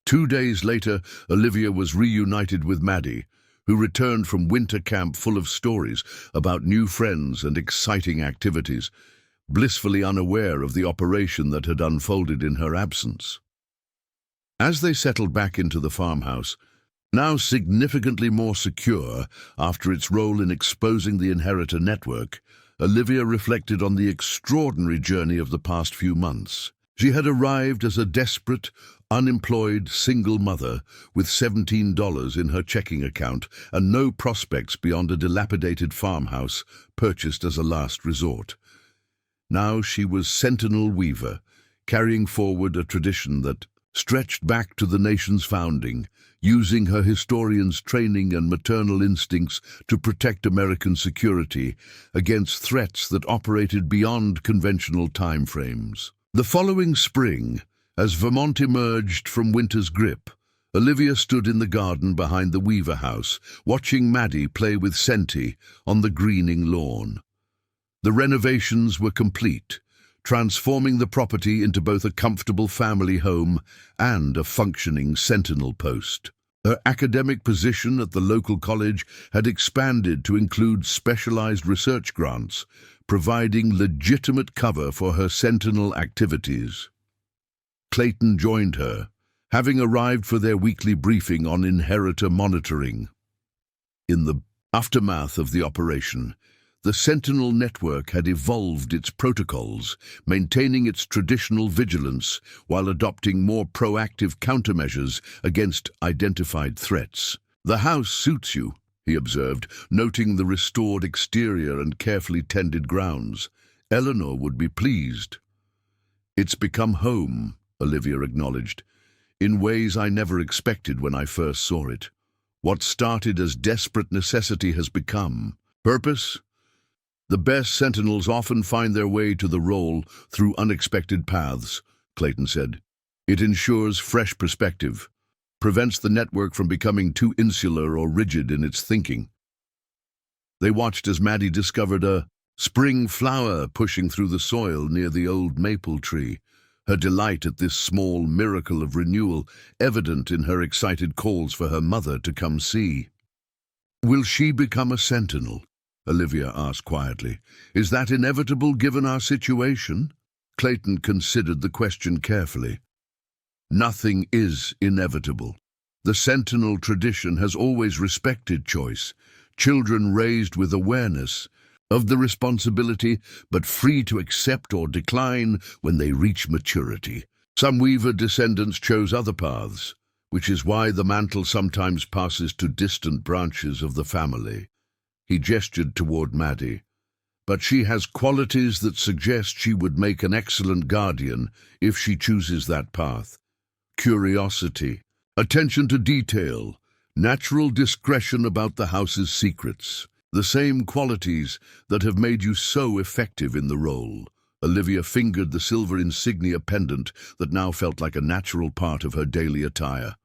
2 days later, Olivia was reunited with Maddie, who returned from winter camp full of stories about new friends and exciting activities, blissfully unaware of the operation that had unfolded in her absence. As they settled back into the farmhouse, now significantly more secure after its role in exposing the inheritor network, Olivia reflected on the extraordinary journey of the past few months. She had arrived as a desperate, unemployed single mother with $17 in her checking account and no prospects beyond a dilapidated farmhouse purchased as a last resort. Now she was Sentinel Weaver, carrying forward a tradition that stretched back to the nation's founding, using her historian's training and maternal instincts to protect American security against threats that operated beyond conventional timeframes. The following spring, as Vermont emerged from winter's grip, Olivia stood in the garden behind the Weaver house, watching Maddie play with Senti on the greening lawn. The renovations were complete, transforming the property into both a comfortable family home and a functioning sentinel post. Her academic position at the local college had expanded to include specialized research grants, providing legitimate cover for her sentinel activities. Clayton joined her, having arrived for their weekly briefing on inheritor monitoring. In the aftermath of the operation, the Sentinel Network had evolved its protocols, maintaining its traditional vigilance while adopting more proactive countermeasures against identified threats. "The house suits you," he observed, noting the restored exterior and carefully tended grounds. "Eleanor would be pleased." "It's become home," Olivia acknowledged, "in ways I never expected when I first saw it. What started as desperate necessity has become purpose. The best sentinels often find their way to the role through unexpected paths," Clayton said. "It ensures fresh perspective, prevents the network from becoming too insular or rigid in its thinking." They watched as Maddie discovered a spring flower pushing through the soil near the old maple tree, her delight at this small miracle of renewal evident in her excited calls for her mother to come see. "Will she become a sentinel?" Olivia asked quietly. "Is that inevitable given our situation?" Clayton considered the question carefully. "Nothing is inevitable. The sentinel tradition has always respected choice, children raised with awareness of the responsibility, but free to accept or decline when they reach maturity. Some Weaver descendants chose other paths, which is why the mantle sometimes passes to distant branches of the family." He gestured toward Maddie. "But she has qualities that suggest she would make an excellent guardian if she chooses that path. Curiosity, attention to detail, natural discretion about the house's secrets. The same qualities that have made you so effective in the role. Olivia fingered the silver insignia pendant that now felt like a natural part of her daily attire.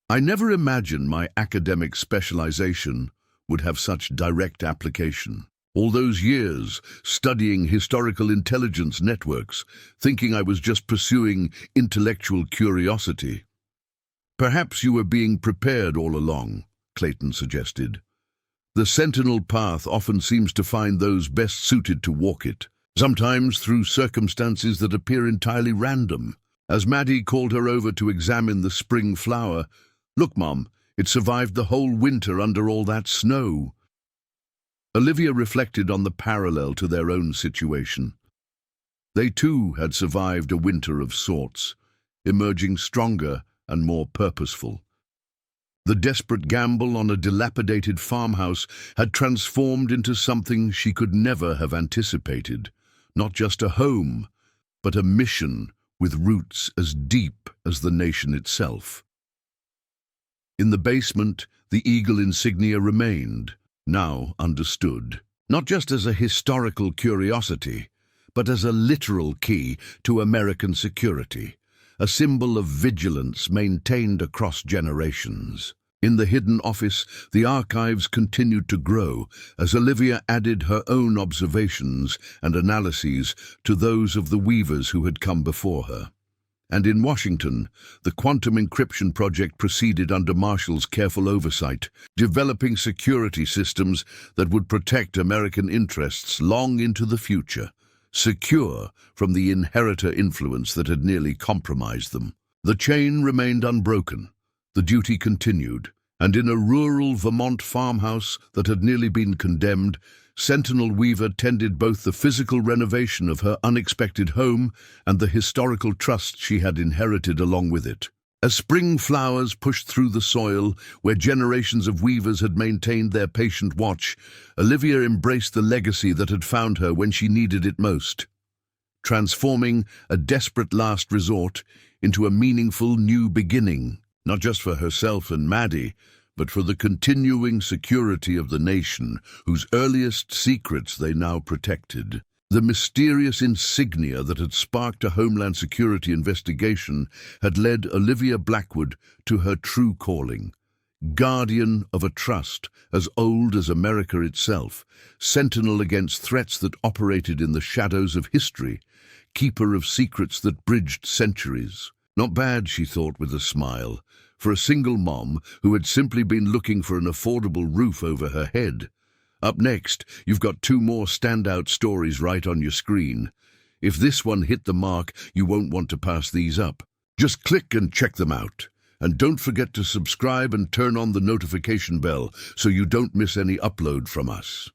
I never imagined my academic specialization would have such direct application. All those years studying historical intelligence networks, thinking I was just pursuing intellectual curiosity. Perhaps you were being prepared all along, Clayton suggested. The sentinel path often seems to find those best suited to walk it, sometimes through circumstances that appear entirely random. As Maddie called her over to examine the spring flower, "Look, Mom, it survived the whole winter under all that snow." Olivia reflected on the parallel to their own situation. They too had survived a winter of sorts, emerging stronger and more purposeful. The desperate gamble on a dilapidated farmhouse had transformed into something she could never have anticipated. Not just a home, but a mission with roots as deep as the nation itself. In the basement, the eagle insignia remained, now understood, not just as a historical curiosity, but as a literal key to American security, a symbol of vigilance maintained across generations. In the hidden office, the archives continued to grow as Olivia added her own observations and analyses to those of the weavers who had come before her. And in Washington, the quantum encryption project proceeded under Marshall's careful oversight, developing security systems that would protect American interests long into the future, secure from the inheritor influence that had nearly compromised them. The chain remained unbroken. The duty continued, and in a rural Vermont farmhouse that had nearly been condemned, Sentinel Weaver tended both the physical renovation of her unexpected home and the historical trust she had inherited along with it. As spring flowers pushed through the soil, where generations of weavers had maintained their patient watch, Olivia embraced the legacy that had found her when she needed it most, transforming a desperate last resort into a meaningful new beginning, not just for herself and Maddie, but for the continuing security of the nation, whose earliest secrets they now protected. The mysterious insignia that had sparked a Homeland Security investigation had led Olivia Blackwood to her true calling. Guardian of a trust as old as America itself, sentinel against threats that operated in the shadows of history, keeper of secrets that bridged centuries. Not bad, she thought with a smile, for a single mom who had simply been looking for an affordable roof over her head. Up next, you've got two more standout stories right on your screen. If this one hit the mark, you won't want to pass these up. Just click and check them out. And don't forget to subscribe and turn on the notification bell so you don't miss any upload from us.